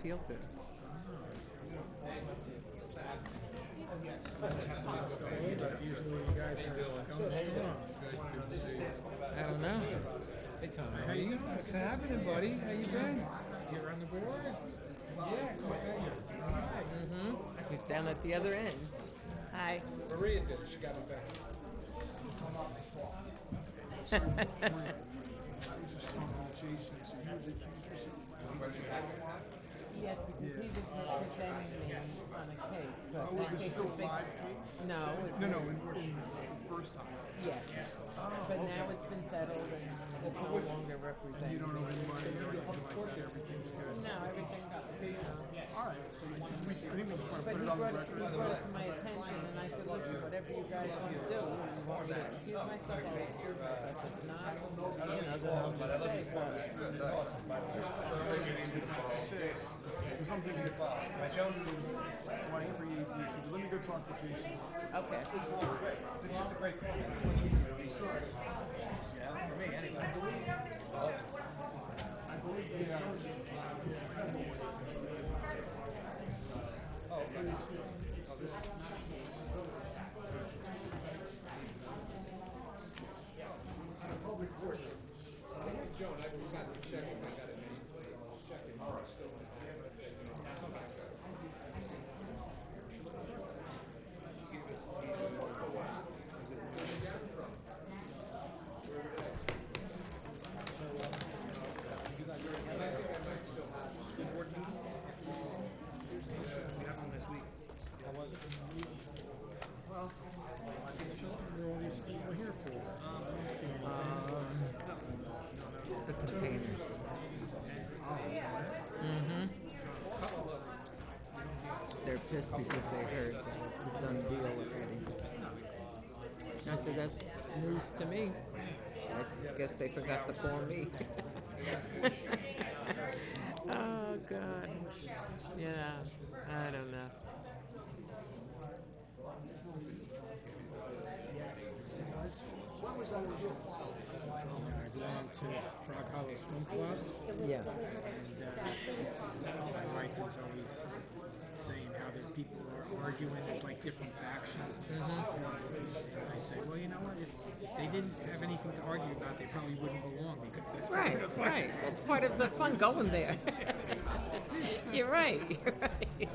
feel good. But usually you guys are going strong. Good to see you. I don't know. Hey, Tom. How you doing? What's happening, buddy? How you been? You're on the board? Yeah, go figure. He's down at the other end. Hi. Maria did it. She got me back. I was just talking to Jason, so he was accused of Yes, because he was representing me on a case, but Oh, that it was case still has been... live case? No, No, in first time. yes. But now it's been settled and it's no longer representing You don't me. owe any money or anything like that. Everything's good. No, everything's, All right. So I think we just want to But put he it on the brought record. it to my attention, and I said, listen, whatever you guys want to do, you want me to excuse myself, I'll excuse myself. If not, then I'll just say, but... Because I'm thinking, why create the issue? Let me go talk to Jason. Okay. It's just a great call. It's much easier to be sorry. Yeah, for me, anyway. I believe they are. Oh, okay. Oh, this Public course. Joan, I forgot to check if I got a name. I'll check it. All right. Still come back. She gave us school board meeting? We had one this week. How was it? Well, what are all these people here for? The containers. They're pissed because they heard that it's a done deal already. I said, that's news to me. I guess they forgot to call me. Oh, God. Yeah, I don't know. I belong to Frog Hollow Swim Club, Yeah. and my wife is always saying how the people are arguing. It's like different factions. And I say, well, you know what? If they didn't have anything to argue about, they probably wouldn't belong because that's part of the fun. Right. That's part of the fun going there. You're right. You're right.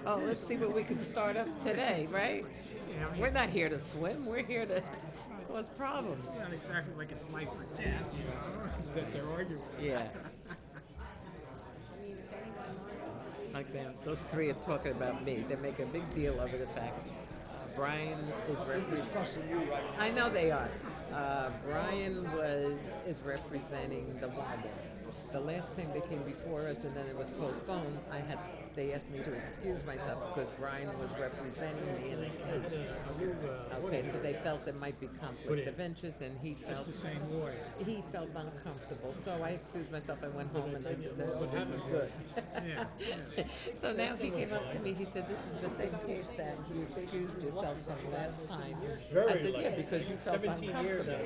Oh, let's see what we can start up today, right? Yeah, I mean, We're not here to swim. We're here to cause problems. it's not exactly like it's life or death, you know, that they're arguing. Yeah. Like them. Those three are talking about me. They're making a big deal over the fact Brian is representing you, right? I know they are. Brian is representing the Wanda. The last time they came before us and then it was postponed, they asked me to excuse myself because Brian was representing me in a case. Okay, so they felt there might be conflict of interest, and he felt The same lawyer. he felt uncomfortable. So I excused myself. I went home and I said, "Oh, this is good." Yeah. So now he came up to me. He said, "This is the same case that you excused yourself from last time." I said, "Yeah, because you felt uncomfortable."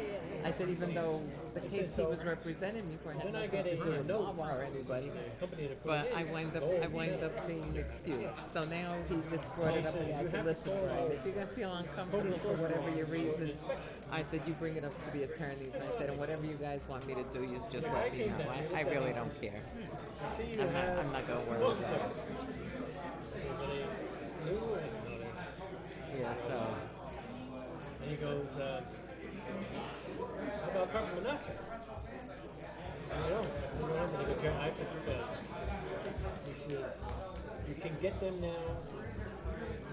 I said, "Even though the case he was representing me for had nothing to do with Wawa or anybody, but I wind up being excused." So now he just brought it up and I said, "Listen, Brian, if you're gonna feel uncomfortable for whatever your reasons," I said, "you bring it up to the attorneys." I said, "And whatever you guys want me to do, you just let me know. I really don't care. I'm not gonna worry about it." Yeah, so And he goes, how about carbon monoxide? I don't know. And he goes, yeah, I could, he says, you can get them now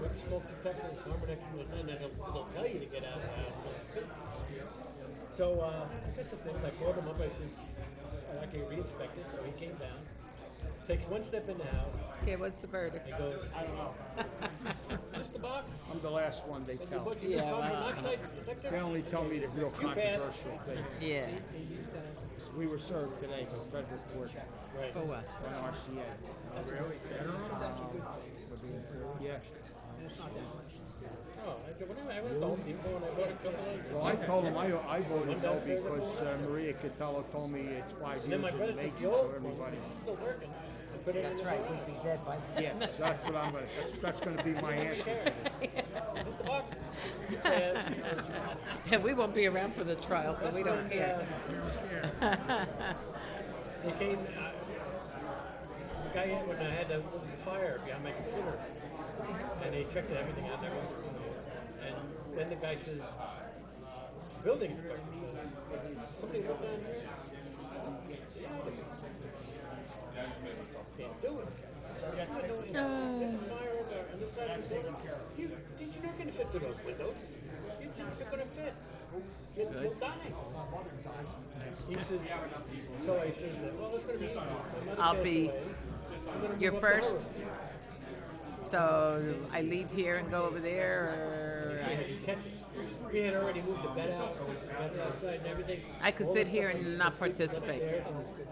with smoke detectors, carbon monoxide, and they'll tell you to get out of the house. So I got the things, I called him up, I said, I can re-inspect it, so he came down, takes one step in the house, okay, what's the verdict? he goes, I don't know. Just the box? I'm the last one they And you tell. put your Yeah, carbon well, monoxide detector? They only tell me the real controversial thing. Yeah, We were served today by Frederick Court Right. for what? on RCA. Really? For being served? Yeah. Oh, I went to Home Depot and I bought a couple of. Well, I told him I voted no because Maria Catello told me it's 5 And then years my in the brother took making, the so old one, everybody. it's still working. put it in That's the right, garage. we'd be dead by then. Yeah, so that's what I'm gonna, that's gonna be my answer to this. Is this the box? Yes. And we won't be around for the trial, so we don't care. They came, the guy, when I had the fire behind my computer, and they checked everything out there, and then the guy says, building inspector says, somebody look down here? Yeah, can't do it. There's a fire over on this side of the building. Did you not gonna fit through those windows? You're gonna fit. You'll die. He says, so I says, well, it's gonna be easy. My mother I'll passed be away. I'm gonna your move up to her first. room. So I leave here and go over there, or We had already moved the bed out, the bed outside and everything. I could All sit the here stuff and was not just participate. upstairs,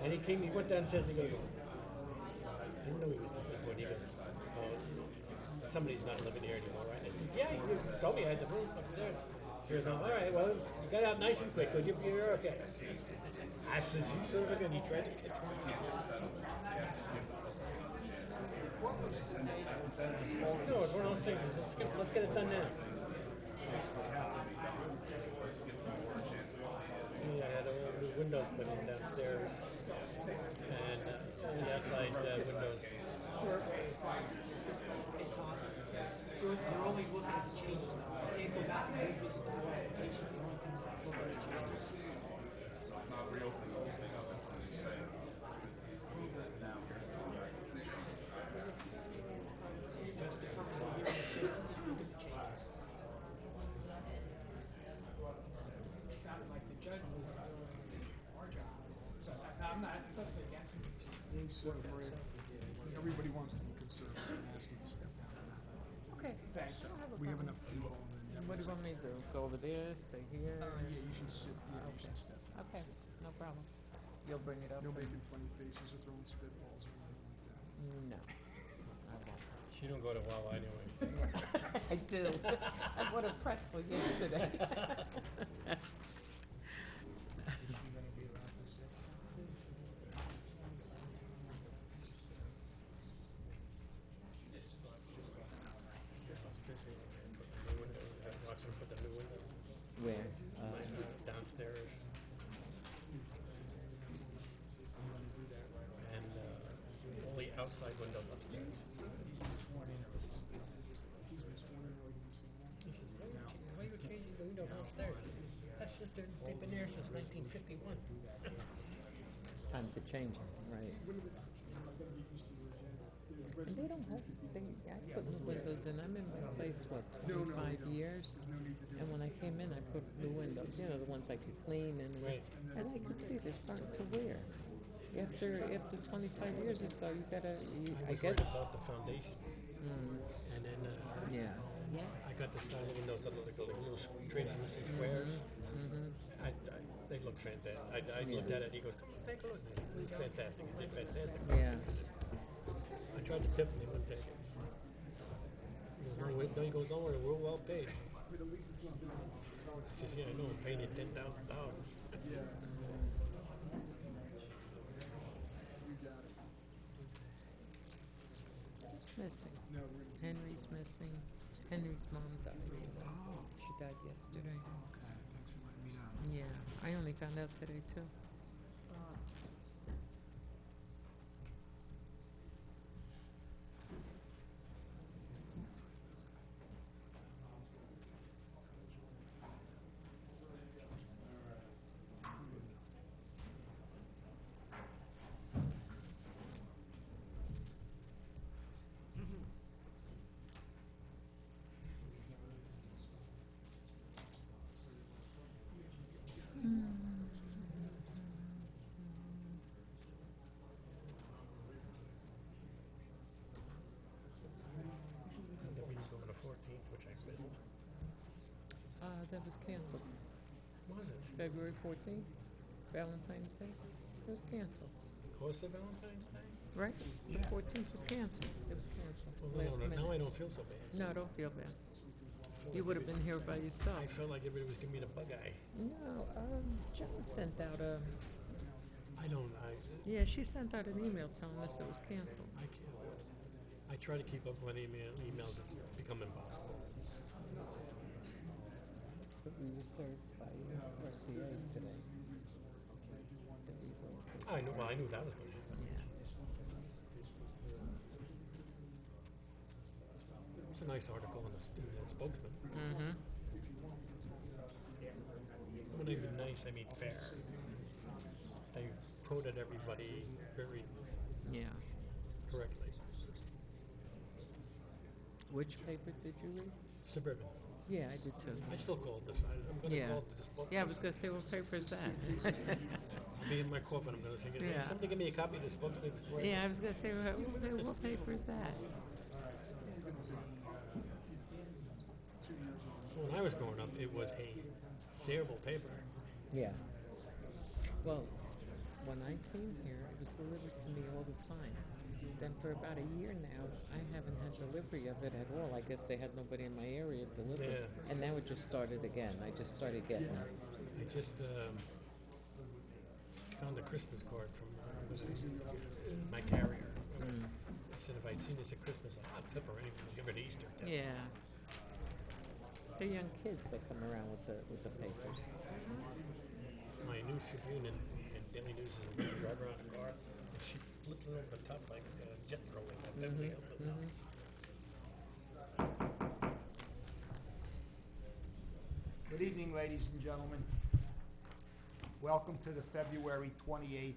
and he went downstairs and goes, I didn't know he was disappointed. He goes, oh, somebody's not living here anymore, right? I said, yeah, you told me I had the room upstairs. He goes, all right, well, you got out nice and quick, because you're okay. I said, you son of a gun, he tried to catch me. No, it's one of those things. Let's get it done now. Yeah, I had all new windows put in downstairs, and the outside windows. You're only looking at the changes now. You can't go back and revisit the whole application. You only can look at the changes. So it's not reopening the whole thing up, it's just saying. It sounded like the judge was our job. So I'm not totally against it. Everybody wants to be conservative and ask you to step down. okay. Thanks. We have enough people. And what do you want me to do? Go over there, stay here? Yeah, you should sit, you should step down. Okay, no problem. You'll bring it up? No making funny faces or throwing spitballs or anything like that. No, I won't. She don't go to Wawa anyway. I do. I bought a pretzel yesterday. Watch them put the new windows Where? downstairs. And all the outside windows upstairs. He says, why are you changing the window downstairs? That's just, they've been there since 1951. Time to change it, right. And they don't have, I put new windows in, I'm in my place, what, 25 years? And when I came in, I put new windows, you know, the ones I could clean and, Right. and I could see they're starting to wear. After 25 years or so, you gotta, I guess, About the foundation. And then yeah. I got the style of windows that look like little translucent squares. They look fantastic. I looked at it and he goes, take a look. I said, it's fantastic. It did fantastic. Yeah. I tried to tip him, he wouldn't take it. He goes, no, wait, no, he goes, don't worry, we're well paid. He says, yeah, I know, I'm paying you $10,000. Who's missing? Henry's missing. Henry's mom died. She died yesterday. Okay, thanks for letting me know. Yeah, I only found out today too. The meeting's on the 14th, which I missed. That was canceled. Was it? February 14th, Valentine's Day. It was canceled, Close to Valentine's Day? right? The 14th was canceled. It was canceled. Well, Last no, now I minute. don't feel so bad. No, don't feel bad. I feel You like would have been here by yourself. I felt like everybody was giving me the bug eye. No, John sent out Yeah, she sent out an email telling us it was canceled. I can't. I try to keep up with emails. It's become impossible. But we were served by RCA today. That we were to- I knew. Well, I knew that was going to happen. Yeah. It's a nice article in the Spokesman. Mm-hmm. When I mean nice, I mean fair. They quoted everybody very Yeah. correctly. Which paper did you read? Suburban. Yeah, I did too. I still call it this. I'm going to Yeah. call it this book. Yeah, I was gonna say, what paper is that? Me in my coffin, I'm going to say, Yeah. somebody give me a copy of this book. Yeah, I was gonna say, what paper is that? When I was growing up, it was a salable paper. Yeah. Well, when I came here, it was delivered to me all the time. Then for about a year now, I haven't had delivery of it at all. I guess they had nobody in my area to deliver. Yeah. And now it just started again. I just started getting it. I just found a Christmas card from my carrier. I said if I'd seen this at Christmas, I'd clip her anyway. I'll give her to Easter. Yeah. They're young kids that come around with the papers. My News Tribune and Daily News is a woman driver on a car, and she flips it over the top like jet throwing. Good evening, ladies and gentlemen. Welcome to the February 28th,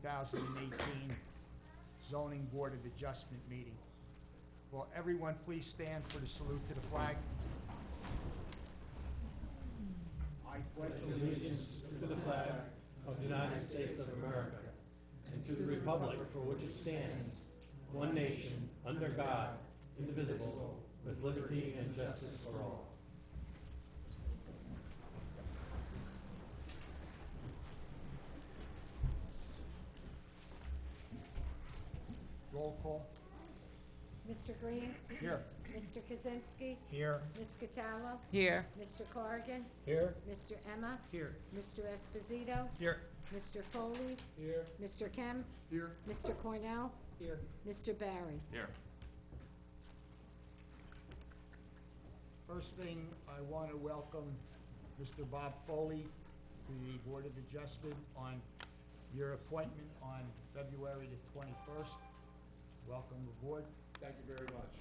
2018 Zoning Board of Adjustment meeting. Will everyone please stand for the salute to the flag? I pledge Allegiance to the flag of the United States of America and to the republic for which it stands, one nation, under God, indivisible, with liberty and justice for all. roll call. Mr. Green? Here. Mr. Kaczynski? Here. Ms. Cataldo? Here. Mr. Corrigan? Here? Mr. Emma? Here. Mr. Esposito? Here. Mr. Foley? Here. Mr. Kemp? Here. Mr. Cornell? Here. Mr. Barry? Here. First thing, I want to welcome Mr. Bob Foley to the Board of Adjustment on your appointment on February the 21st. Welcome aboard. Thank you very much.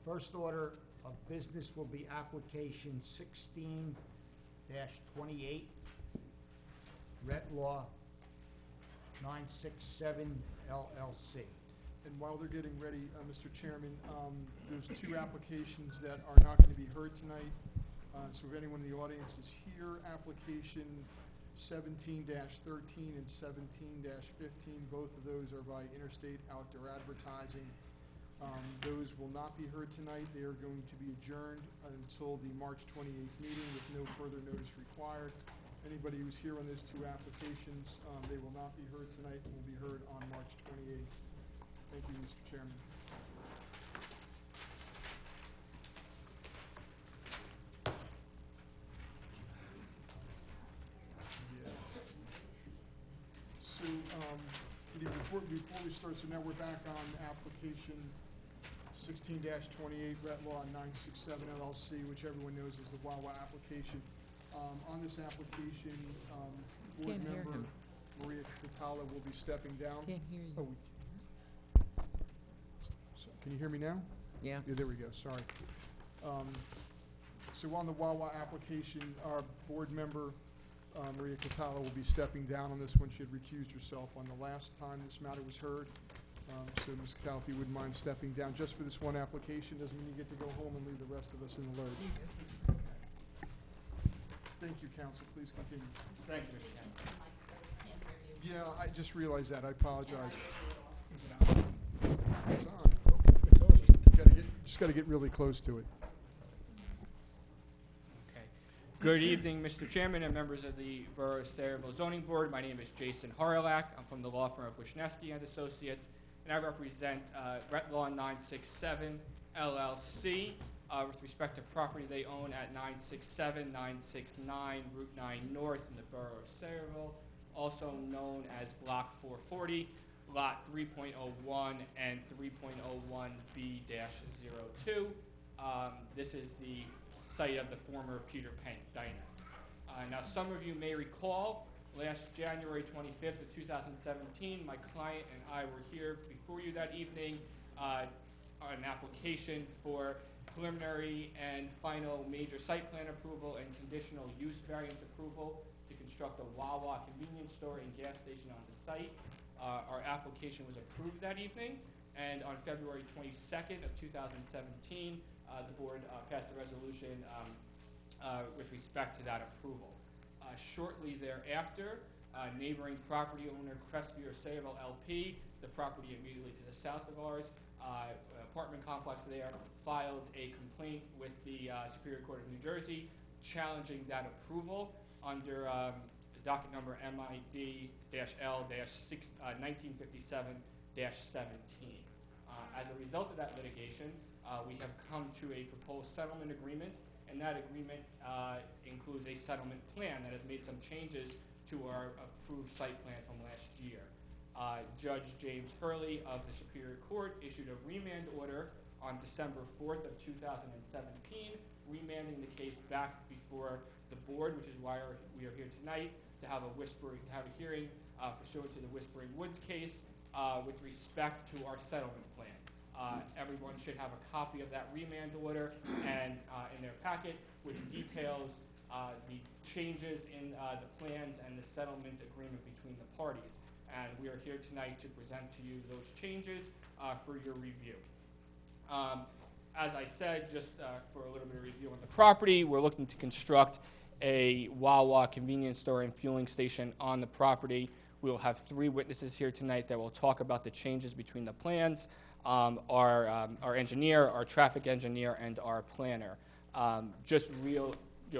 The first order of business will be application 16-28, Ret Law 967 LLC. And while they're getting ready, Mr. Chairman, there's two applications that are not going to be heard tonight. So if anyone in the audience is here, application 17-13 and 17-15, both of those are by Interstate Outdoor Advertising. Those will not be heard tonight. They are going to be adjourned until the March 28th meeting with no further notice required. Anybody who's here on those two applications, they will not be heard tonight and will be heard on March 28th. Thank you, Mr. Chairman. So, before we start, so now we're back on application 16-28, Ret Law 967 LLC, which everyone knows is the Wawa application. On this application, board Can't hear member him. Maria Catala will be stepping down. Can't hear you. Oh, so can you hear me now? Yeah. Yeah, there we go, sorry. So on the Wawa application, our board member, Maria Catala, will be stepping down on this one. She had recused herself on the last time this matter was heard. So Ms. Catala, if you wouldn't mind stepping down just for this one application, doesn't mean you get to go home and leave the rest of us in the lurch. Thank you, counsel. Please continue. Thanks, Mr. Council. Yeah, I just realized that. I apologize. Is it on? It's on. Just gotta get really close to it. Okay. Good evening, Mr. Chairman and members of the Borough of Sayreville Zoning Board. My name is Jason Harlak. I'm from the law firm of Wisniewski and Associates, and I represent Retlaw 967 LLC with respect to property they own at 967, 969 Route 9 North in the borough of Sayreville, also known as Block 440, Lot 3.01 and 3.01B-02. This is the site of the former Peter Pan Diner. Now, some of you may recall, last January 25th of 2017, my client and I were here before you that evening on an application for preliminary and final major site plan approval and conditional use variance approval to construct a Wawa convenience store and gas station on the site. Our application was approved that evening, and on February 22nd of 2017, the board passed a resolution with respect to that approval. Shortly thereafter, neighboring property owner Crestview Sayreville LP, the property immediately to the south of ours, apartment complex there, filed a complaint with the Superior Court of New Jersey challenging that approval under docket number MID-L-1957-17. As a result of that litigation, we have come to a proposed settlement agreement, and that agreement includes a settlement plan that has made some changes to our approved site plan from last year. Judge James Hurley of the Superior Court issued a remand order on December 4th of 2017, remanding the case back before the board, which is why we are here tonight, to have a hearing pursuant to the Whispering Woods case with respect to our settlement plan. Everyone should have a copy of that remand order and in their packet, which details the changes in the plans and the settlement agreement between the parties. And we are here tonight to present to you those changes for your review. As I said, just for a little bit of review on the property, we're looking to construct a Wawa convenience store and fueling station on the property. We will have 3 witnesses here tonight that will talk about the changes between the plans, our engineer, our traffic engineer, and our planner. Just real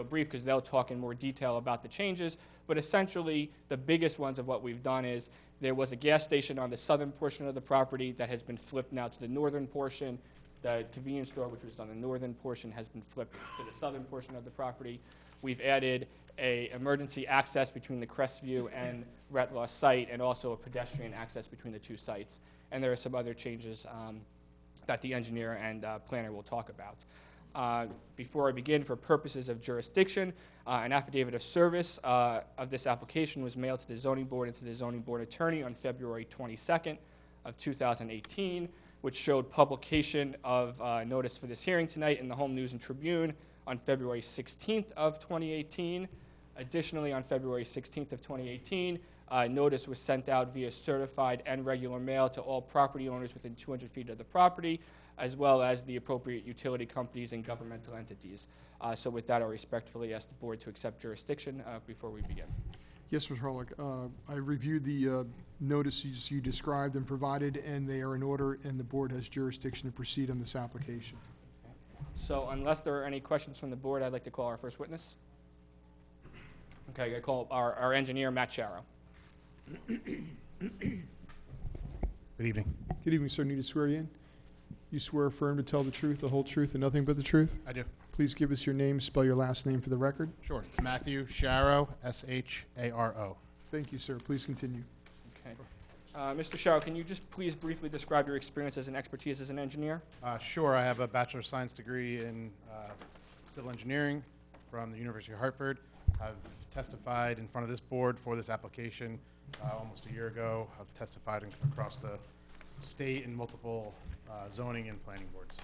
brief, because they'll talk in more detail about the changes, but essentially the biggest ones of what we've done is there was a gas station on the southern portion of the property that has been flipped now to the northern portion. The convenience store, which was on the northern portion, has been flipped to the southern portion of the property. We've added a emergency access between the Crestview and Retlaw site, and also a pedestrian access between the 2 sites. And there are some other changes that the engineer and planner will talk about. Before I begin, for purposes of jurisdiction, an affidavit of service of this application was mailed to the zoning board and to the zoning board attorney on February 22nd of 2018, which showed publication of notice for this hearing tonight in the Home News and Tribune on February 16th of 2018. Additionally, on February 16th of 2018, notice was sent out via certified and regular mail to all property owners within 200 feet of the property, as well as the appropriate utility companies and governmental entities. So with that, I respectfully ask the board to accept jurisdiction before we begin. Yes, Mr. Hurlick. I reviewed the notices you described and provided, and they are in order, and the board has jurisdiction to proceed on this application. So unless there are any questions from the board, I'd like to call our first witness. Okay, I call our engineer, Matt Sharrow. Good evening. Good evening, sir. Need to swear you in? You swear affirm to tell the truth, the whole truth, and nothing but the truth? I do. Please give us your name, spell your last name for the record. Sure. It's Matthew Sharrow, S-H-A-R-O. Thank you, sir. Please continue. Okay. Mr. Sharrow, can you just please briefly describe your experience and expertise as an engineer? Sure. I have a Bachelor of Science degree in civil engineering from the University of Hartford. I've testified in front of this board for this application almost a year ago. I've testified across the state in multiple zoning and planning boards.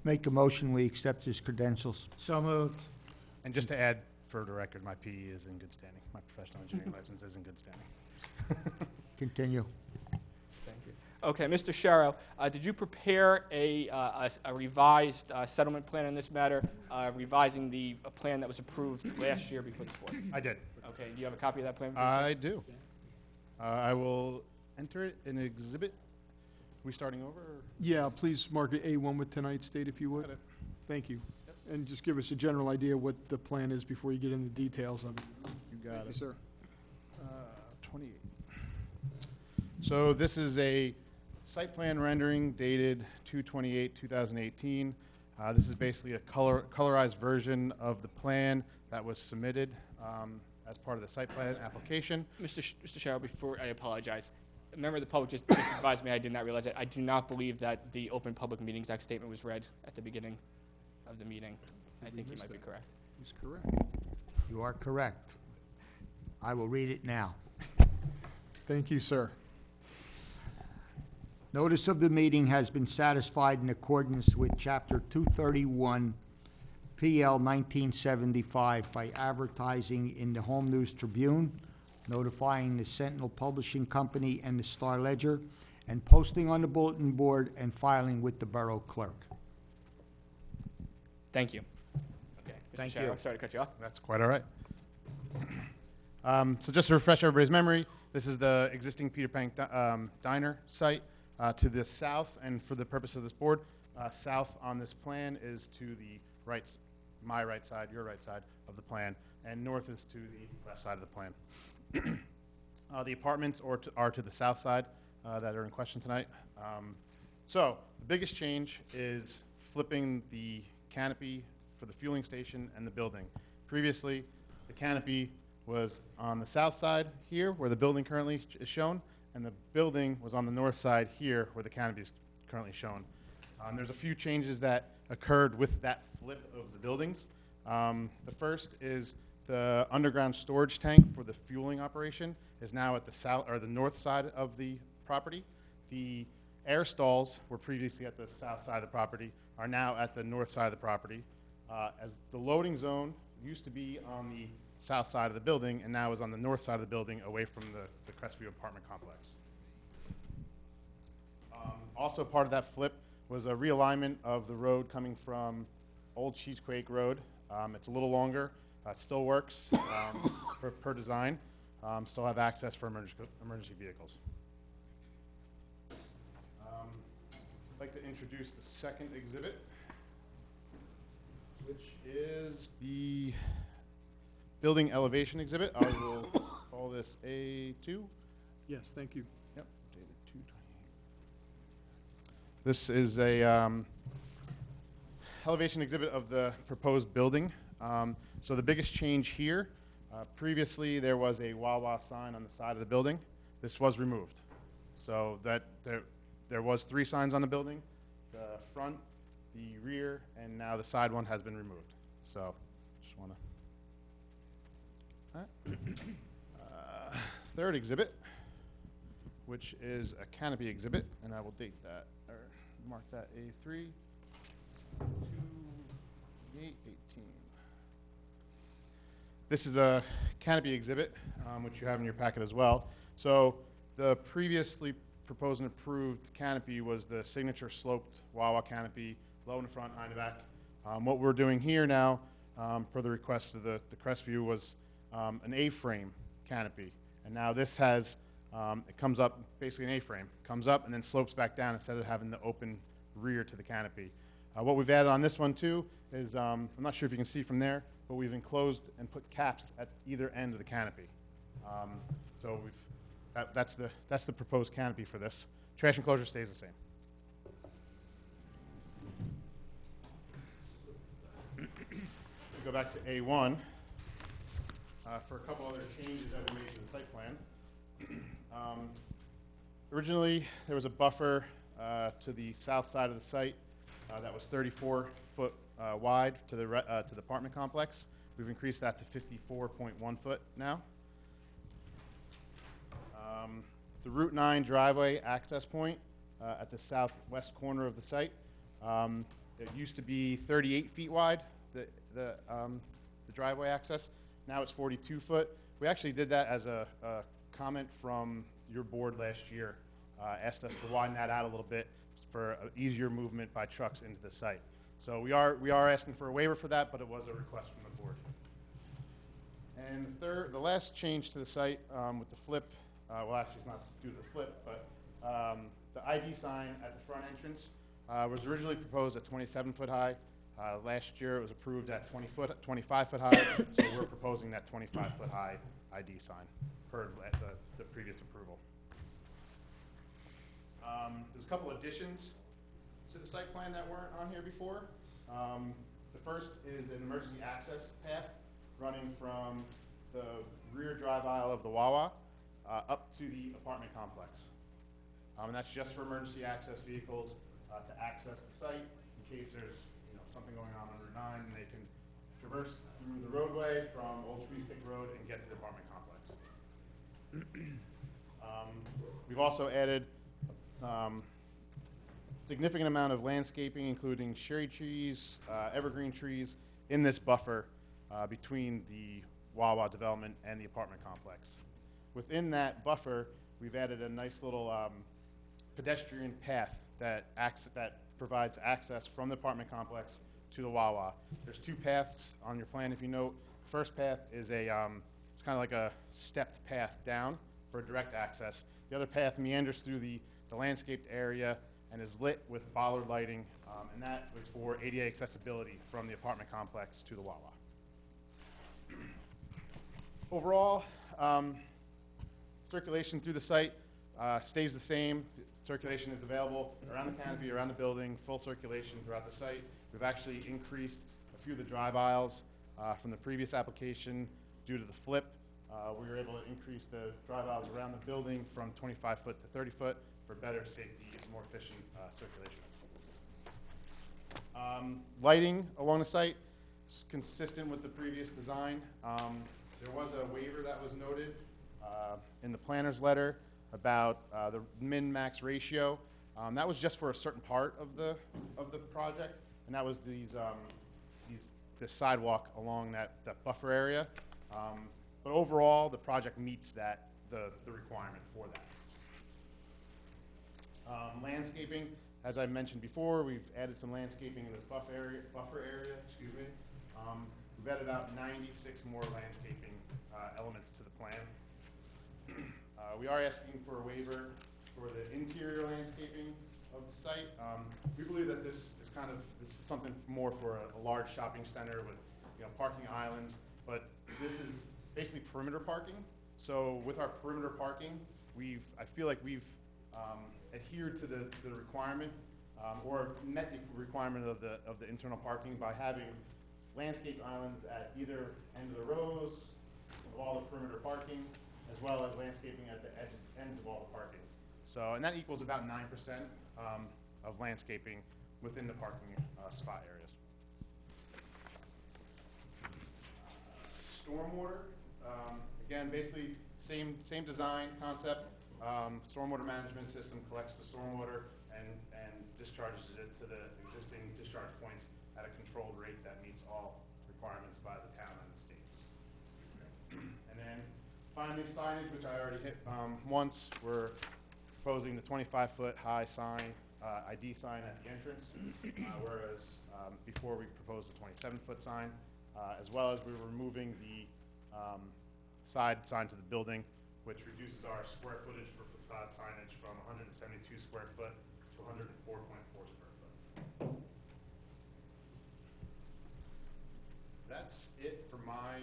Make a motion, we accept his credentials. So moved. And just to add for the record, my PE is in good standing. My professional engineering license is in good standing. Continue. Thank you. Okay, Mr. Sharrow, did you prepare a revised settlement plan in this matter, revising the plan that was approved last year before this board? I did. Okay, do you have a copy of that plan? I do. I will enter it in exhibit. Are we starting over? Or? Yeah, please mark it A1 with tonight's date, if you would. Got it. Thank you. And just give us a general idea what the plan is before you get into the details of it. You got Thank it. you, sir. 28. So this is a site plan rendering dated 2/28/2018. This is basically a colorized version of the plan that was submitted as part of the site plan application. Mr. Sherrill, before I apologize, a member of the public just advised me, I did not realize it. I do not believe that the Open Public Meetings Act statement was read at the beginning of the meeting. I think you might be correct. He's correct. You are correct. I will read it now. Thank you, sir. Notice of the meeting has been satisfied in accordance with Chapter 231 PL 1975 by advertising in the Home News Tribune, notifying the Sentinel Publishing Company and the Star Ledger, and posting on the bulletin board and filing with the Borough Clerk. Thank you. Okay. Mr. Thank Sherrill, you. sorry to cut you off. That's quite all right. So just to refresh everybody's memory, this is the existing Peter Pan Diner site. To the south, and for the purpose of this board, south on this plan is to the right, my right side, your right side of the plan, and north is to the left side of the plan. The apartments are to the south side that are in question tonight. So the biggest change is flipping the canopy for the fueling station and the building. Previously, the canopy was on the south side here, where the building currently is shown, and the building was on the north side here, where the canopy is currently shown. There's a few changes that occurred with that flip of the buildings. The first is the underground storage tank for the fueling operation is now at the south or the north side of the property. The air stalls were previously at the south side of the property, are now at the north side of the property. As the loading zone used to be on the south side of the building and now is on the north side of the building away from the Crestview apartment complex. Also part of that flip was a realignment of the road coming from Old Cheesequake Road. It's a little longer, it still works per design, still have access for emergency vehicles. I'd like to introduce the second exhibit, which is the building elevation exhibit. I will call this A2. Yes, thank you. Yep, dated 2/28. This is a elevation exhibit of the proposed building. So the biggest change here, previously there was a Wawa sign on the side of the building. This was removed. So that there was 3 signs on the building, the front, the rear, and now the side one has been removed. So just want to. Third exhibit, which is a canopy exhibit, and I will date that, or mark that A3, 2/8/18. This is a canopy exhibit, which you have in your packet as well. So the previously proposed and approved canopy was the signature sloped Wawa canopy, low in the front, high in the back. What we're doing here now, per the request of the Crestview, was an A-frame canopy. And now this has, it comes up, basically an A-frame, comes up and then slopes back down instead of having the open rear to the canopy. What we've added on this one too is, I'm not sure if you can see from there, but we've enclosed and put caps at either end of the canopy. So that's the proposed canopy for this. Trash enclosure stays the same. Go back to A1 for a couple other changes that we made to the site plan. Originally, there was a buffer to the south side of the site that was 34 foot wide to the apartment complex. We've increased that to 54.1 foot now. The Route 9 driveway access point at the southwest corner of the site. It used to be 38 feet wide, the driveway access. Now it's 42 foot. We actually did that as a comment from your board last year. Asked us to widen that out a little bit for easier movement by trucks into the site. So we are asking for a waiver for that, but it was a request from the board. And the last change to the site with the flip, well actually it's not due to the flip, but the ID sign at the front entrance was originally proposed at 27 foot high. Last year it was approved at 25 foot high, so we're proposing that 25 foot high ID sign per the previous approval. There's a couple additions to the site plan that weren't on here before. The first is an emergency access path running from the rear drive aisle of the Wawa up to the apartment complex. And that's just for emergency access vehicles to access the site in case there's something going on Route 9, and they can traverse through the roadway from Old Trees Pick Road and get to the apartment complex. We've also added significant amount of landscaping, including cherry trees, evergreen trees, in this buffer between the Wawa development and the apartment complex. Within that buffer, we've added a nice little pedestrian path that provides access from the apartment complex to the Wawa. There's two paths on your plan, if you note. First path is it's kind of like a stepped path down for direct access. The other path meanders through the landscaped area and is lit with bollard lighting, and that was for ADA accessibility from the apartment complex to the Wawa. Overall, circulation through the site stays the same. Circulation is available around the canopy, around the building, full circulation throughout the site. We've actually increased a few of the drive aisles from the previous application due to the flip. We were able to increase the drive aisles around the building from 25 foot to 30 foot for better safety and more efficient circulation. Lighting along the site is consistent with the previous design. There was a waiver that was noted in the planner's letter about the min-max ratio. That was just for a certain part of the project, and that was this sidewalk along that buffer area. But overall, the project meets the requirement for that. Landscaping, as I mentioned before, we've added some landscaping in this buffer area. We've added about 96 more landscaping elements to the plan. We are asking for a waiver for the interior landscaping of the site. We believe that this is something more for a large shopping center with parking islands, but this is basically perimeter parking. So with our perimeter parking, I feel like we've adhered to the requirement or met the requirement of the internal parking by having landscape islands at either end of the rows of all the perimeter parking, as well as landscaping at the ends of all the parking. So, and that equals about 9% of landscaping within the parking spot areas. Stormwater, again, basically same design concept. Stormwater management system collects the stormwater and discharges it to the existing discharge points at a controlled rate that meets all requirements by the town and the state. And then finally, signage, which I already hit once. We're proposing the 25-foot high sign, ID sign at the entrance, whereas before we proposed the 27-foot sign, as well as we're removing the side sign to the building, which reduces our square footage for facade signage from 172 square foot to 104.4 square foot. That's it for my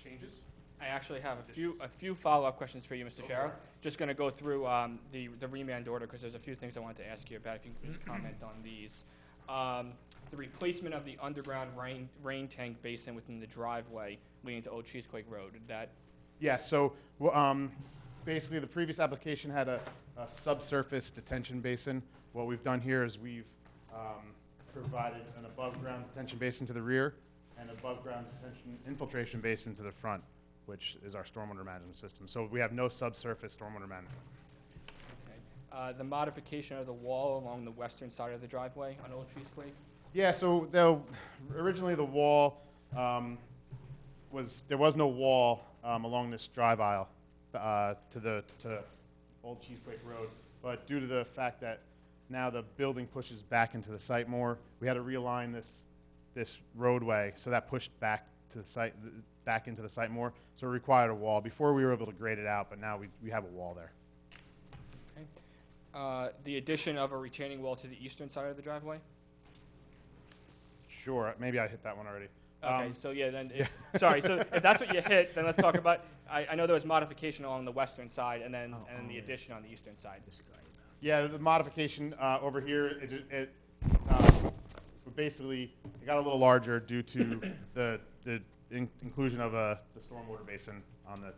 changes. I actually have a few follow-up questions for you, Mr. Shara. Just going to go through the remand order because there's a few things I wanted to ask you about. If you can please comment on these. The replacement of the underground rain tank basin within the driveway leading to Old Cheesequake Road. Yeah, so basically the previous application had a subsurface detention basin. What we've done here is we've provided an above-ground detention basin to the rear and above-ground infiltration basin to the front, which is our stormwater management system. So we have no subsurface stormwater management. Okay. The modification of the wall along the western side of the driveway on Old Cheesequake? Yeah, so originally the wall there was no wall along this drive aisle to Old Cheesequake Road, but due to the fact that now the building pushes back into the site more, we had to realign this roadway, so that pushed back to the site, back into the site more, so it required a wall. Before we were able to grade it out, but now we have a wall there. Okay. The addition of a retaining wall to the eastern side of the driveway? Sure, maybe I hit that one already. Okay, so yeah, then, sorry, so if that's what you hit, then let's talk about, I know there was modification along the western side and then the addition on the eastern side. Yeah, the modification over here, it basically it got a little larger due to the inclusion of the stormwater basin on the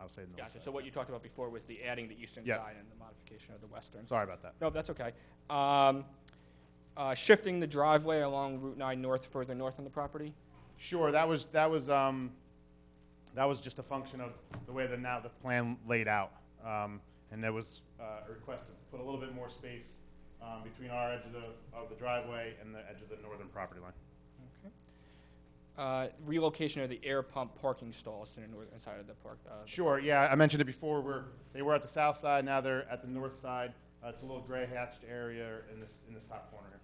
I'll say the north Gotcha. side. So what you talked about before was the adding the eastern Yeah. side and the modification of the western. Sorry about that. No, that's okay. Shifting the driveway along Route 9 north, further north on the property? Sure, that was just a function of the way the plan laid out, and there was a request to put a little bit more space between our edge of the driveway and the edge of the northern property line. Relocation of the air pump parking stalls to the northern side of the park. Sure, yeah, I mentioned it before. They were at the south side, now they're at the north side. It's a little gray hatched area in this top corner here.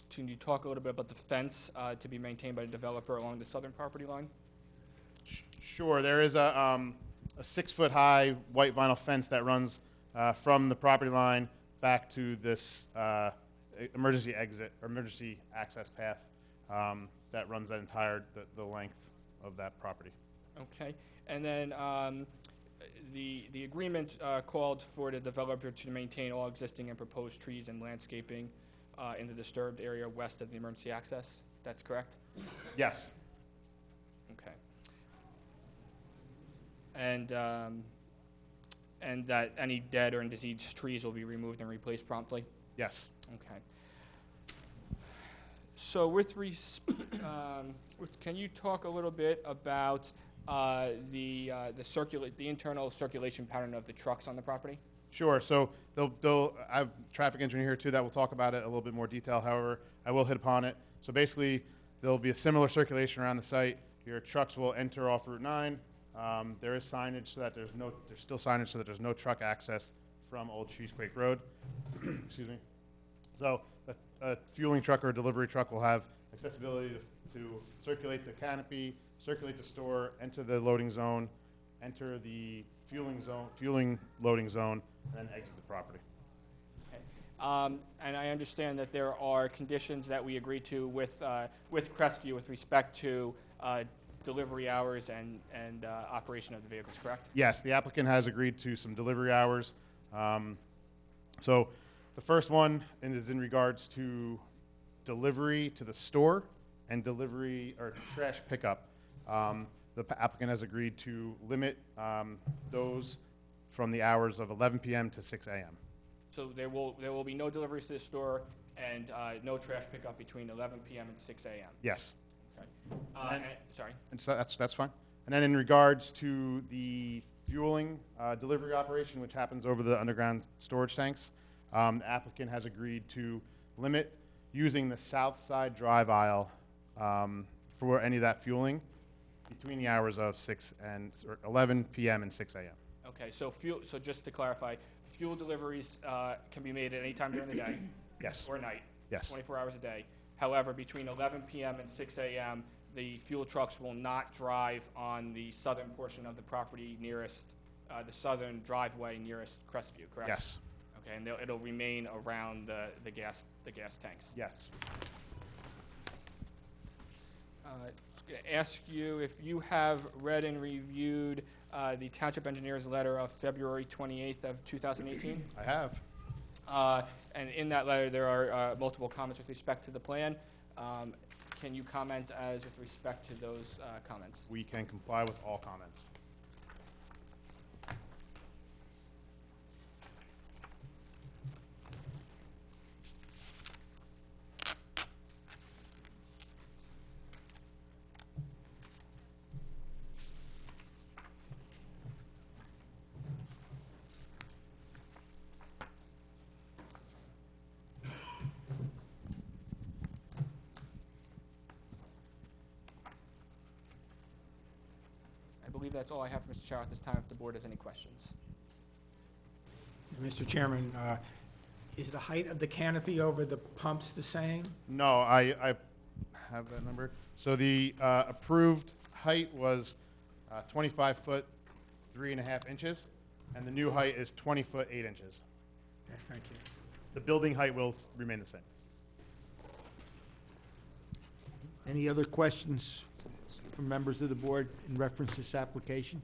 Can you talk a little bit about the fence to be maintained by the developer along the southern property line? Sure, there is a 6-foot high white vinyl fence that runs from the property line back to this emergency exit or emergency access path that runs that entire the length of that property. Okay, and then the agreement called for the developer to maintain all existing and proposed trees and landscaping in the disturbed area west of the emergency access. That's correct? Yes. Okay. And that any dead or diseased trees will be removed and replaced promptly? Yes. Okay. So can you talk a little bit about the internal circulation pattern of the trucks on the property? Sure. So I have a traffic engineer here too that will talk about it in a little bit more detail. However, I will hit upon it. So basically, there'll be a similar circulation around the site. Your trucks will enter off Route 9. There is signage so that there's still signage so that there's no truck access from Old Cheesequake Road. Excuse me. So a fueling truck or a delivery truck will have accessibility to circulate the canopy, circulate the store, enter the loading zone, enter the fueling loading zone, and then exit the property. Okay. And I understand that there are conditions that we agreed to with Crestview with respect to delivery hours and operation of the vehicles, correct? Yes, the applicant has agreed to some delivery hours. So the first one is in regards to delivery to the store and delivery or trash pickup. The applicant has agreed to limit those from the hours of 11 p.m. to 6 a.m. So there will be no deliveries to the store and no trash pickup between 11 p.m. and 6 a.m. Yes. Okay. Sorry. And so that's fine. And then in regards to the fueling delivery operation, which happens over the underground storage tanks, the applicant has agreed to limit using the south side drive aisle for any of that fueling between the hours of 11 p.m. and 6 a.m. Okay. So just to clarify, fuel deliveries can be made at any time during the day. Yes. Or night. Yes. 24 hours a day. However, between 11 p.m. and 6 a.m., the fuel trucks will not drive on the southern portion of the property nearest the southern driveway nearest Crestview, correct? Yes. Okay, and it'll remain around the gas tanks. Yes. Just going to ask you if you have read and reviewed the Township Engineer's letter of February 28th of 2018. I have. And in that letter, there are multiple comments with respect to the plan. Can you comment with respect to those comments? We can comply with all comments. I believe that's all I have for Mr. Chow at this time, if the board has any questions. Mr. Chairman, is the height of the canopy over the pumps the same? No, I have that number. So the approved height was 25 foot 3.5 inches, and the new height is 20 foot 8 inches. Okay, thank you. The building height will remain the same. Any other questions from members of the board in reference to this application?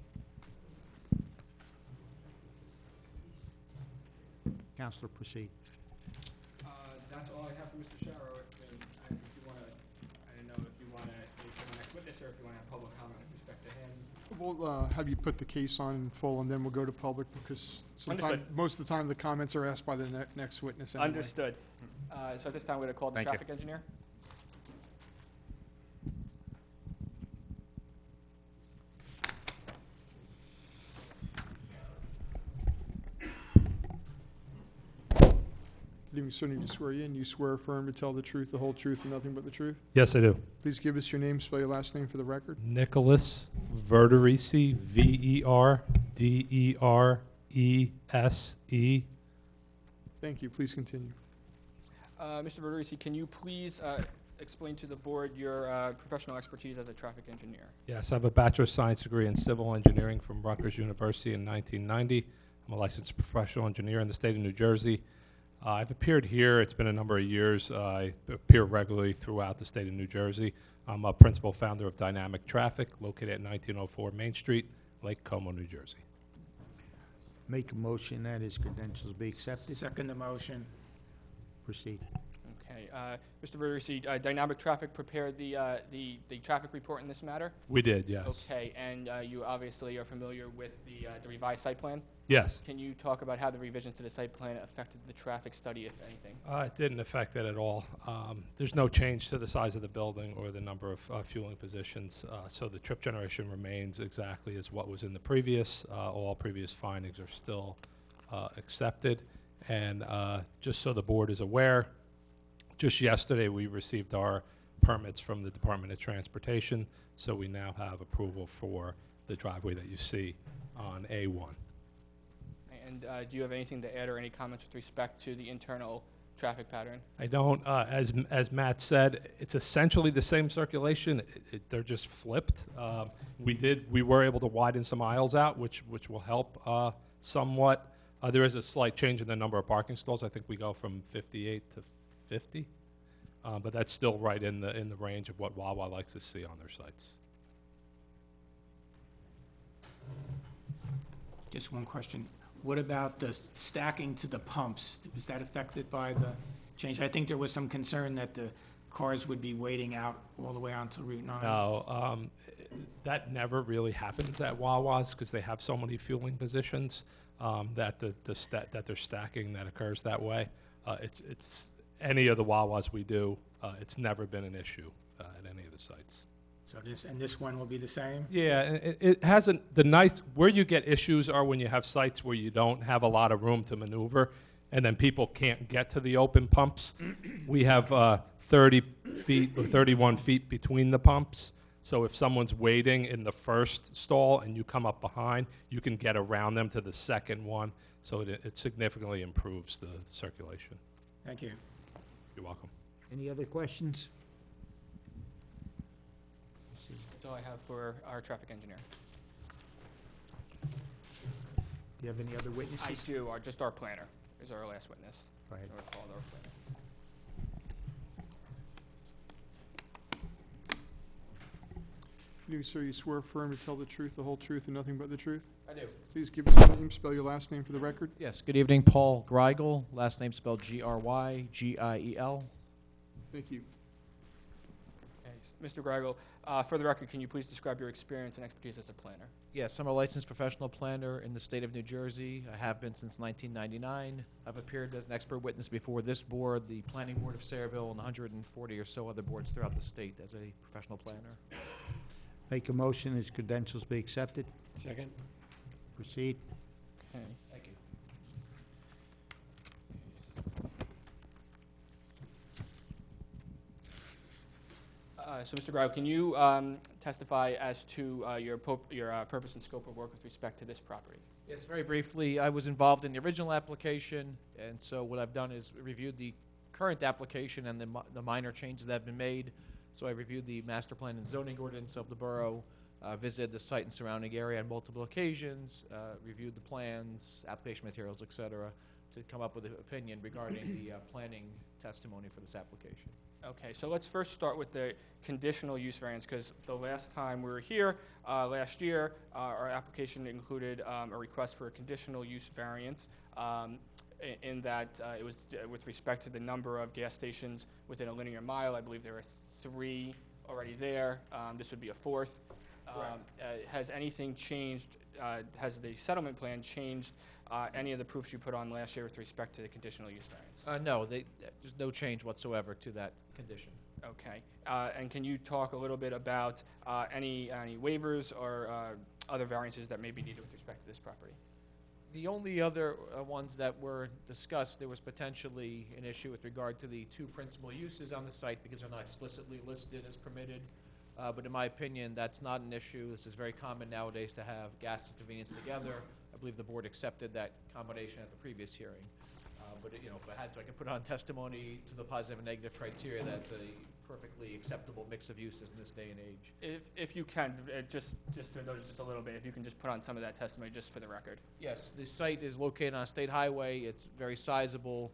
Counselor, proceed. That's all I have for Mr. Sharrow. If you want to, I don't know if you want to wait for the next witness or if you want to have public comment with respect to him. We'll have you put the case on in full, and then we'll go to public, because sometimes, Understood. most of the time, the comments are asked by the next witness anyway. Understood. So at this time, we're going to call the Thank you. traffic engineer. Good evening, sir. Need to swear you in. You swear affirm to tell the truth, the whole truth, and nothing but the truth? Yes, I do. Please give us your name, spell your last name for the record. Nicholas Verderisi, Verderese. Thank you. Please continue. Mr. Verderisi, can you please explain to the board your professional expertise as a traffic engineer? Yes, I have a Bachelor of Science degree in Civil Engineering from Rutgers University in 1990. I'm a licensed professional engineer in the state of New Jersey. I've appeared here. It's been a number of years. I appear regularly throughout the state of New Jersey. I'm a principal founder of Dynamic Traffic, located at 1904 Main Street, Lake Como, New Jersey. Make a motion that his credentials be accepted. Second the motion. Proceed. Okay, Mr. Verderisi, Dynamic Traffic prepared the traffic report in this matter? We did, yes. Okay, and you obviously are familiar with the revised site plan? Yes. Can you talk about how the revisions to the site plan affected the traffic study, if anything? It didn't affect it at all. There's no change to the size of the building or the number of fueling positions, so the trip generation remains exactly as what was in the previous. All previous findings are still accepted. And just so the board is aware, just yesterday we received our permits from the Department of Transportation, so we now have approval for the driveway that you see on A1. And do you have anything to add or any comments with respect to the internal traffic pattern? I don't. As Matt said, it's essentially the same circulation. They're just flipped. We were able to widen some aisles out, which will help somewhat. There is a slight change in the number of parking stalls. I think we go from 58 to 50, but that's still right in the range of what Wawa likes to see on their sites. Just one question. What about the stacking to the pumps? Was that affected by the change? I think there was some concern that the cars would be waiting out all the way onto Route 9. No, that never really happens at Wawas because they have so many fueling positions that that they're stacking that occurs that way. It's any of the Wawas we do. It's never been an issue at any of the sites. So this one will be the same? Yeah, and it hasn't, where you get issues are when you have sites where you don't have a lot of room to maneuver, and then people can't get to the open pumps. We have 30 feet or 31 feet between the pumps, so if someone's waiting in the first stall and you come up behind, you can get around them to the second one, so it significantly improves the circulation. Thank you. You're welcome. Any other questions? That's all I have for our traffic engineer. Do you have any other witnesses? I do, just our planner is our last witness. Go ahead. Or called our planner. You, sir, you swear affirm to tell the truth, the whole truth, and nothing but the truth? I do. Please give us your name, spell your last name for the record. Yes, good evening, Paul Greigel, last name spelled Grygiel. Thank you. Okay, Mr. Greigel, for the record, can you please describe your experience and expertise as a planner? Yes, I'm a licensed professional planner in the state of New Jersey. I have been since 1999. I've appeared as an expert witness before this board, the Planning Board of Sayreville, and 140 or so other boards throughout the state as a professional planner. Make a motion his credentials be accepted. Second. Proceed. Okay. Thank you. So, Mr. Greigel, can you testify as to your purpose and scope of work with respect to this property? Yes, very briefly, I was involved in the original application, and so what I've done is reviewed the current application and the minor changes that have been made. So I reviewed the master plan and zoning ordinance of the borough, visited the site and surrounding area on multiple occasions, reviewed the plans, application materials, et cetera, to come up with an opinion regarding the planning testimony for this application. Okay, so let's first start with the conditional use variance, because the last time we were here, last year, our application included a request for a conditional use variance. in that it was with respect to the number of gas stations within a linear mile. I believe there were 3 already there. This would be a 4th. Has anything changed? Has the settlement plan changed any of the proofs you put on last year with respect to the conditional use variance? No, there's no change whatsoever to that condition. Okay. And can you talk a little bit about any waivers or other variances that may be needed with respect to this property? The only other ones that were discussed, there was potentially an issue with regard to the 2 principal uses on the site because they're not explicitly listed as permitted. But in my opinion, that's not an issue. This is very common nowadays to have gas and convenience together. I believe the board accepted that combination at the previous hearing. But if I had to, I could put on testimony to the positive and negative criteria. That's a perfectly acceptable mix of uses in this day and age. If you can, just to notice just a little bit, if you can just put on some of that testimony just for the record. Yes, the site is located on a state highway. It's very sizable.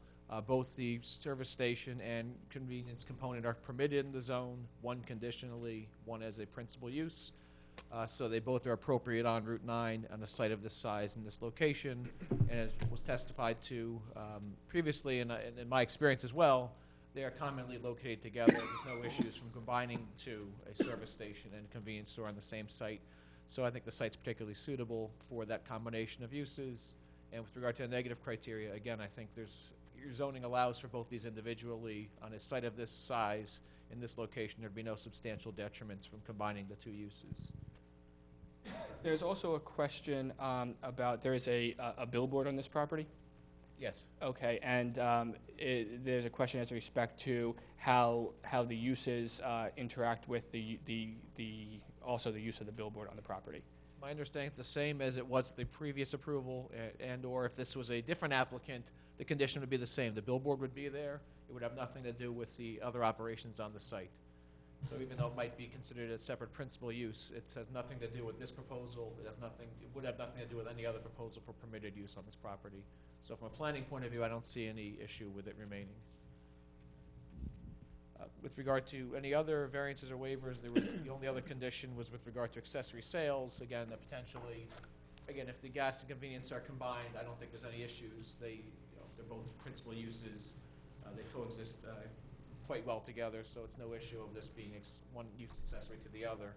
Both the service station and convenience component are permitted in the zone, one conditionally, one as a principal use. So they both are appropriate on Route 9 on a site of this size in this location. And as was testified to previously, and in my experience as well, they are commonly located together. There's no issues from combining to a service station and a convenience store on the same site. So I think the site's particularly suitable for that combination of uses. And with regard to the negative criteria, again, I think your zoning allows for both these individually. On a site of this size, in this location, there'd be no substantial detriments from combining the 2 uses. There's also a question about, there is a billboard on this property? Yes. Okay, and there's a question as respect to how the uses interact with also the use of the billboard on the property. My understanding it's the same as it was the previous approval, and/or if this was a different applicant, the condition would be the same. The billboard would be there. It would have nothing to do with the other operations on the site. So even though it might be considered a separate principal use, it has nothing to do with this proposal. It would have nothing to do with any other proposal for permitted use on this property. So from a planning point of view, I don't see any issue with it remaining. With regard to any other variances or waivers, the only other condition was with regard to accessory sales. Again, if the gas and convenience are combined, I don't think there's any issues. They're both principal uses. They coexist quite well together, so it's no issue of this being one use accessory to the other.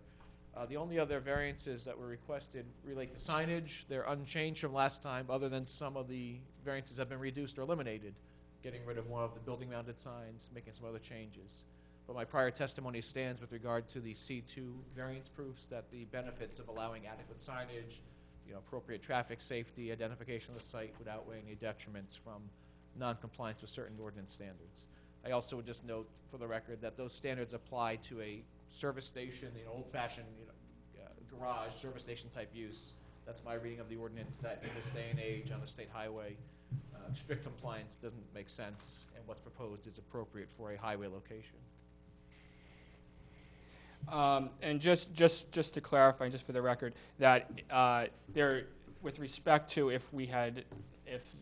The only other variances that were requested relate to signage. They're unchanged from last time, other than some of the variances have been reduced or eliminated, getting rid of one of the building-mounted signs, making some other changes. But my prior testimony stands with regard to the C2 variance proofs, that the benefits of allowing adequate signage, appropriate traffic safety, identification of the site would outweigh any detriments from non-compliance with certain ordinance standards. I also would just note for the record that those standards apply to a service station, old-fashioned garage service station type use. That's my reading of the ordinance, that in this day and age on a state highway, strict compliance doesn't make sense, and what's proposed is appropriate for a highway location. And just to clarify, just for the record, that with respect to if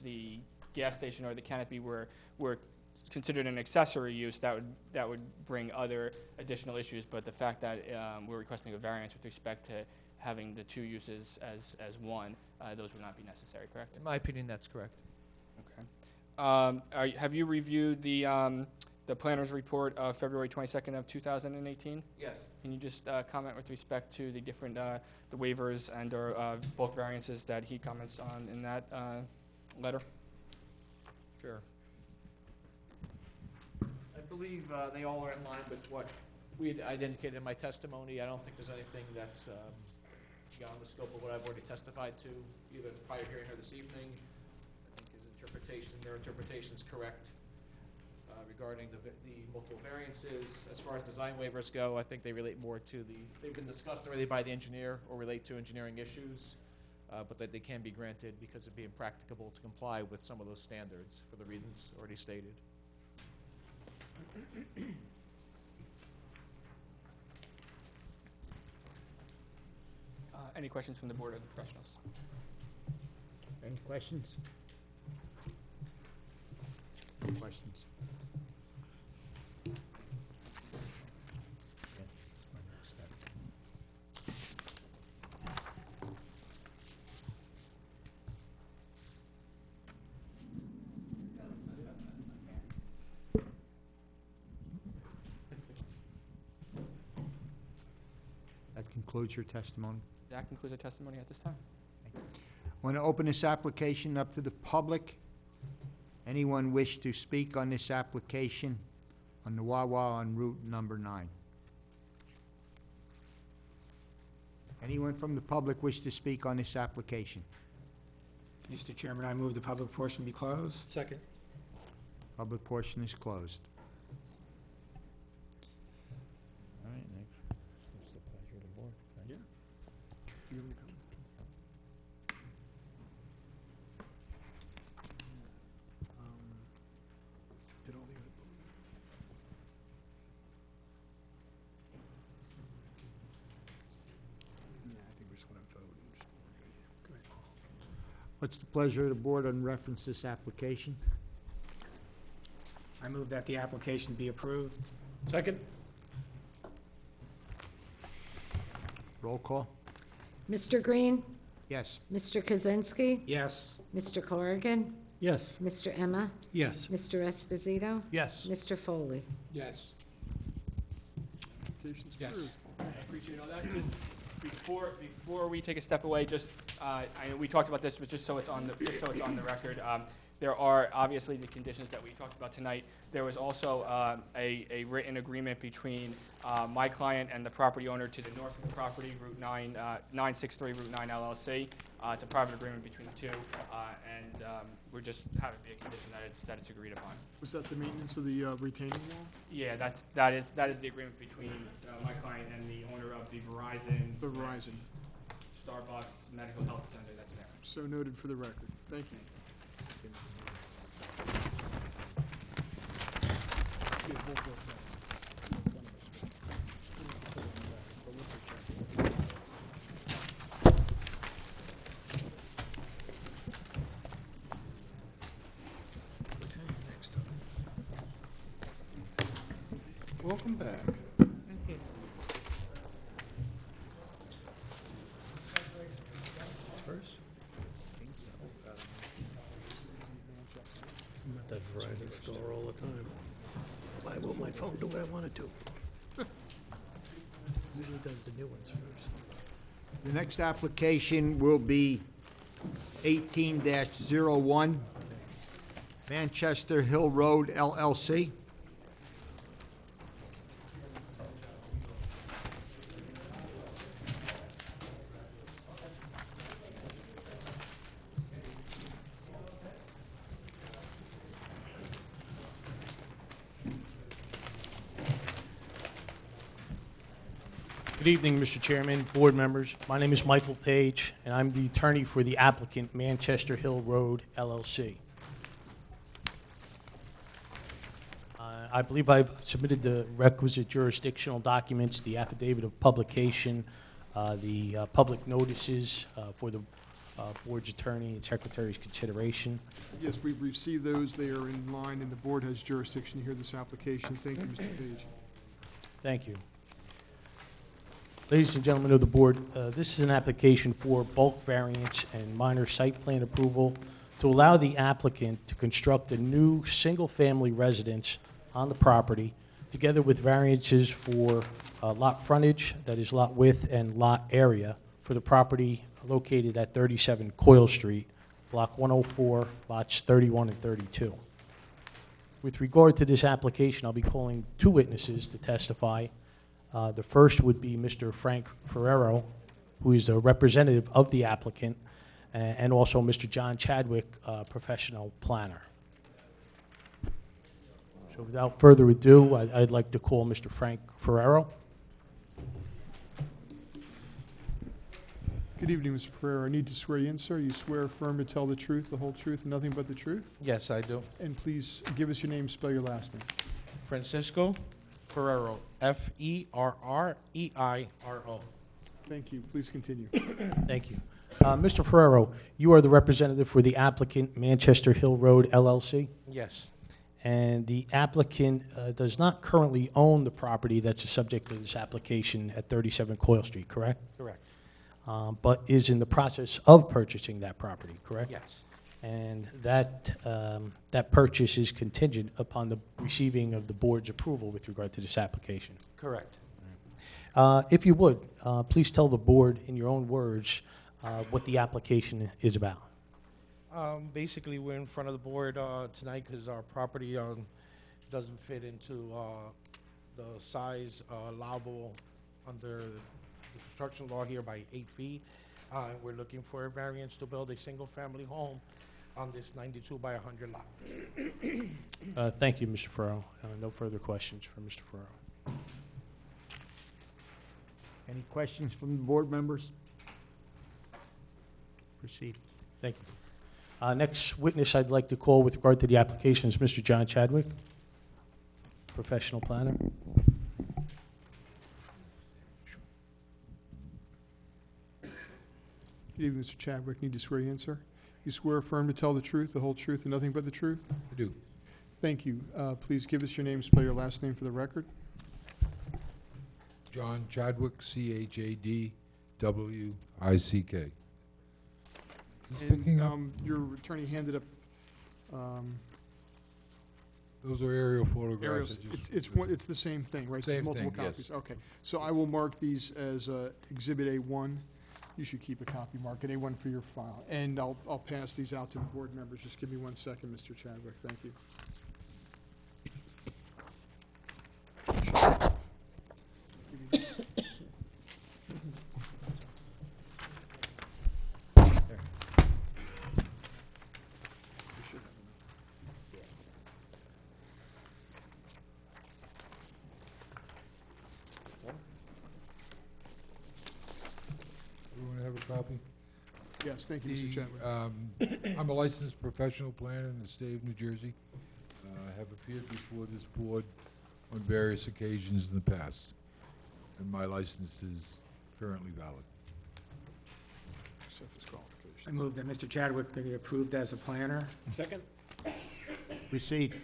the gas station or the canopy were considered an accessory use, that would bring other additional issues. But the fact that we're requesting a variance with respect to having the 2 uses as one, those would not be necessary, correct? In my opinion, that's correct. Okay. Have you reviewed the planner's report of February 22nd of 2018? Yes. Can you just comment with respect to the different the waivers and or bulk variances that he comments on in that letter? Sure. I believe they all are in line with what I'd indicated in my testimony. I don't think there's anything that's beyond the scope of what I've already testified to, either in the prior hearing or this evening. I think their interpretation is correct regarding the multiple variances. As far as design waivers go, I think they relate more to they've been discussed already by the engineer or relate to engineering issues, but that they can be granted because it'd be impracticable to comply with some of those standards for the reasons already stated. Any questions from the board or the professionals? Any questions? No questions. concludes your testimony. That concludes our testimony at this time. Want to open this application up to the public? Anyone wish to speak on this application on the Wawa on Route number 9? Anyone from the public wish to speak on this application? Mr. Chairman, I move the public portion be closed. Second. Public portion is closed. All right, next. It's the pleasure of the board. Yeah. Do you have any comments? Did all the other Yeah, I think we're just gonna vote and just, go ahead. What's the pleasure of the board on reference to this application? I move that the application be approved. Second? Roll call? Mr. Green? Yes. Mr. Kaczynski? Yes. Mr. Corrigan? Yes. Mr. Emma? Yes. Mr. Esposito? Yes. Mr. Foley? Yes. Application's Yes. approved. I appreciate all that. Just before we take a step away, just, I know we talked about this, but just so it's on the record, there are obviously the conditions that we talked about tonight. There was also a written agreement between my client and the property owner to the north of the property, Route 9, 963 Route 9 LLC. It's a private agreement between the two, and we're just having it be a condition that it's agreed upon. Was that the maintenance of the retaining wall? Yeah, that is the agreement between my client and the owner of the Verizon. The Verizon. Starbucks Medical Health Center that's there. So noted for the record. Thank you. Welcome back. Thank you. First? I'm at that Verizon store all the time. Why won't my phone do what I want it to? Usually does the new ones first. The next application will be 18-01, Manchester Hill Road LLC. Good evening, Mr. Chairman, board members. My name is Michael Page, and I'm the attorney for the applicant, Manchester Hill Road LLC. I believe I've submitted the requisite jurisdictional documents, the affidavit of publication, the public notices for the board's attorney and secretary's consideration. Yes, we've received those. They are in line, and the board has jurisdiction to hear this application. Thank you, Mr. Page. Thank you. Ladies and gentlemen of the board, this is an application for bulk variance and minor site plan approval to allow the applicant to construct a new single-family residence on the property, together with variances for lot frontage, that is lot width, and lot area for the property located at 37 Coyle Street, Block 104, lots 31 and 32. With regard to this application, I'll be calling two witnesses to testify. The first would be Mr. Frank Ferrero, who is a representative of the applicant, and also Mr. John Chadwick, professional planner. So without further ado, I'd like to call Mr. Frank Ferrero. Good evening, Mr. Pereira. I need to swear you in, sir. You swear affirm to tell the truth, the whole truth, and nothing but the truth? Yes, I do. And please give us your name, spell your last name. Francisco Ferrero, Ferreiro. Thank you. Please continue. Thank you. Mr. Ferrero, you are the representative for the applicant, Manchester Hill Road LLC? Yes, And the applicant does not currently own the property that's the subject of this application at 37 Coyle Street, correct? correct. But is in the process of purchasing that property, correct? Yes, And that, that purchase is contingent upon the receiving of the board's approval with regard to this application. correct. If you would, please tell the board in your own words what the application is about. Basically, we're in front of the board tonight because our property doesn't fit into the size allowable under the construction law here by 8 feet. We're looking for a variance to build a single-family home on this 92 by 100 lot. Thank you, Mr. Ferraro. No further questions for Mr. Ferraro. Any questions from the board members? Proceed. Thank you. Next witness I'd like to call with regard to the application is Mr. John Chadwick, professional planner. Good evening, Mr. Chadwick. Need to swear you in, sir? You swear or affirm to tell the truth, the whole truth, and nothing but the truth? I do. Thank you. Please give us your name, spell your last name for the record. John Chadwick, Chadwick. Picking up. And your attorney handed up Those are aerial photographs. aerials. I just- It's the same thing, right? Same There's multiple thing, yes. copies. Okay. So I will mark these as Exhibit A1. You should keep a copy, mark it A1 for your file. And I'll pass these out to the board members. Just give me 1 second, Mr. Chadwick. Thank you. Everyone have a copy? Yes, thank you, Mr. Chadwick. I'm a licensed professional planner in the state of New Jersey. I have appeared before this board on various occasions in the past, and my license is currently valid. Accept his qualifications. I move that Mr. Chadwick be approved as a planner. Second? Proceed.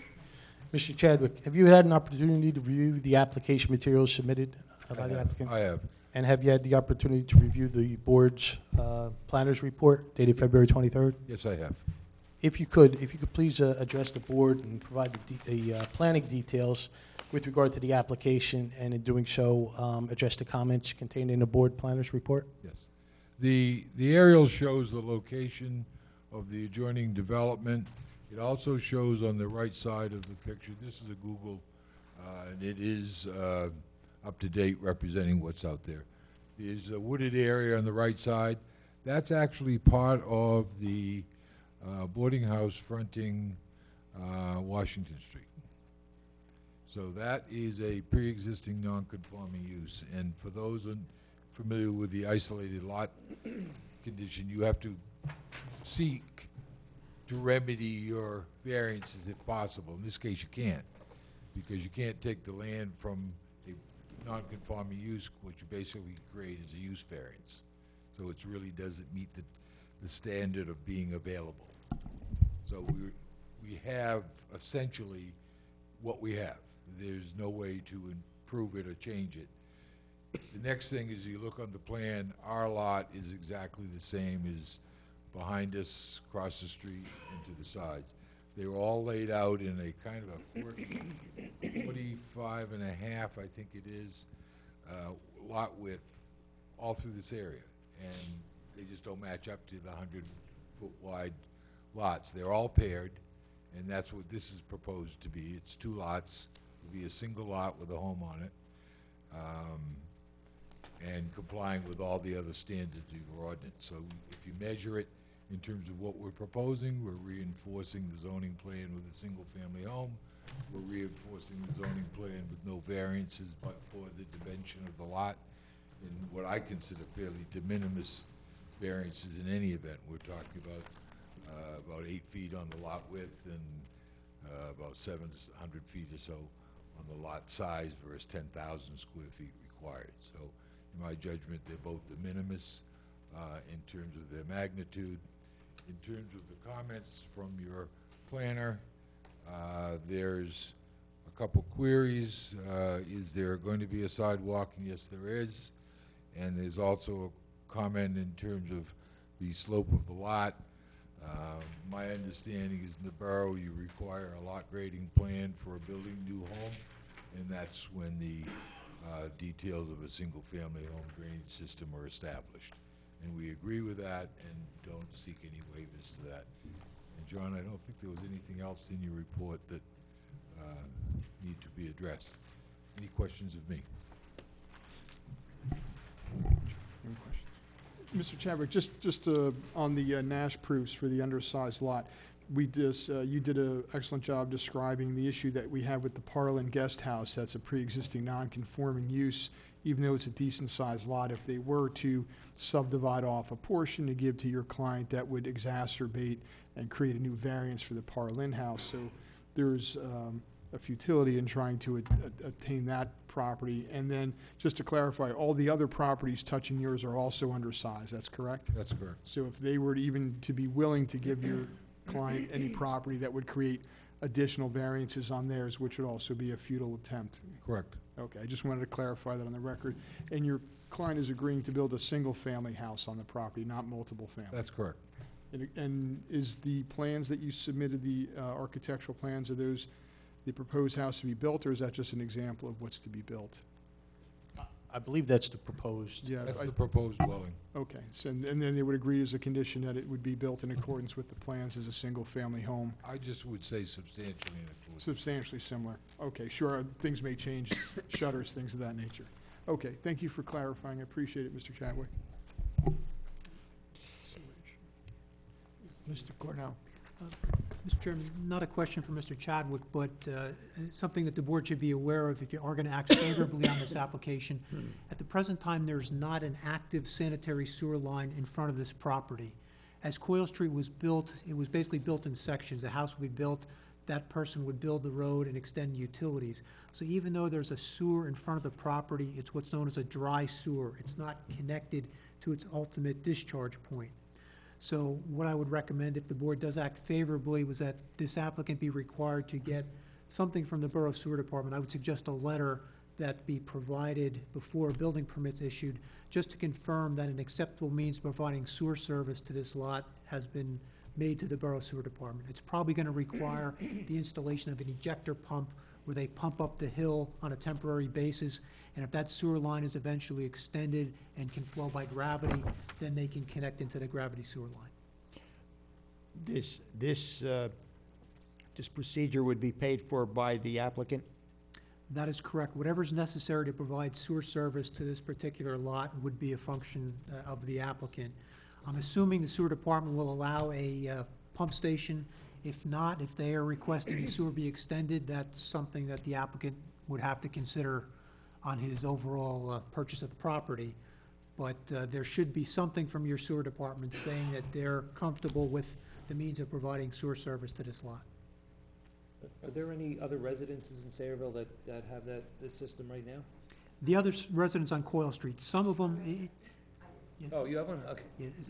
Mr. Chadwick, have you had an opportunity to review the application materials submitted by the applicant? I have. And have you had the opportunity to review the board's planner's report dated February 23rd? Yes, I have. If you could please address the board and provide the planning details with regard to the application, and in doing so, address the comments contained in the board planner's report? Yes. The aerial shows the location of the adjoining development. It also shows on the right side of the picture, this is a Google, and it is up to date representing what's out there. There's a wooded area on the right side. That's actually part of the boarding house fronting Washington Street. So that is a pre-existing non-conforming use. And for those familiar with the isolated lot condition, you have to seek to remedy your variances if possible. In this case, you can't, because you can't take the land from a non-conforming use. What you basically create is a use variance. So it really doesn't meet the standard of being available. So we have essentially what we have. There's no way to improve it or change it. The next thing is you look on the plan, our lot is exactly the same as behind us, across the street, and to the sides. They were all laid out in a kind of a 45 and a half, I think it is, lot width all through this area. And they just don't match up to the 100-foot wide lots. They're all paired, and that's what this is proposed to be. It's 2 lots. It'll be a single lot with a home on it, and complying with all the other standards of your ordinance. So if you measure it in terms of what we're proposing, we're reinforcing the zoning plan with a single-family home. We're reinforcing the zoning plan with no variances but for the dimension of the lot, and what I consider fairly de minimis variances in any event. We're talking about 8 feet on the lot width and about 700 feet or so on the lot size versus 10,000 square feet required. So in my judgment, they're both de minimis in terms of their magnitude. In terms of the comments from your planner, there's a couple queries. Is there going to be a sidewalk? And yes, there is. And there's also a comment in terms of the slope of the lot. My understanding is in the borough you require a lot grading plan for a building new home, and that's when the details of a single-family home drainage system are established. And we agree with that and don't seek any waivers to that. And John, I don't think there was anything else in your report that need to be addressed. Any questions of me? Any questions? Mr. Chadwick, just on the Nash proofs for the undersized lot, you did an excellent job describing the issue that we have with the Parlin Guest House. That's a pre-existing non-conforming use, even though it's a decent-sized lot. If they were to subdivide off a portion to give to your client, that would exacerbate and create a new variance for the Parlin house. So there's a futility in trying to attain that property. And then, just to clarify, all the other properties touching yours are also undersized, that's correct? That's correct. So if they were to even to be willing to give your client any property, that would create additional variances on theirs, which would also be a futile attempt? Correct. Okay, I just wanted to clarify that on the record. And your client is agreeing to build a single-family house on the property, not multiple families? That's correct. And is the plans that you submitted, the architectural plans, are those the proposed house to be built, or is that just an example of what's to be built? I believe that's the proposed. Yeah, That's the proposed dwelling. okay, so, and then they would agree as a condition that it would be built in accordance with the plans as a single-family home, I just would say substantially in accordance. substantially similar. Okay, sure, things may change, shutters, things of that nature. Okay, thank you for clarifying, I appreciate it, Mr. Chadwick. Mr. Cornell. Mr. Chairman, not a question for Mr. Chadwick, but something that the board should be aware of if you are going to act favorably on this application. At the present time, there's not an active sanitary sewer line in front of this property. As Coyle Street was built, it was basically built in sections. The house would be built, that person would build the road and extend utilities. So even though there's a sewer in front of the property, it's what's known as a dry sewer. It's not connected to its ultimate discharge point. So what I would recommend, if the board does act favorably, was that this applicant be required to get something from the Borough Sewer Department. I would suggest a letter that be provided before a building permit's issued, just to confirm that an acceptable means of providing sewer service to this lot has been made to the Borough Sewer Department. It's probably going to require the installation of an ejector pump where they pump up the hill on a temporary basis, and if that sewer line is eventually extended and can flow by gravity, then they can connect into the gravity sewer line. This procedure would be paid for by the applicant? That is correct. Whatever's necessary to provide sewer service to this particular lot would be a function of the applicant. I'm assuming the sewer department will allow a pump station. If not, if they are requesting the sewer be extended, that's something that the applicant would have to consider on his overall purchase of the property. But there should be something from your sewer department saying that they're comfortable with the means of providing sewer service to this lot. Are there any other residences in Sayreville that have this system right now? The other residents on Coyle Street, some of them, Oh, you have one? Okay.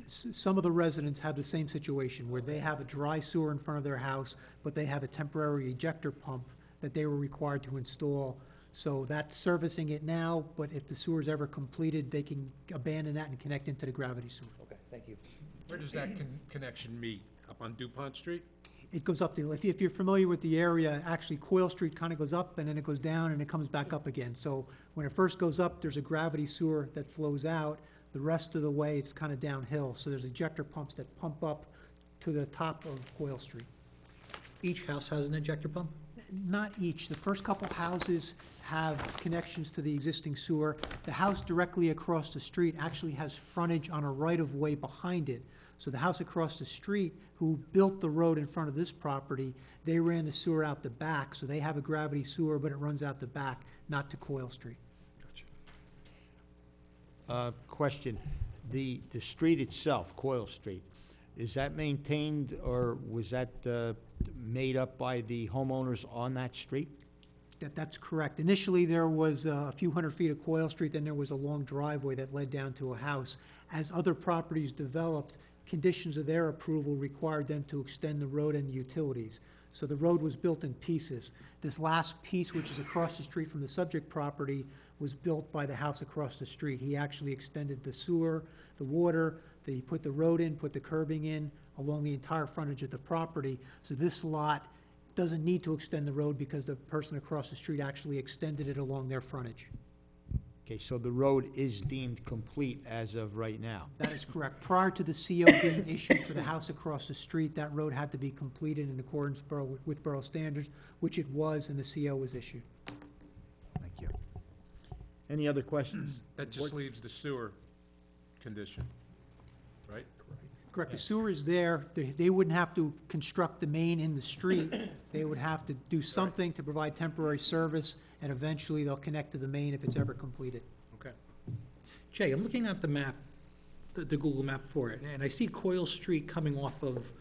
some of the residents have the same situation, where they have a dry sewer in front of their house, but they have a temporary ejector pump that they were required to install. So that's servicing it now, but if the sewer is ever completed, they can abandon that and connect into the gravity sewer. Okay, thank you. Where does that connection meet? Up on DuPont Street? It goes up, if you're familiar with the area, actually Coyle Street kind of goes up and then it goes down and it comes back up again. So when it first goes up, there's a gravity sewer that flows out. The rest of the way, it's kind of downhill. So there's ejector pumps that pump up to the top of Coyle Street. Each house has an ejector pump? Not each. The first couple houses have connections to the existing sewer. The house directly across the street actually has frontage on a right-of-way behind it. So the house across the street, who built the road in front of this property, they ran the sewer out the back. So they have a gravity sewer, but it runs out the back, not to Coyle Street. Question, the street itself, Coyle Street, is that maintained or was that made up by the homeowners on that street? That's correct. Initially, there was a few hundred feet of Coyle Street, then there was a long driveway that led down to a house. As other properties developed, conditions of their approval required them to extend the road and the utilities. So the road was built in pieces. This last piece, which is across the street from the subject property, was built by the house across the street. He actually extended the sewer, the water, he put the road in, put the curbing in along the entire frontage of the property. So this lot doesn't need to extend the road because the person across the street actually extended it along their frontage. Okay, so the road is deemed complete as of right now? That is correct. Prior to the CO being issued for the house across the street, that road had to be completed in accordance with borough standards, which it was, and the CO was issued. Thank you. Any other questions? That just leaves the sewer condition, right? Correct. The sewer is there. They wouldn't have to construct the main in the street. They would have to do something to provide temporary service, and eventually they'll connect to the main if it's ever completed. Okay. Jay, I'm looking at the map, the Google map for it, and I see Coyle Street coming off of,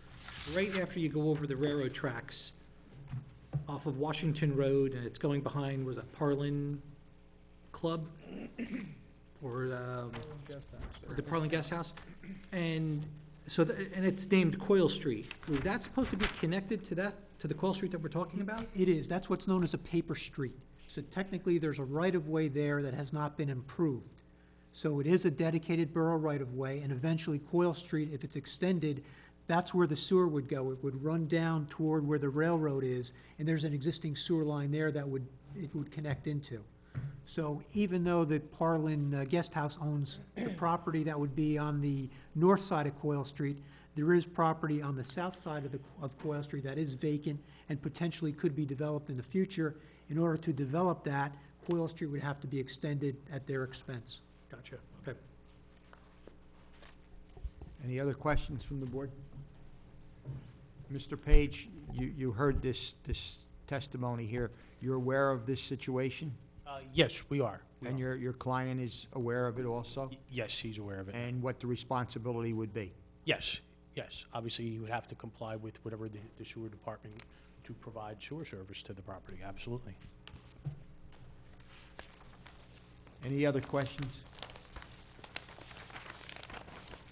right after you go over the railroad tracks, off of Washington Road, and it's going behind, was that Parlin Club? Or the Parlin Guest House? And so, and it's named Coyle Street. Was that supposed to be connected to that, to the Coyle Street that we're talking about? It is. That's what's known as a paper street. So technically, there's a right-of-way there that has not been improved. So it is a dedicated borough right-of-way, and eventually Coyle Street, if it's extended, that's where the sewer would go. It would run down toward where the railroad is, and there's an existing sewer line there that it would connect into. So even though the Parlin Guest House owns the property that would be on the north side of Coyle Street, there is property on the south side of Coyle Street that is vacant and potentially could be developed in the future. In order to develop that, Coyle Street would have to be extended at their expense. Gotcha, okay. Any other questions from the board? Mr. Page, you heard this testimony here. You're aware of this situation? Yes, we are. And your client is aware of it also? Yes, he's aware of it. And what the responsibility would be? Yes, yes. Obviously, he would have to comply with whatever the sewer department to provide sewer service to the property, absolutely. Any other questions?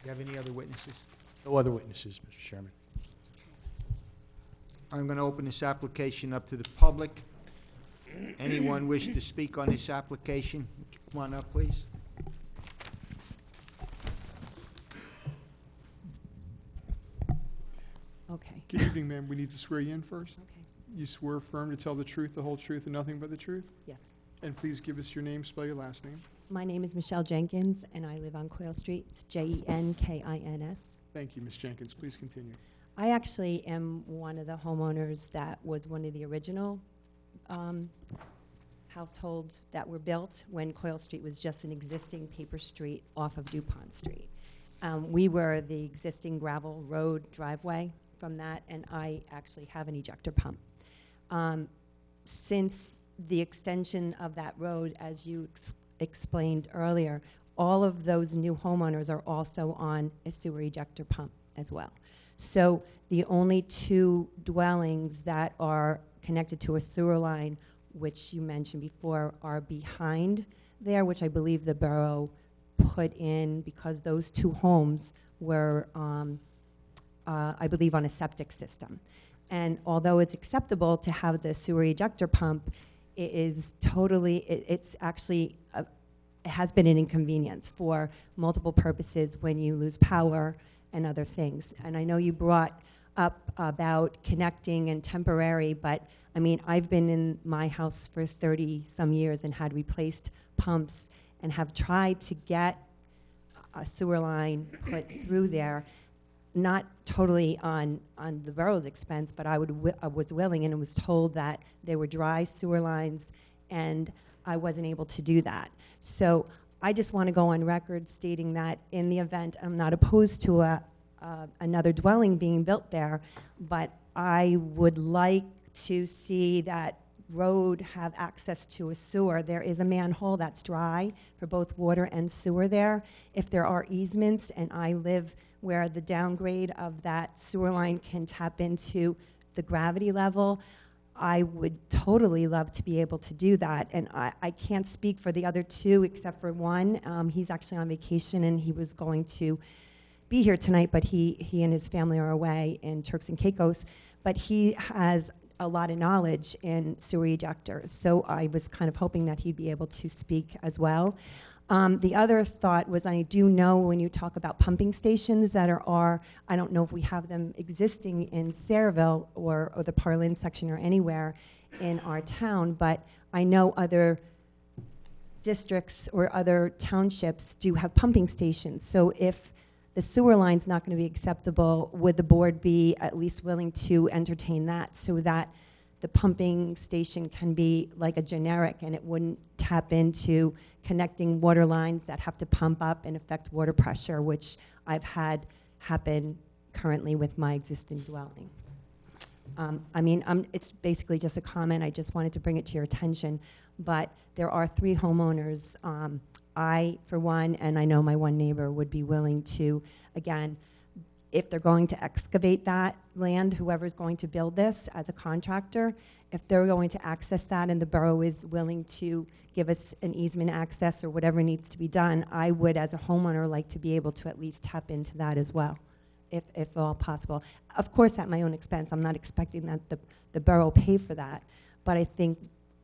Do you have any other witnesses? No other witnesses, Mr. Chairman. I'm going to open this application up to the public. Anyone wish to speak on this application? Come on up, please. Okay. Good evening, ma'am. We need to swear you in first. Okay. You swear firm to tell the truth, the whole truth, and nothing but the truth? Yes. And please give us your name, spell your last name. My name is Michelle Jenkins, and I live on Coyle Street. It's Jenkins. Thank you, Ms. Jenkins. Please continue. I actually am one of the homeowners that was one of the original households that were built when Coyle Street was just an existing paper street off of DuPont Street. We were the existing gravel road driveway from that, and I actually have an ejector pump. Since the extension of that road, as you explained earlier, all of those new homeowners are also on a sewer ejector pump as well. So the only two dwellings that are connected to a sewer line, which you mentioned before, are behind there, which I believe the borough put in because those two homes were, I believe, on a septic system. And although it's acceptable to have the sewer ejector pump, it is totally, it's actually, it has been an inconvenience for multiple purposes when you lose power and other things. And I know you brought up about connecting and temporary, but I mean, I've been in my house for 30-some years and had replaced pumps and have tried to get a sewer line put through there, not totally on the borough's expense, but I was willing, and was told that they were dry sewer lines, and I wasn't able to do that. So I just want to go on record stating that in the event, I'm not opposed to another dwelling being built there, but I would like to see that road have access to a sewer. There is a manhole that's dry for both water and sewer there. If there are easements, and I live where the downgrade of that sewer line can tap into the gravity level, I would totally love to be able to do that. And I can't speak for the other two except for one. He's actually on vacation, and he was going to be here tonight, but he and his family are away in Turks and Caicos. But he has a lot of knowledge in sewer ejectors, so I was kind of hoping that he'd be able to speak as well. The other thought was, I do know when you talk about pumping stations that are I don't know if we have them existing in Sayreville or the Parlin section or anywhere in our town, but I know other districts or other townships do have pumping stations. So if the sewer line's not going to be acceptable, would the board be at least willing to entertain that so that the pumping station can be like a generic and it wouldn't tap into connecting water lines that have to pump up and affect water pressure, which I've had happen currently with my existing dwelling? It's basically just a comment. I just wanted to bring it to your attention. But there are 3 homeowners. I, for one, and I know my one neighbor would be willing to, again, if they're going to excavate that land, whoever's going to build this as a contractor, if they're going to access that and the borough is willing to give us an easement access or whatever needs to be done, I would, as a homeowner, like to be able to at least tap into that as well, if at all possible. Of course, at my own expense. I'm not expecting that the borough will pay for that. But I think,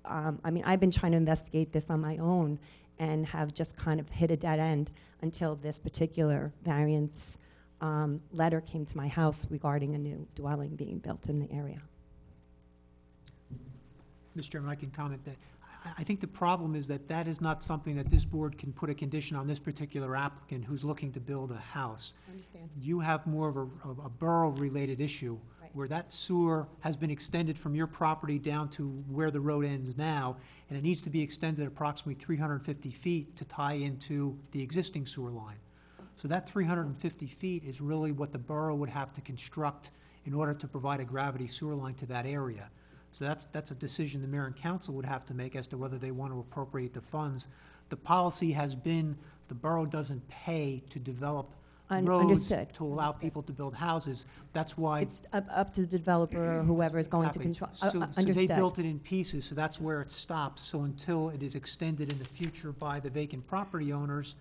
I've been trying to investigate this on my own and have just kind of hit a dead end until this particular variance letter came to my house regarding a new dwelling being built in the area. Mr. Chairman, I can comment that I think the problem is that that is not something that this board can put a condition on this particular applicant who's looking to build a house. I understand. You have more of a borough-related issue, Right. where that sewer has been extended from your property down to where the road ends now, and it needs to be extended approximately 350 feet to tie into the existing sewer line. So that 350 feet is really what the borough would have to construct in order to provide a gravity sewer line to that area. So that's a decision the mayor and council would have to make as to whether they want to appropriate the funds. The policy has been the borough doesn't pay to develop roads Understood. to allow people to build houses. That's why. It's up to the developer or whoever is going to Exactly. control. So they Understood. built it in pieces, so that's where it stops. So until it is extended in the future by the vacant property owners,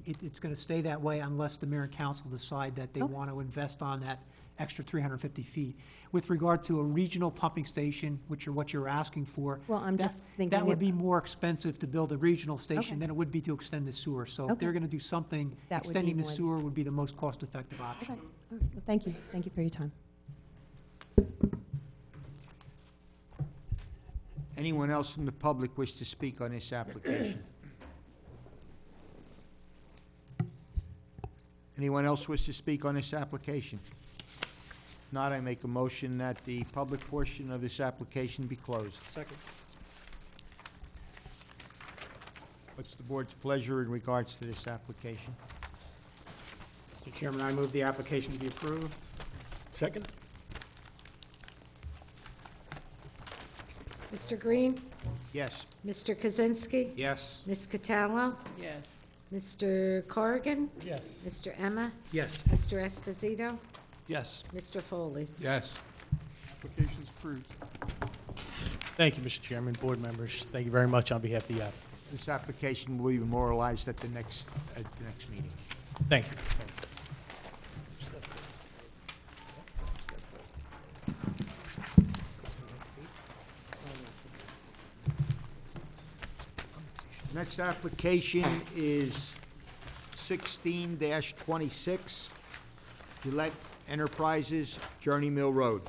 it's going to stay that way unless the mayor and council decide that they Okay. want to invest on that extra 350 feet. With regard to a regional pumping station, which are what you're asking for. Well, I'm that- just thinking That would if- be more expensive to build a regional Okay. station than it would be to extend the sewer. So if Okay. they're going to do something, That would be extending the more- sewer would be the most cost-effective option. Okay. All right. Well, thank you. Thank you for your time. Anyone else from the public wish to speak on this application? Anyone else wish to speak on this application? If not, I make a motion that the public portion of this application be closed. Second. What's the board's pleasure in regards to this application? Mr. Chairman, I move the application to be approved. Second? Mr. Green? Yes. Mr. Kaczynski? Yes. Ms. Cataldo? Yes. Mr. Corrigan? Yes. Mr. Emma? Yes. Mr. Esposito? Yes. Mr. Foley? Yes. Application's approved. Thank you, Mr. Chairman, board members. Thank you very much on behalf of the applicant. This application will be memorialized at the next meeting. Thank you. Next application is 16-26, Gillette Enterprises, Journey Mill Road.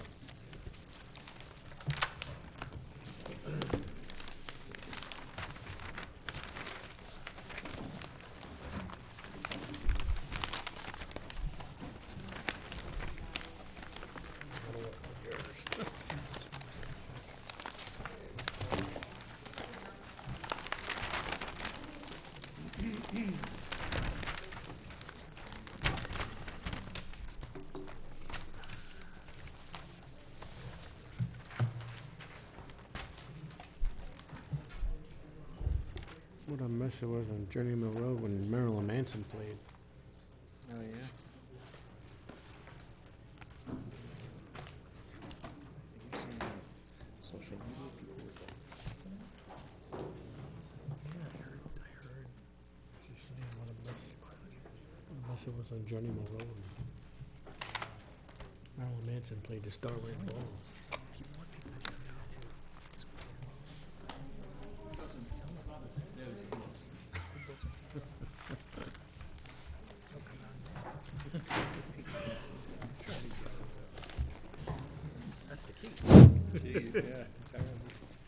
What a mess it was on Journey Mill Road when Marilyn Manson played. Oh, yeah. Social media people were blasting it. Yeah, I heard. Just saying what a mess it was on Journey Mill Road. Marilyn Manson played the Star Red Ball.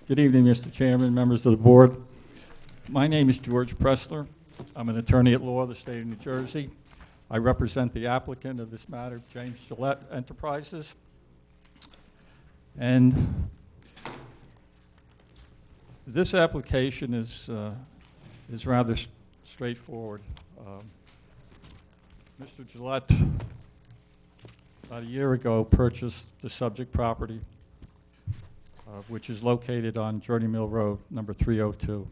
Good evening, Mr. Chairman, members of the board. My name is George Pressler. I'm an attorney at law of the state of New Jersey. I represent the applicant of this matter, James Gillette Enterprises. And this application is rather straightforward. Mr. Gillette, about a year ago, purchased the subject property, which is located on Journey Mill Road, number 302.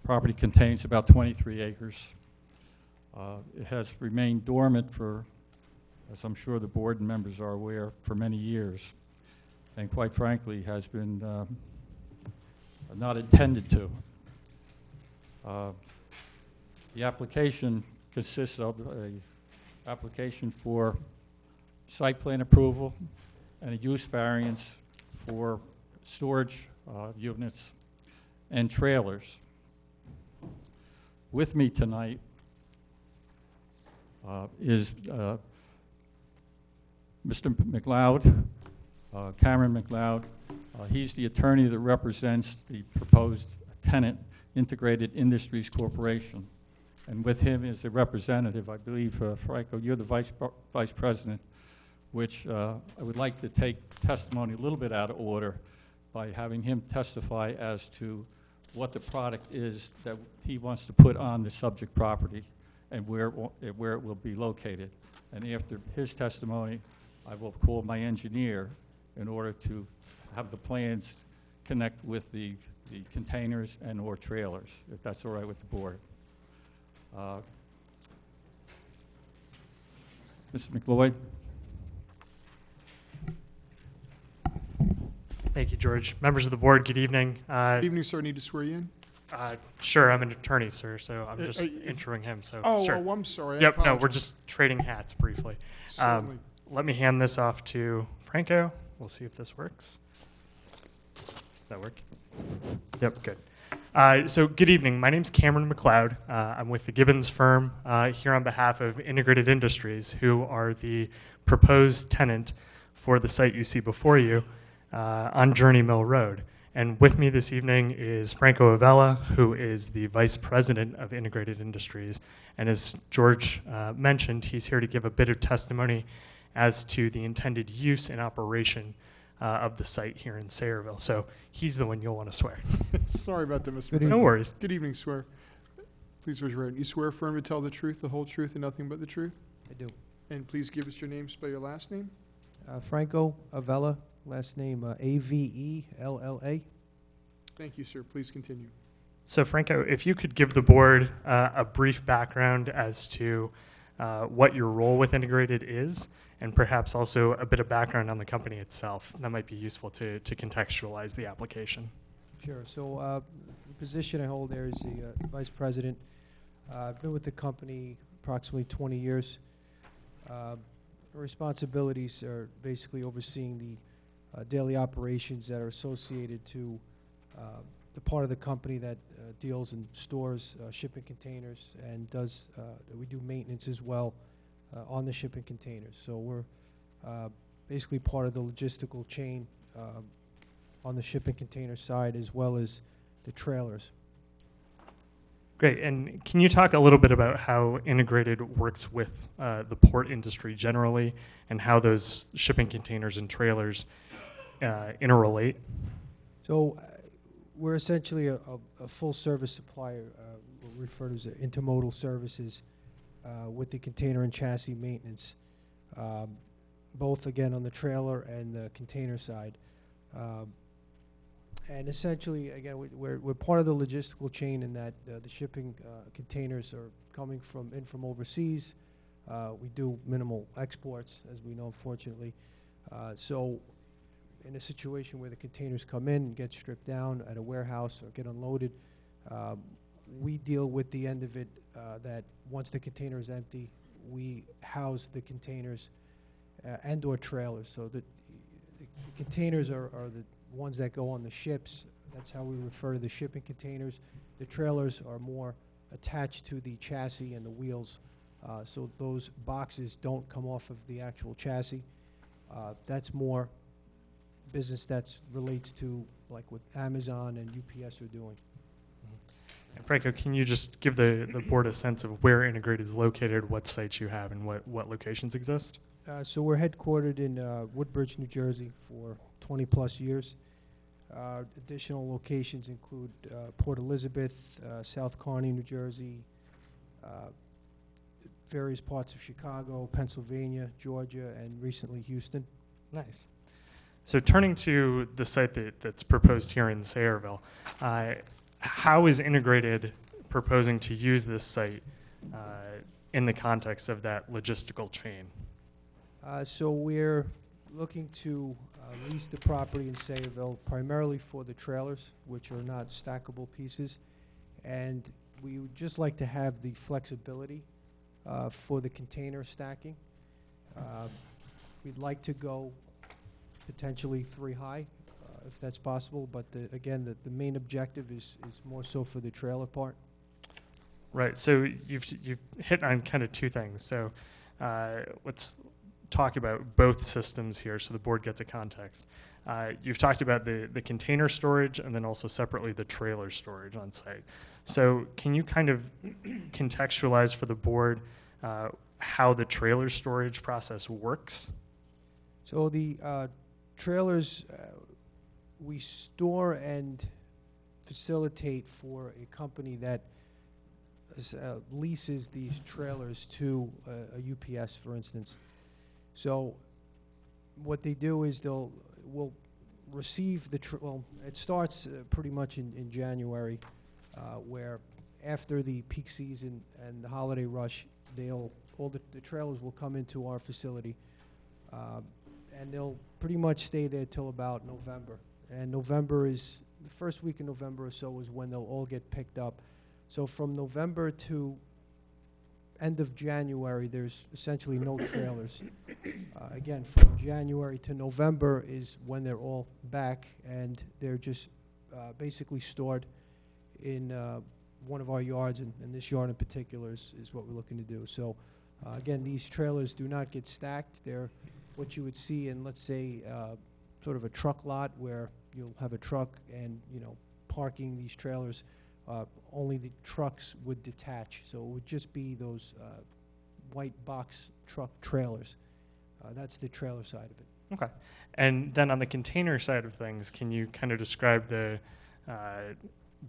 Property contains about 23 acres. It has remained dormant for, as I'm sure the board members are aware, for many years, and quite frankly has been not intended to. The application consists of an application for site plan approval and a use variance for storage units and trailers. With me tonight is Mr. McLeod, Cameron McLeod. He's the attorney that represents the proposed tenant, Integrated Industries Corporation. And with him is a representative, I believe, Franco, you're the vice president, which I would like to take testimony a little bit out of order by having him testify as to what the product is that he wants to put on the subject property and where it will be located. And after his testimony, I will call my engineer in order to have the plans connect with the containers and or trailers, if that's all right with the board. Mr. McLeod. Thank you, George. Members of the board, good evening. Good evening, sir. Need to swear you in? Sure, I'm an attorney, sir, so I'm just introing him. So oh, sure. Oh, I'm sorry. Yep, no, we're just trading hats briefly. Certainly. Let me hand this off to Franco. We'll see if this works. Does that work? Yep, good. So good evening. My name's Cameron McLeod. I'm with the Gibbons firm here on behalf of Integrated Industries, who are the proposed tenant for the site you see before you on Journey Mill Road. And with me this evening is Franco Avella, who is the vice president of Integrated Industries. And as George mentioned, he's here to give a bit of testimony as to the intended use and operation of the site here in Sayreville. So he's the one you'll want to swear. Sorry about that, Mr. Good evening. No worries. Good evening, swear. Please raise your right hand. You swear firm to tell the truth, the whole truth, and nothing but the truth? I do. And please give us your name, spell your last name. Franco Avella, last name A-V-E-L-L-A. Thank you, sir. Please continue. So Franco, if you could give the board a brief background as to what your role with Integrated is, and perhaps also a bit of background on the company itself. That might be useful to contextualize the application. Sure. So the position I hold there is the vice president. I've been with the company approximately 20 years. Responsibilities are basically overseeing the daily operations that are associated to the part of the company that deals in stores, shipping containers, and we do maintenance as well on the shipping containers. So we're basically part of the logistical chain on the shipping container side as well as the trailers. Great. And can you talk a little bit about how Integrated works with the port industry generally and how those shipping containers and trailers interrelate? So we're essentially a full-service supplier, what we refer to as intermodal services with the container and chassis maintenance, both, again, on the trailer and the container side. And essentially, again, we're part of the logistical chain in that the shipping containers are coming from overseas. We do minimal exports, as we know, fortunately. So in a situation where the containers come in, get stripped down at a warehouse or get unloaded, we deal with the end of it that once the container is empty, we house the containers and or trailers. So the containers are the ones that go on the ships. That's how we refer to the shipping containers. The trailers are more attached to the chassis and the wheels. So those boxes don't come off of the actual chassis. That's more business that relates to like what Amazon and UPS are doing. And Franco, can you just give the board a sense of where Integrated is located, what sites you have, and what locations exist? So we're headquartered in Woodbridge, New Jersey for 20-plus years. Additional locations include Port Elizabeth, South Kearney, New Jersey, various parts of Chicago, Pennsylvania, Georgia, and recently Houston. Nice. So turning to the site that's proposed here in Sayreville, how is Integrated proposing to use this site in the context of that logistical chain? So we're looking to lease the property in Sayreville primarily for the trailers, which are not stackable pieces. And we would just like to have the flexibility for the container stacking. We'd like to go potentially 3 high, if that's possible, but again, the main objective is more so for the trailer part. Right, so you've hit on kind of 2 things. So let's talk about both systems here so the board gets a context. You've talked about the container storage and then also separately the trailer storage on site. So can you kind of contextualize for the board how the trailer storage process works? So the trailers, we store and facilitate for a company that leases these trailers to a UPS, for instance. So what they do is we'll receive well, it starts pretty much in January, where after the peak season and the holiday rush, all the trailers will come into our facility, and they'll pretty much stay there till about November. And November is, the first week in November or so is when they'll all get picked up. So from November to end of January, there's essentially no trailers. Again, from January to November is when they're all back, and they're just basically stored in one of our yards, and this yard in particular is what we're looking to do. So again, these trailers do not get stacked. They're what you would see in, let's say, sort of a truck lot where you'll have a truck and, parking these trailers. Only the trucks would detach, so it would just be those white box truck trailers. That's the trailer side of it. Okay. And then on the container side of things, can you kind of describe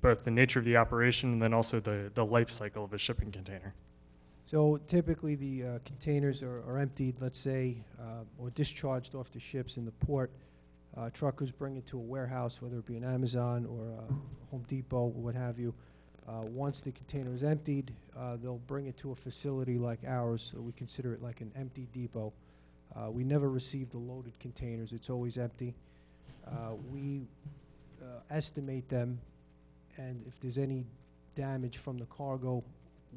both the nature of the operation and then also the life cycle of a shipping container? So typically the containers are emptied, let's say, or discharged off the ships in the port. Truckers bring it to a warehouse, whether it be an Amazon or a Home Depot or what have you. Once the container is emptied, they'll bring it to a facility like ours, so we consider it like an empty depot. We never receive the loaded containers. It's always empty. We estimate them, and if there's any damage from the cargo,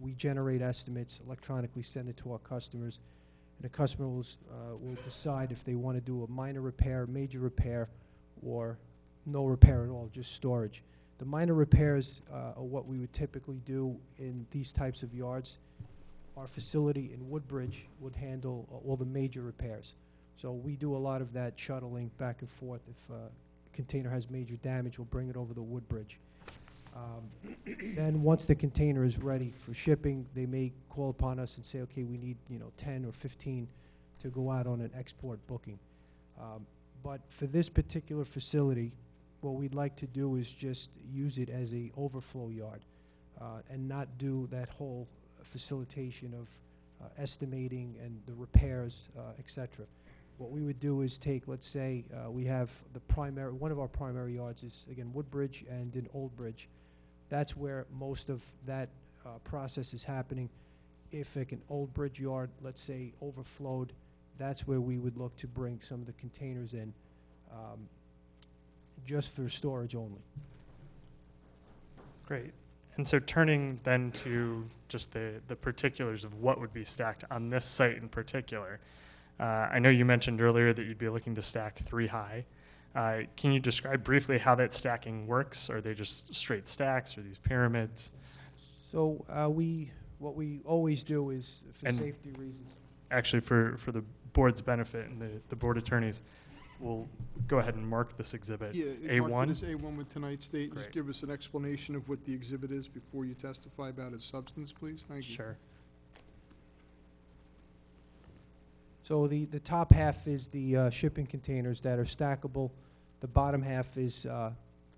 we generate estimates, electronically send it to our customers, and the customer will decide if they want to do a minor repair, major repair, or no repair at all, just storage. The minor repairs are what we would typically do in these types of yards. Our facility in Woodbridge would handle all the major repairs. So we do a lot of that shuttling back and forth. If a container has major damage, we'll bring it over to Woodbridge. Then once the container is ready for shipping, they may call upon us and say, okay, we need 10 or 15 to go out on an export booking. But for this particular facility, what we'd like to do is just use it as a overflow yard and not do that whole facilitation of estimating and the repairs, etc. What we would do is take, let's say, we have one of our primary yards is, again, Woodbridge and in Old Bridge. That's where most of that process is happening. If like an Old Bridge yard, let's say, overflowed, that's where we would look to bring some of the containers in, just for storage only. Great. And so turning then to just the particulars of what would be stacked on this site in particular, I know you mentioned earlier that you'd be looking to stack 3 high. Can you describe briefly how that stacking works? Are they just straight stacks or these pyramids? So what we always do is, for safety reasons. Actually, for the board's benefit and the board attorneys, we'll go ahead and mark this exhibit Yeah, mark A1. it as A1 with tonight's date, and just Great. give us an explanation of what the exhibit is before you testify about its substance, please. Thank you. Sure. So the top half is the shipping containers that are stackable. The bottom half is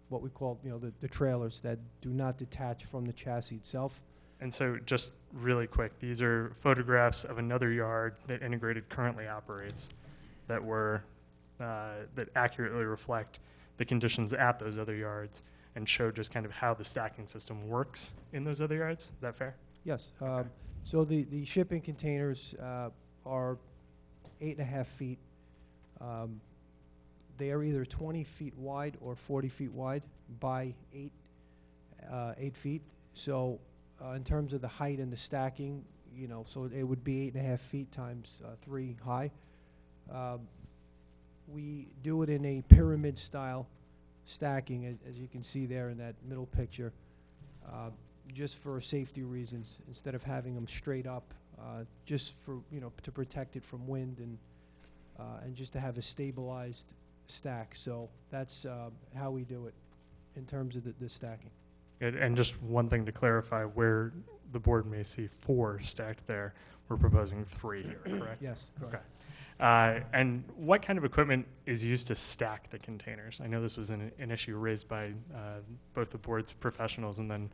what we call, the trailers that do not detach from the chassis itself. And so just really quick, these are photographs of another yard that Integrated currently operates that were, that accurately reflect the conditions at those other yards and show just kind of how the stacking system works in those other yards. Is that fair? Yes. So the shipping containers are 8.5 feet. They are either 20 feet wide or 40 feet wide by 8 feet. So in terms of the height and the stacking, so it would be 8.5 feet times 3 high. We do it in a pyramid style stacking, as you can see there in that middle picture, just for safety reasons, instead of having them straight up, just for, to protect it from wind and just to have a stabilized stack. So that's how we do it in terms of the stacking. And just one thing to clarify, where the board may see 4 stacked there, we're proposing 3 here, correct? Yes, correct. Okay. And what kind of equipment is used to stack the containers? I know this was an issue raised by both the board's professionals and then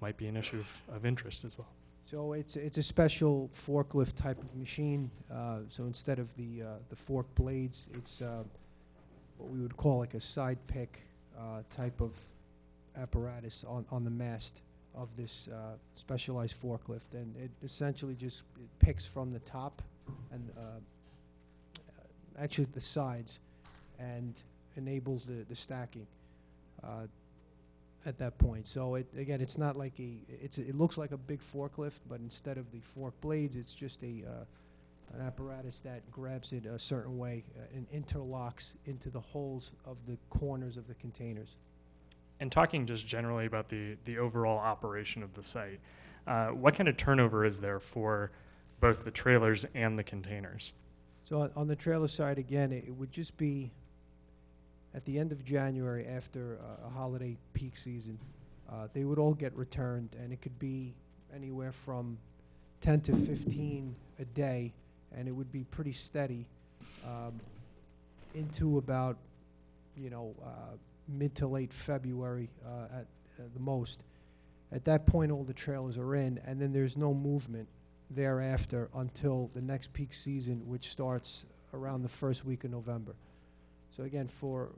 might be an issue of interest as well. So it's a special forklift type of machine. So instead of the fork blades, it's what we would call like a side pick type of apparatus on the mast of this specialized forklift, and it essentially just picks from the top and actually the sides and enables the stacking at that point. So again, it's not like it looks like a big forklift, but instead of the fork blades, it's just an apparatus that grabs it a certain way and interlocks into the holes of the corners of the containers. And talking just generally about the overall operation of the site, what kind of turnover is there for both the trailers and the containers? So on the trailer side, again, it would just be at the end of January after a holiday peak season. They would all get returned, and it could be anywhere from 10 to 15 a day, and it would be pretty steady into about, mid to late February at the most. At that point, all the trailers are in, and then there's no movement thereafter until the next peak season, which starts around the first week of November. So again, for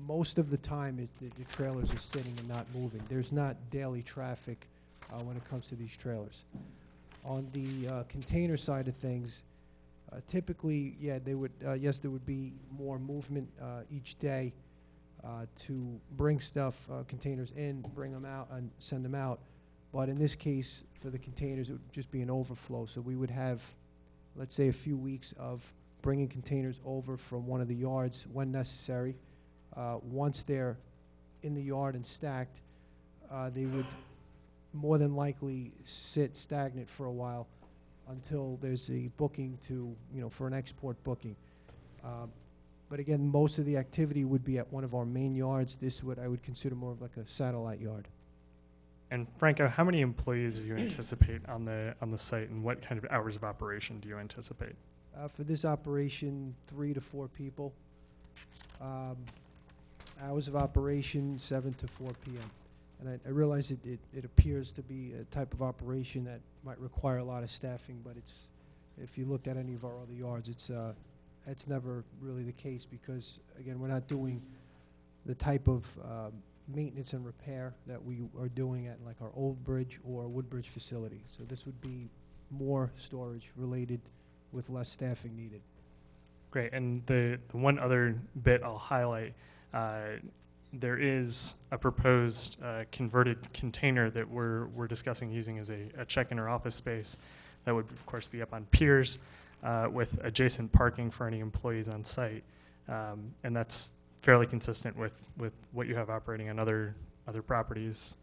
most of the time, the trailers are sitting and not moving. There's not daily traffic when it comes to these trailers. On the container side of things, typically, yeah, they would, yes, there would be more movement each day to bring stuff, containers in, bring them out, and send them out. But in this case, for the containers, it would just be an overflow. So we would have, let's say, a few weeks of bringing containers over from one of the yards when necessary. Once they're in the yard and stacked, they would more than likely sit stagnant for a while until there's a booking to, for an export booking. But again, most of the activity would be at one of our main yards. This would, I would consider more of like a satellite yard. And Franco, how many employees do you anticipate on the site, and what kind of hours of operation do you anticipate? For this operation, 3 to 4 people. Hours of operation, 7 to 4 p.m. And I realize it appears to be a type of operation that might require a lot of staffing, but it's, if you looked at any of our other yards, it's never really the case because, again, we're not doing the type of maintenance and repair that we are doing at like our Old Bridge or Woodbridge facility. So this would be more storage related with less staffing needed. Great, and the one other bit I'll highlight, there is a proposed converted container that we're discussing using as a check-in or office space that would, of course, be up on piers with adjacent parking for any employees on site. And that's fairly consistent with what you have operating on other properties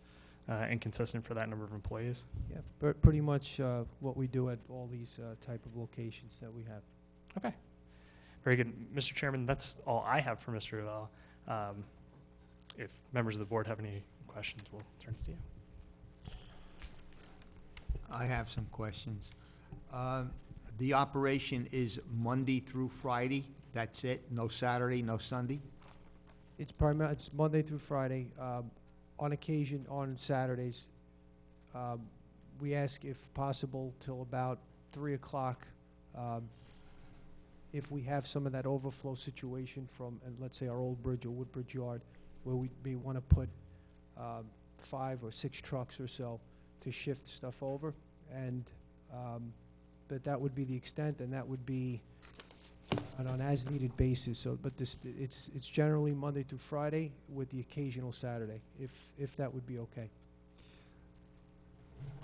and consistent for that number of employees. Yeah, but pretty much what we do at all these type of locations that we have. Okay. Very good. Mr. Chairman, that's all I have for Mr. Ravel. If members of the board have any questions, we'll turn it to you. I have some questions. The operation is Monday through Friday? That's it? No Saturday, no Sunday? It's Monday through Friday. On occasion, on Saturdays, we ask if possible till about 3 o'clock. If we have some of that overflow situation from, let's say, our Old Bridge or Woodbridge Yard, where we may want to put 5 or 6 trucks or so to shift stuff over, and but that would be the extent, and that would be on an as-needed basis. So, but it's generally Monday through Friday with the occasional Saturday, if that would be okay.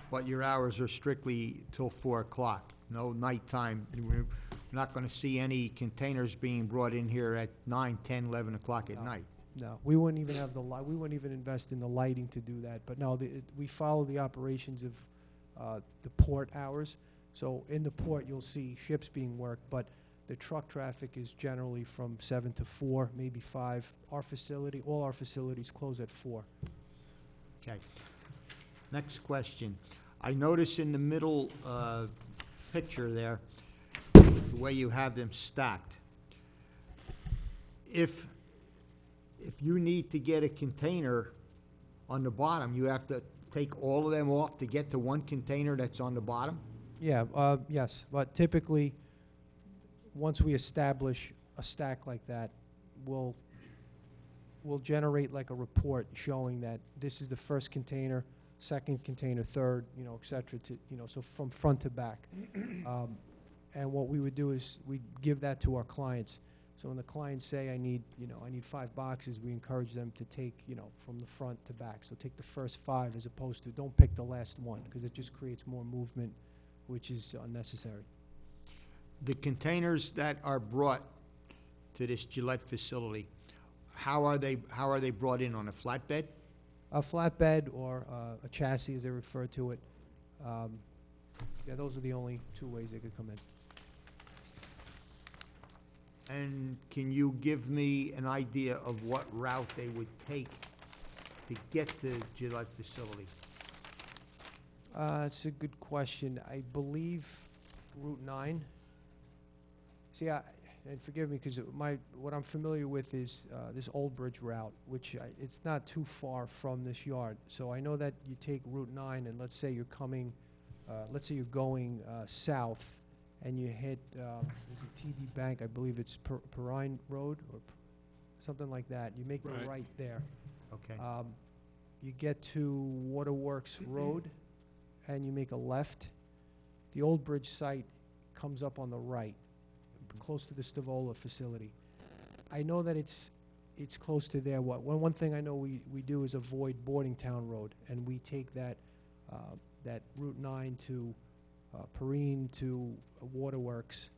But your hours are strictly till 4 o'clock, no nighttime. We're not going to see any containers being brought in here at 9, 10, 11 o'clock at night. No, we wouldn't even have we wouldn't even invest in the lighting to do that. But no, we follow the operations of the port hours. So in the port, you'll see ships being worked, but the truck traffic is generally from 7 to 4, maybe 5. All our facilities close at 4. Okay. Next question. I notice in the middle picture there, the way you have them stacked. If you need to get a container on the bottom, you have to take all of them off to get to one container that's on the bottom? Yeah, yes, but typically, once we establish a stack like that, we'll generate like a report showing that this is the first container, second container, third, et cetera, so from front to back. And what we would do is we'd give that to our clients. So when the clients say, I need 5 boxes, we encourage them to take, from the front to back. So take the first 5 as opposed to, don't pick the last one, because it just creates more movement, which is unnecessary. The containers that are brought to this Gillette facility, how are they brought in, on a flatbed? A flatbed or a chassis, as they refer to it. Yeah, those are the only 2 ways they could come in. And can you give me an idea of what route they would take to get to the Gillette facility? That's a good question. I believe Route 9. See, and forgive me, because what I'm familiar with is this Old Bridge route, which it's not too far from this yard. So I know that you take Route 9, and let's say you're coming, let's say you're going south, and you hit, is it TD Bank? I believe it's Perrine Road or something like that. You make the right there. Okay. You get to Waterworks Road, and you make a left. The Old Bridge site comes up on the right, close to the Stavola facility. I know that it's close to there. One thing I know we do is avoid Boardingtown Road, and we take that Route 9 to Perrine to Waterworks.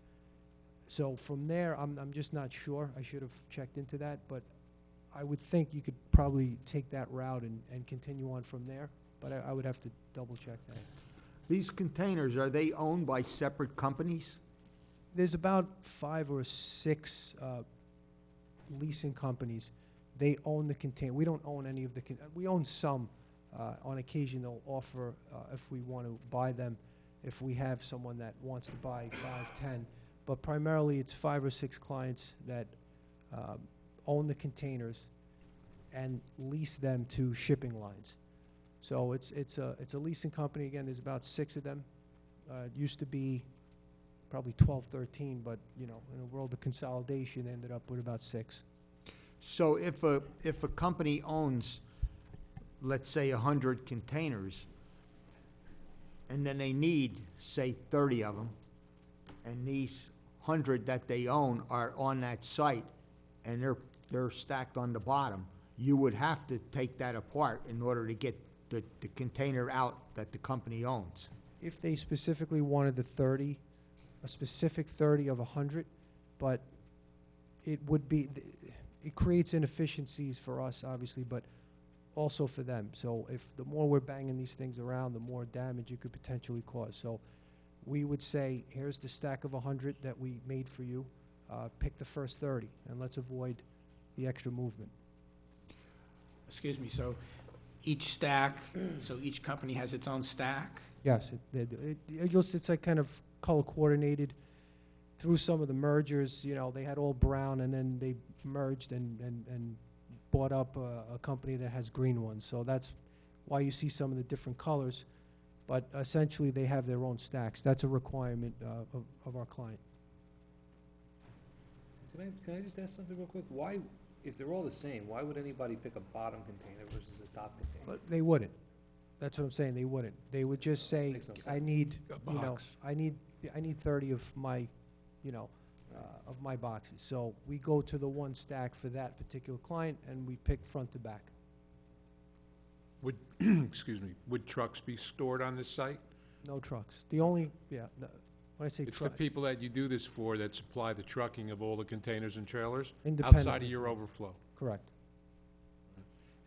So from there, I'm just not sure. I should have checked into that, but I would think you could probably take that route and continue on from there, but I would have to double check that. These containers, are they owned by separate companies? There's about 5 or 6 leasing companies. They own the container. We don't own any of the we own some. On occasion, they'll offer, if we want to buy them, if we have someone that wants to buy 5, 10. But primarily, it's 5 or 6 clients that own the containers and lease them to shipping lines. So it's a leasing company. Again, there's about 6 of them. It used to be probably 12, 13, but in a world of consolidation, ended up with about 6. So if a company owns, let's say, 100 containers, and then they need, say, 30 of them, and these 100 that they own are on that site, and they're stacked on the bottom, you would have to take that apart in order to get the container out that the company owns. If they specifically wanted the 30, a specific 30 of 100, but it would be, it creates inefficiencies for us, obviously, but also for them. So if the more we're banging these things around, the more damage it could potentially cause. So we would say, here's the stack of 100 that we made for you. pick the first 30, and let's avoid the extra movement. Excuse me, so each stack, so each company has its own stack? Yes, it's like kind of color coordinated. Through some of the mergers, you know, they had all brown, and then they merged and bought up a company that has green ones. So that's why you see some of the different colors. But essentially, they have their own stacks. That's a requirement of our client. Can I just ask something real quick? Why, if they're all the same, why would anybody pick a bottom container versus a top container? But they wouldn't. That's what I'm saying. They wouldn't. They would just say, Makes no I sense. need, A you know, box. I need 30 of my, you know, of my boxes. So we go to the one stack for that particular client, and we pick front to back. Would, excuse me, would trucks be stored on this site? No trucks. The only, when I say It's the truck, people that you do this for that supply the trucking of all the containers and trailers? Outside Independently. of your overflow? correct.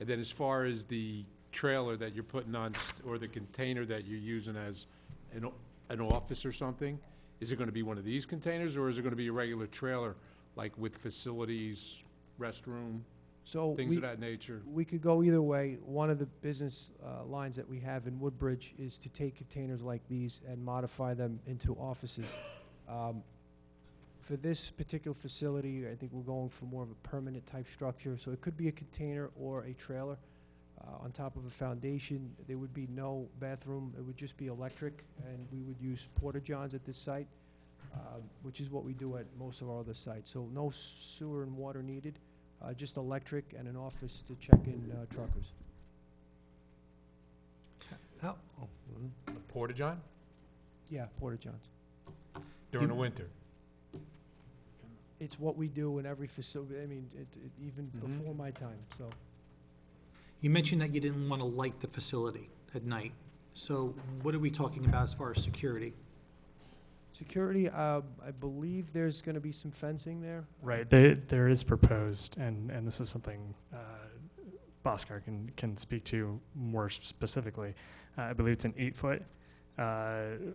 And then as far as the trailer that you're putting on, or the container that you're using as an office or something, is it gonna be one of these containers, or is it gonna be a regular trailer, like with facilities, restroom, So things we- of that nature? We could go either way. One of the business lines that we have in Woodbridge is to take containers like these and modify them into offices. For this particular facility, I think we're going for more of a permanent type structure. So it could be a container or a trailer on top of a foundation. There would be no bathroom. It would just be electric, and we would use porta-johns at this site, which is what we do at most of our other sites. So no sewer and water needed. Just electric and an office to check in truckers. A porta-john Yeah, porta-johns. during the winter? It's what we do in every facility, I mean, even before my time, so. You mentioned that you didn't want to light the facility at night. So what are we talking about as far as security? Security, I believe there's gonna be some fencing there. Right, there is proposed, and this is something Bhaskar can speak to more specifically. I believe it's an 8-foot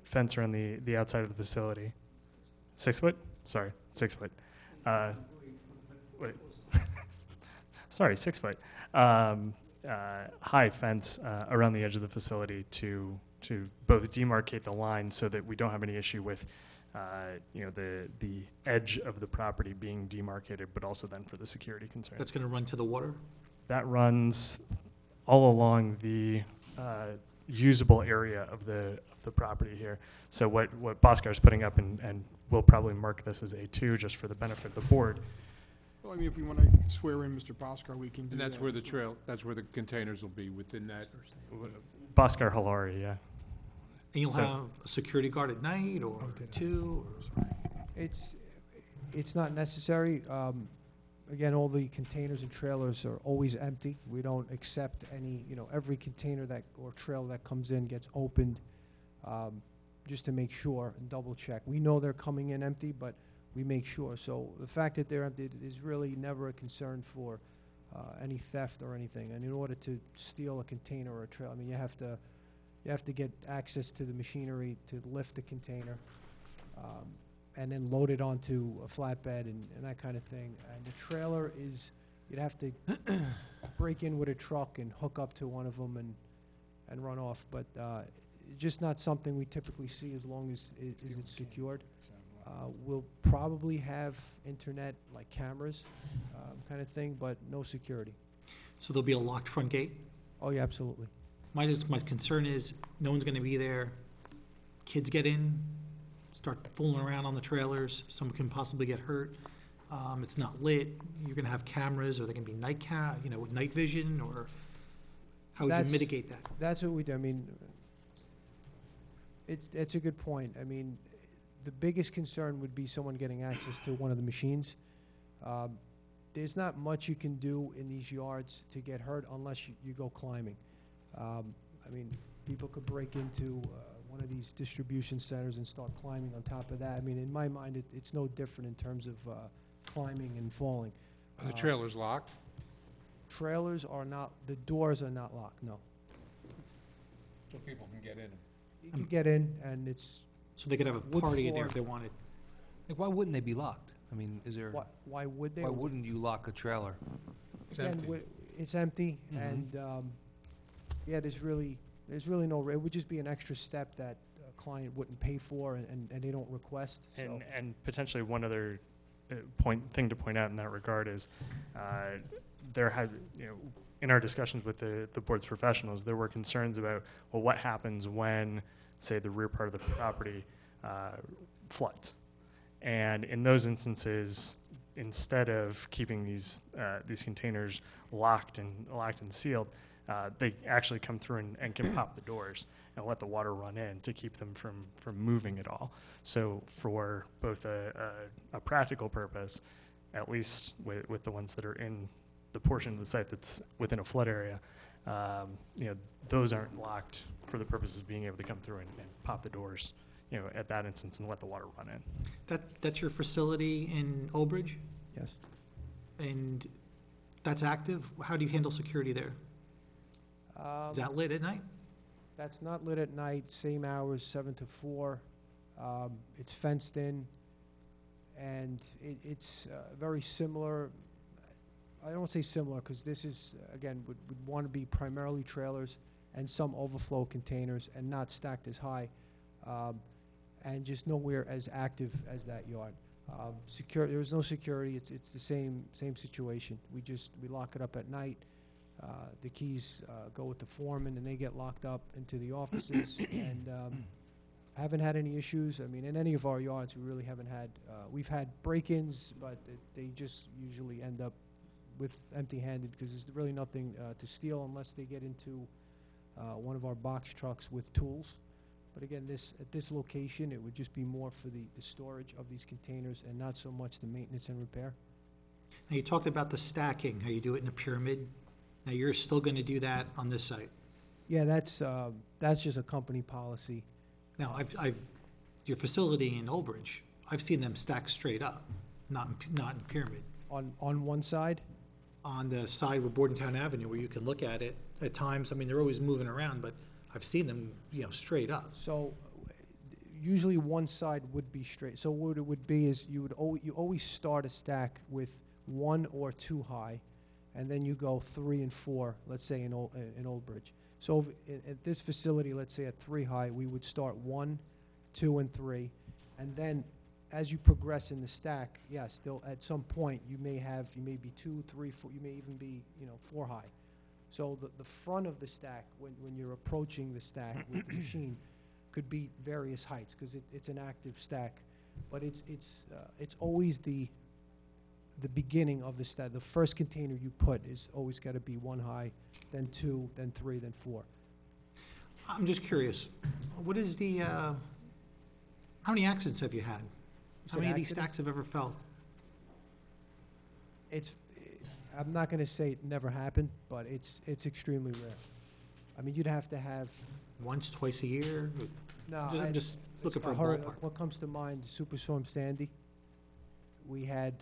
fence around the outside of the facility. 6 foot? Sorry, 6 foot. Wait. Sorry, 6 foot. High fence around the edge of the facility to both demarcate the line so that we don't have any issue with the edge of the property being demarcated, but also then for the security concerns. That's going to run to the water? That runs all along the usable area of the property here. So what Bhaskar is putting up, and we'll probably mark this as A2 just for the benefit of the board. Well, I mean, if we want to swear in Mr. Bhaskar, we can do And that. that's where that's where the containers will be, within that? Bhaskar Halari, yeah. And you'll So- have a security guard at night or two? It's not necessary. Again, all the containers and trailers are always empty. We don't accept any, every container or trailer that comes in gets opened, just to make sure and double check. We know they're coming in empty, but we make sure. So the fact that they're empty is really never a concern for any theft or anything. And in order to steal a container or a trailer, I mean, you have to get access to the machinery to lift the container, and then load it onto a flatbed and that kind of thing. And the trailer you'd have to break in with a truck and hook up to one of them and run off. But just not something we typically see as long as it's secured. We'll probably have internet, like cameras, kind of thing, but no security. So there'll be a locked front gate? Oh, yeah, absolutely. My concern is, no one's going to be there. Kids get in, start fooling around on the trailers. Someone can possibly get hurt. It's not lit. You're going to have cameras. Are they going to be with night vision, or how would you mitigate that? That's what we do. I mean, it's a good point. I mean, the biggest concern would be someone getting access to one of the machines. There's not much you can do in these yards to get hurt unless you go climbing. I mean, people could break into one of these distribution centers and start climbing on top of that. I mean, in my mind, it's no different in terms of climbing and falling. Are the trailers locked? Trailers are not, the doors are not locked, no. So people can get in them? You can get in, and it's So they could have a wood party in there floor. if they wanted. Like, why wouldn't they be locked? I mean, is there? Why would they? Why wouldn't you lock a trailer? Again, it's empty, Mhm. and, yeah, there's really no, it would just be an extra step that a client wouldn't pay for and they don't request, so. And potentially one other thing to point out in that regard is, there had, in our discussions with the board's professionals, there were concerns about, well, what happens when, say, the rear part of the property floods? And in those instances, instead of keeping these containers locked and sealed, they actually come through and can pop the doors and let the water run in to keep them from moving at all. So for both a practical purpose, at least with the ones that are in the portion of the site that's within a flood area, those aren't locked for the purposes of being able to come through and pop the doors, at that instance and let the water run in. That's your facility in Old Bridge? Yes. And that's active? How do you handle security there? Is that lit at night? That's not lit at night, same hours, 7 to 4. It's fenced in, and it's very similar. I don't want to say similar, because this is, again, would want to be primarily trailers and some overflow containers and not stacked as high, and just nowhere as active as that yard. There's no security. It's the same situation. We lock it up at night. The keys go with the foreman, and they get locked up into the offices. And haven't had any issues. I mean, in any of our yards, we really haven't had. We've had break-ins, but they just usually end up with empty-handed, because there's really nothing to steal unless they get into one of our box trucks with tools. But again, at this location, it would just be more for the storage of these containers and not so much the maintenance and repair. Now, you talked about the stacking, how you do it in a pyramid. Now, you're still going to do that on this site? Yeah, that's just a company policy. Now, your facility in Old Bridge, I've seen them stacked straight up, not in pyramid. On one side? On the side with Bordentown Avenue, where you can look at it at times. I mean, they're always moving around, but I've seen them, straight up. So usually one side would be straight. So what it would be is you always start a stack with 1 or 2 high, and then you go 3 and 4, let's say in Old Bridge. So at this facility, let's say at 3 high, we would start 1, 2, and 3, and then as you progress in the stack, still at some point you may be 2, 3, 4, you may even be 4 high. So the front of the stack, when you're approaching the stack with the machine, could be various heights, because it's an active stack, but it's always the beginning of the stack. The first container you put is always got to be 1 high, then 2, then 3, then 4. I'm just curious, what is how many accidents have you had? How many of these stacks have ever fell? I'm not going to say it never happened, but it's extremely rare. I mean, you'd have to have... Once, twice a year? No, I'm just looking for a ballpark. What comes to mind, Superstorm Sandy. We had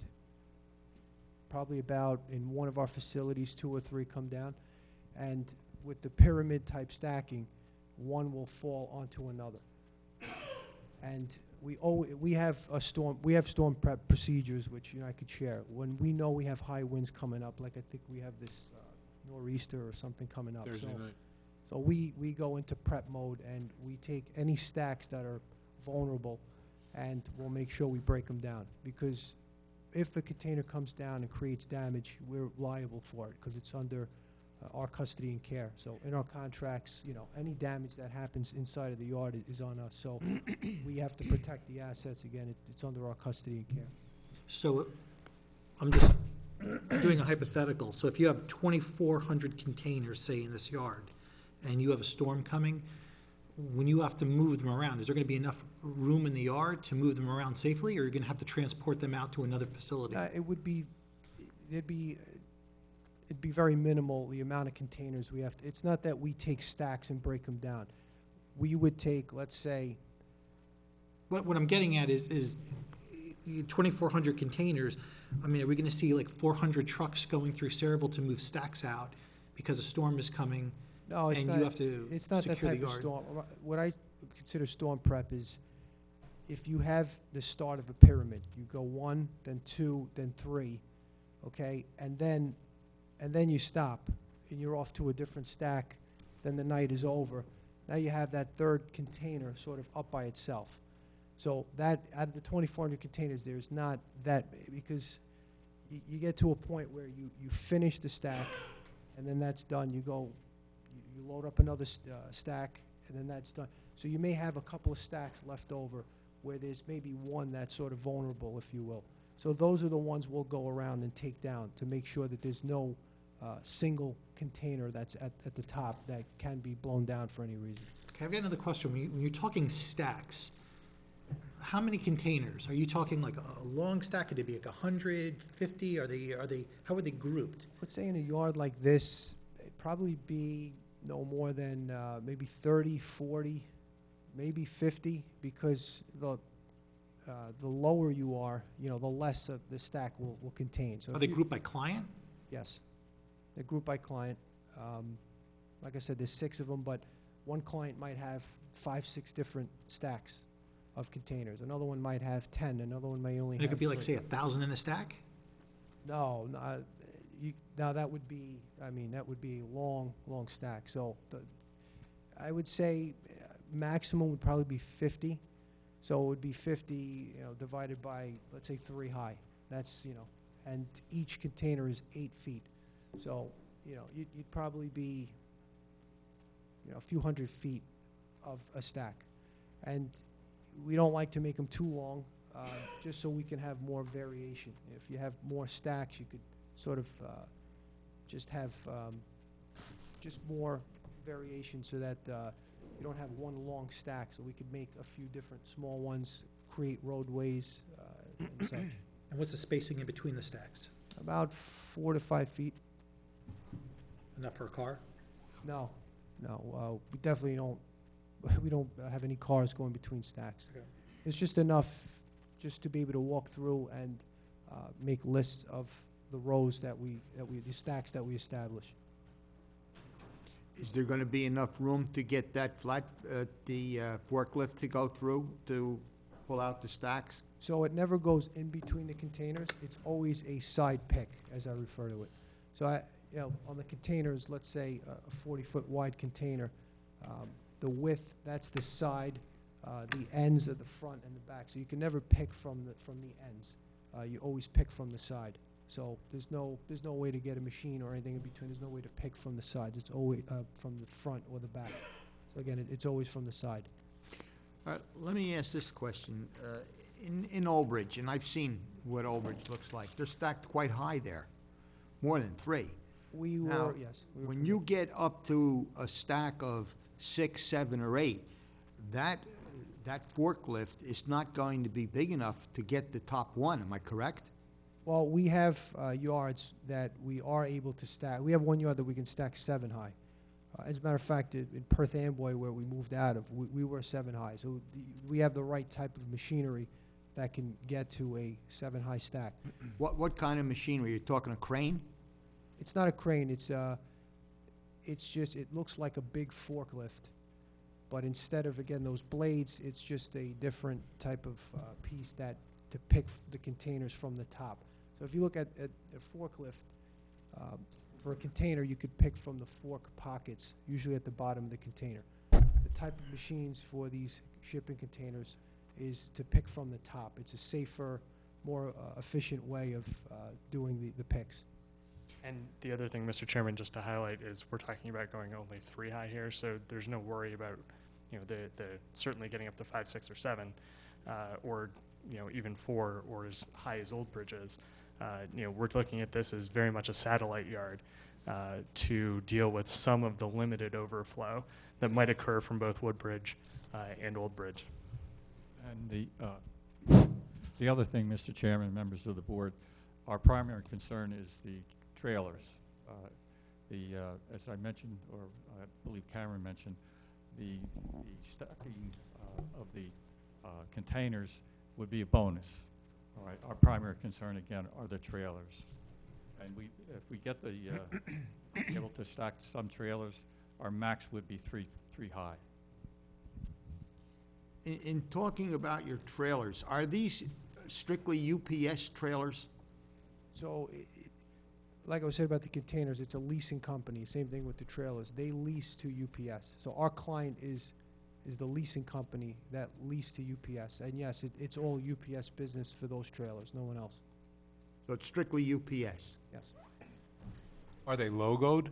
probably about, in one of our facilities, 2 or 3 come down. And with the pyramid-type stacking, one will fall onto another. And we have storm prep procedures, which I could share. When we know we have high winds coming up, like I think we have this nor'easter or something coming up. Thursday night. So we go into prep mode, and we take any stacks that are vulnerable, and we'll make sure we break them down. Because if a container comes down and creates damage, we're liable for it, because it's under our custody and care. So in our contracts, any damage that happens inside of the yard is on us. So we have to protect the assets. Again, it's under our custody and care. So I'm just doing a hypothetical. So if you have 2,400 containers, say, in this yard, and you have a storm coming, when you have to move them around, is there going to be enough room in the yard to move them around safely, or are you going to have to transport them out to another facility? It'd be very minimal, the amount of containers we have to. It's not that we take stacks and break them down. We would take, let's say... What I'm getting at is 2,400 containers. I mean, are we going to see like 400 trucks going through Sayreville to move stacks out because a storm is coming? No, it's and not. You have to it's not secure that type the of yard. storm. What I consider storm prep is if you have the start of a pyramid, you go 1, then 2, then 3, okay? And then you stop, and you're off to a different stack, then the night is over. Now you have that third container sort of up by itself. So that, out of the 2,400 containers, there's not that, because you get to a point where you finish the stack, and then that's done. You go, you load up another stack, and then that's done. So you may have a couple of stacks left over where there's maybe one that's sort of vulnerable, if you will. So those are the ones we'll go around and take down to make sure that there's no single container that's at the top that can be blown down for any reason. Okay, I've got another question. When you're talking stacks, how many containers? Are you talking like a long stack? Could it be like 100, 50? How are they grouped? Let's say in a yard like this, it'd probably be no more than maybe 30, 40, maybe 50, because the lower you are, the less of the stack will contain. So Are they grouped by client? Yes. They're grouped by client. Like I said, there's 6 of them, but one client might have 5, 6 different stacks of containers. Another one might have 10. Another one may only And have it could be like, 3. say, 1,000 in a stack? No, now that would be, that would be a long, long stack. So I would say maximum would probably be 50. So it would be 50, divided by, let's say, 3 high. That's, and each container is 8 feet. So, you'd probably be, a few hundred feet of a stack. And we don't like to make them too long, just so we can have more variation. If you have more stacks, you could sort of just have just more variation so that you don't have one long stack. So we could make a few different small ones, create roadways and such. And what's the spacing in between the stacks? About 4 to 5 feet. Enough for a car? No, we definitely don't. We don't have any cars going between stacks. Okay. It's just enough just to be able to walk through and make lists of the rows the stacks that we establish. Is there going to be enough room to get that the forklift to go through to pull out the stacks? So it never goes in between the containers. It's always a side pick, as I refer to it. So on the containers, let's say a 40-foot wide container, the width, that's the side, the ends are the front and the back. So you can never pick from the ends. You always pick from the side. So there's no way to get a machine or anything in between. There's no way to pick from the sides. It's always from the front or the back. So again, it's always from the side. All right, let me ask this question. In Old Bridge, and I've seen what Old Bridge looks like, they're stacked quite high there, more than 3. Now, Yes. when you get up to a stack of 6, 7, or 8, that forklift is not going to be big enough to get the top one. Am I correct? Well, we have yards that we are able to stack. We have one yard that we can stack 7 high. As a matter of fact, in Perth Amboy, where we moved out of, we were 7 high. So we have the right type of machinery that can get to a 7 high stack. What kind of machinery? You're talking a crane? It's not a crane. It's just, it looks like a big forklift, but instead of, again, those blades, it's just a different type of piece to pick the containers from the top. So if you look at a forklift, for a container, you could pick from the fork pockets, usually at the bottom of the container. The type of machines for these shipping containers is to pick from the top. It's a safer, more efficient way of doing the picks. And the other thing, Mr. Chairman, just to highlight, is we're talking about going only 3 high here, so there's no worry about, the certainly getting up to 5, 6, or 7, or even 4, or as high as Old Bridge is. We're looking at this as very much a satellite yard to deal with some of the limited overflow that might occur from both Woodbridge and Old Bridge. And the other thing, Mr. Chairman, members of the board, our primary concern is the trailers. As I mentioned, or I believe Cameron mentioned, the stacking of the containers would be a bonus. All right. Our primary concern, again, are the trailers. And if we get the able to stack some trailers, our max would be three high. In talking about your trailers, are these strictly UPS trailers? So, like I was saying about the containers, it's a leasing company, same thing with the trailers. They lease to UPS. So our client is the leasing company that lease to UPS. And yes, it's all UPS business for those trailers, no one else. So it's strictly UPS? Yes. Are they logoed,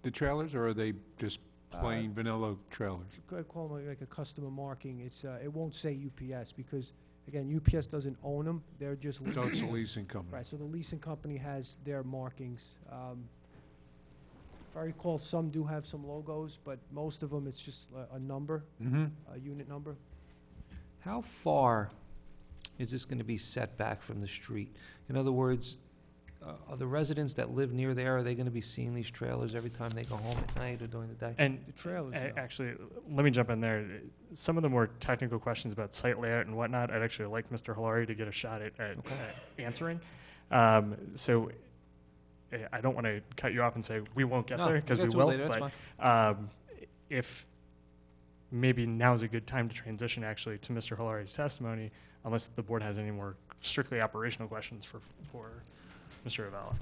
the trailers, or are they just plain vanilla trailers? I call them like a customer marking. It won't say UPS because, again, UPS doesn't own them. They're just leasing. So it's a them. leasing company. Right, so the leasing company has their markings. If I recall, some do have some logos, but most of them, it's just a number, a unit number. How far is this going to be set back from the street? In other words, are the residents that live near there, are they going to be seeing these trailers every time they go home at night or during the day? And The trailers, no. actually, let me jump in there. Some of the more technical questions about site layout and whatnot, I'd actually like Mr. Hilary to get a shot at answering. So I don't want to cut you off and say we won't get No, there, because we'll we get to it will. later, that's But if maybe now's a good time to transition actually to Mr. Hilary's testimony, unless the board has any more strictly operational questions for Mr. Avella.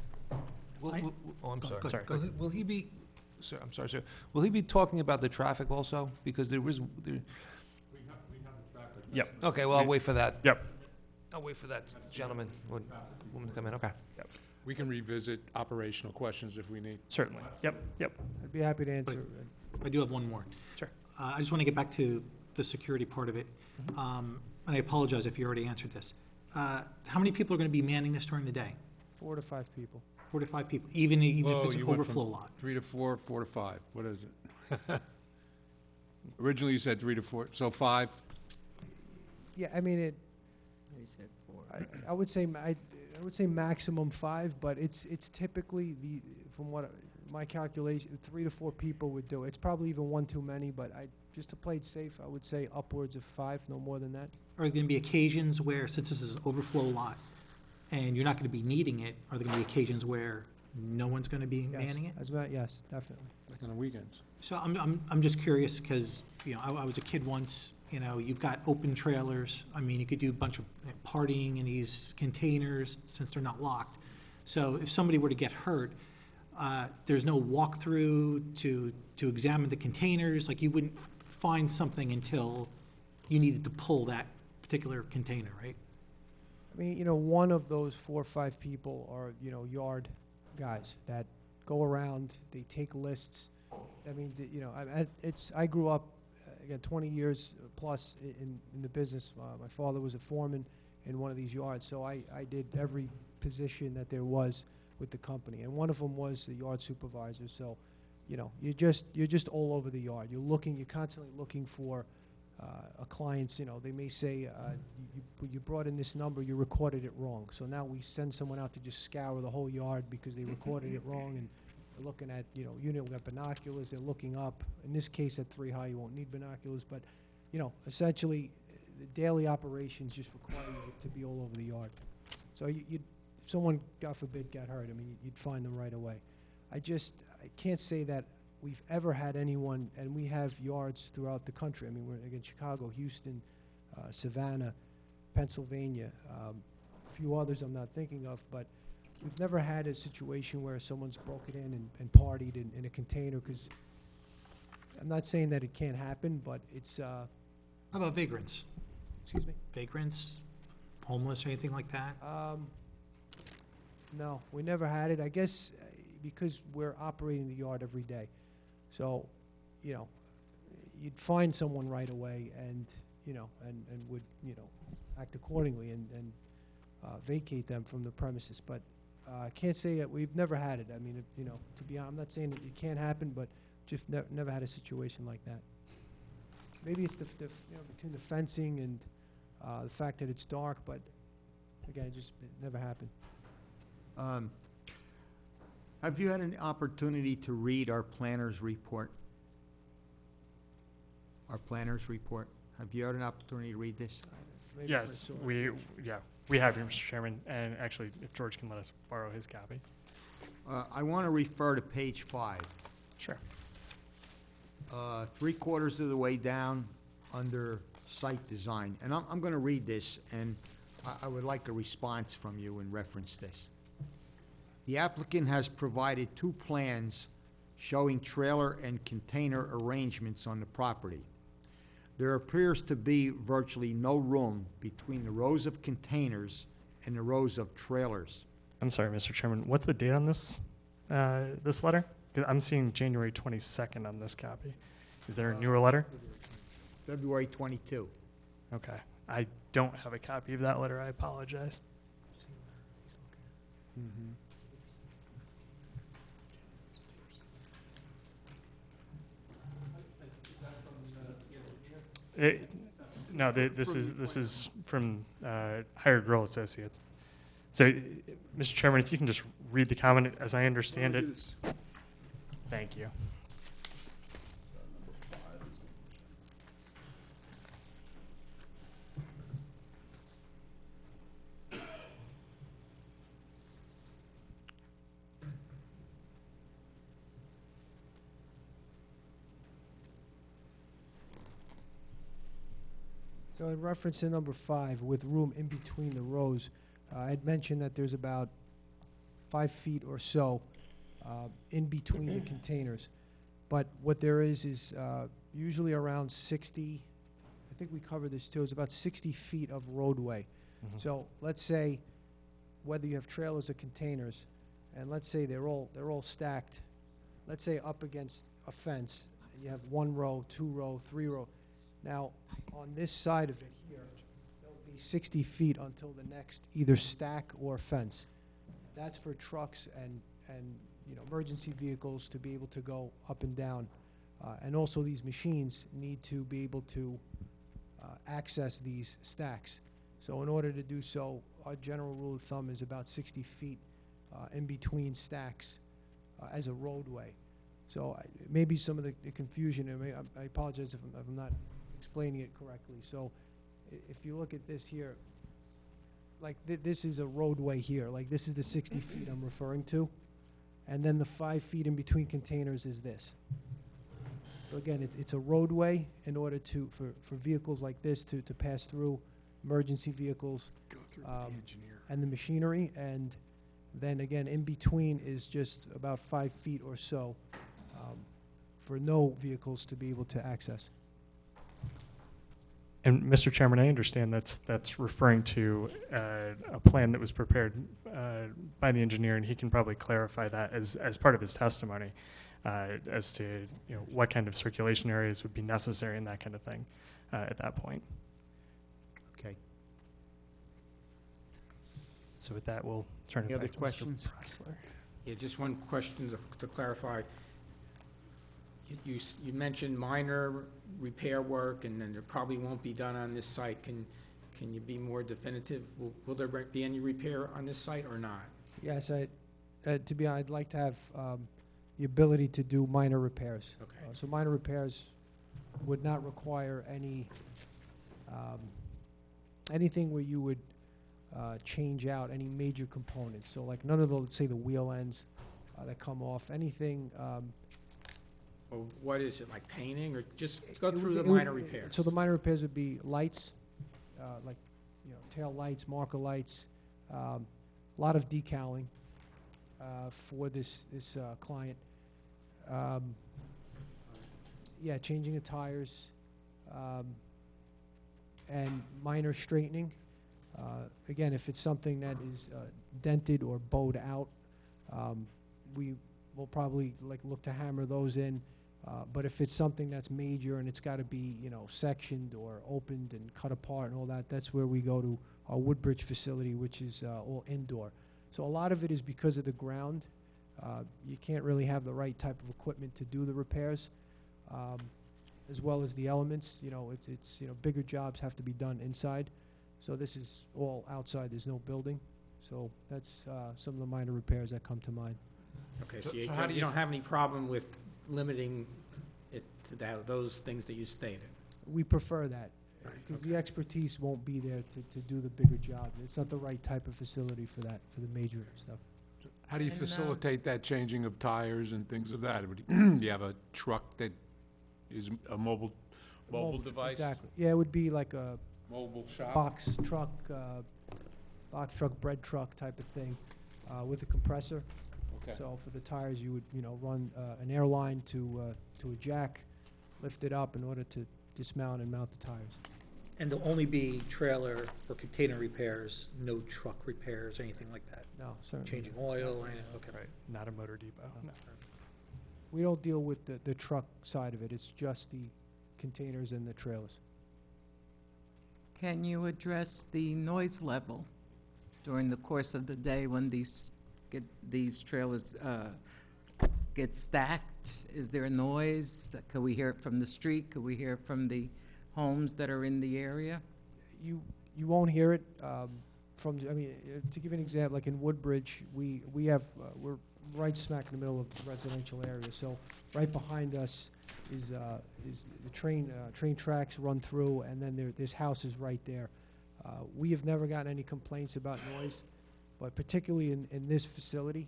I'm Go sorry. ahead, Sorry. go ahead. Will he be, sir, I'm sorry, sir. Will he be talking about the traffic also? Because there is, Yep. okay, well, I'll wait for that. Yep. I'll wait for that gentleman, or woman to come in, okay. Yep. We can revisit operational questions if we need. Certainly. Yep. Yep. I'd be happy to answer. I do have one more. Sure. I just want to get back to the security part of it. And I apologize if you already answered this. How many people are going to be manning this during the day? 4 to 5 people. 4 to 5 people, even Whoa, if it's an you went from overflow lot? 3 to 4, 4 to 5. What is it? Originally, you said 3 to 4, so 5? Yeah, I mean, I would say, I would say maximum 5, but it's typically from what my calculation, 3 to 4 people would do. It's probably even 1 too many, but just to play it safe, I would say upwards of 5, no more than that. Are there going to be occasions where, since this is an overflow lot, and you're not going to be needing it, are there going to be occasions where no one's going to be Yes, manning it? yes, definitely. Like on the weekends? So I'm just curious, because, I was a kid once, you've got open trailers. I mean, you could do a bunch of partying in these containers since they're not locked. So if somebody were to get hurt, there's no walkthrough to examine the containers, like you wouldn't find something until you needed to pull that particular container, right? I mean, one of those 4 or 5 people are, yard guys that go around, they take lists. I mean, I grew up, again, 20 years plus in the business. My father was a foreman in one of these yards, so I did every position that there was with the company, and one of them was the yard supervisor. So, you're just all over the yard. You're constantly looking for a client's, they may say, you brought in this number, you recorded it wrong. So now we send someone out to just scour the whole yard because they recorded it wrong, and they're looking at, unit with binoculars, they're looking up. In this case, at 3 high, you won't need binoculars, but, essentially, the daily operations just require you to be all over the yard. So if someone, God forbid, got hurt, I mean, you'd find them right away. I can't say that we've ever had anyone, and we have yards throughout the country. I mean, we're, again, Chicago, Houston, Savannah, Pennsylvania, a few others I'm not thinking of, but we've never had a situation where someone's broken in and partied in a container, because I'm not saying that it can't happen, but it's... How about vagrants? Excuse me? Vagrants, homeless, or anything like that? No, we never had it. I guess because we're operating the yard every day. So, you'd find someone right away and, and would, act accordingly and vacate them from the premises. But I can't say that we've never had it. I mean, to be honest, I'm not saying that it can't happen, but just never had a situation like that. Maybe it's between the fencing and the fact that it's dark, but again, it never happened. Have you had an opportunity to read our planner's report? Our planner's report? Have you had an opportunity to read this? Yes, we have, Mr. Chairman, and actually, if George can let us borrow his copy. I want to refer to page 5. Sure. 3/4 of the way down, under site design. And I'm going to read this, and I would like a response from you in reference this. The applicant has provided 2 plans showing trailer and container arrangements on the property. There appears to be virtually no room between the rows of containers and the rows of trailers. I'm sorry, Mr. Chairman, what's the date on this, this letter? 'Cause I'm seeing January 22nd on this copy. Is there a newer letter? February 22. Okay. I don't have a copy of that letter. I apologize. No, this is from Higher Grill Associates. So, Mr. Chairman, if you can just read the comment as I understand it. Thank you. So in reference to number 5, with room in between the rows, I'd mentioned that there's about 5 feet or so in between the containers. But what there is usually around 60, I think we covered this too, it's about 60 feet of roadway. So let's say whether you have trailers or containers, and let's say they're all stacked, let's say up against a fence, and you have 1 row, 2 row, 3 row. Now, on this side of it here, there'll be 60 feet until the next either stack or fence. That's for trucks and emergency vehicles to be able to go up and down. And also these machines need to be able to access these stacks. So in order to do so, our general rule of thumb is about 60 feet in between stacks as a roadway. So maybe some of the confusion, I apologize if I'm not explaining it correctly. So if you look at this here, like this is a roadway here, like this is the 60 feet I'm referring to, and then the 5 feet in between containers is this. So again, it's a roadway in order for vehicles like this to pass through, emergency vehicles, and the machinery, and then again in between is just about 5 feet or so for no vehicles to be able to access. And Mr. Chairman, I understand that's referring to a plan that was prepared by the engineer, and he can probably clarify that as part of his testimony as to what kind of circulation areas would be necessary and that kind of thing at that point. Okay. So with that, we'll turn it Any back other to questions? Mr. Pressler. Yeah, just one question to clarify. You mentioned minor repair work, and then there probably won't be done on this site. Can you be more definitive? Will there be any repair on this site or not? Yes, to be honest, I'd like to have the ability to do minor repairs. Okay. So minor repairs would not require anything where you would change out any major components. So like none of the, let's say, the wheel ends that come off, anything. Or what is it, like painting, or just go through the It would- minor repairs? So the minor repairs would be lights, like, tail lights, marker lights, a lot of decaling for this client. Yeah, changing the tires, and minor straightening. Again, if it's something that is dented or bowed out, we will probably look to hammer those in. But if it's something that's major and it's got to be, sectioned or opened and cut apart and all that, that's where we go to our Woodbridge facility, which is all indoor. So a lot of it is because of the ground. You can't really have the right type of equipment to do the repairs, as well as the elements. It's bigger jobs have to be done inside. So this is all outside. There's no building. So that's some of the minor repairs that come to mind. Okay, So- so so how do you you- don't have any problem with limiting it to those things that you stated? We prefer that, because the expertise won't be there to do the bigger job. It's not the right type of facility for that, for the major stuff. How do you And, facilitate that changing of tires and things of that? Do you have a truck that is a mobile Mobile device? Exactly. Yeah, it would be like a Mobile shop? box truck, bread truck type of thing, with a compressor. Okay. So for the tires, you would, you know, run an air line to a jack, lift it up in order to dismount and mount the tires. And there'll only be trailer or container repairs, no truck repairs, anything like that? No, certainly. Changing oil or anything, okay. Right, not a motor depot, no. We don't deal with the truck side of it, it's just the containers and the trailers. Can you address the noise level during the course of the day when these trailers get stacked? Is there a noise? Could we hear it from the street? Could we hear it from the homes that are in the area? You won't hear it from, I mean, to give you an example, like in Woodbridge, we have, we're right smack in the middle of the residential area, so right behind us is the train tracks run through, and then there's houses right there. We have never gotten any complaints about noise, but particularly in this facility,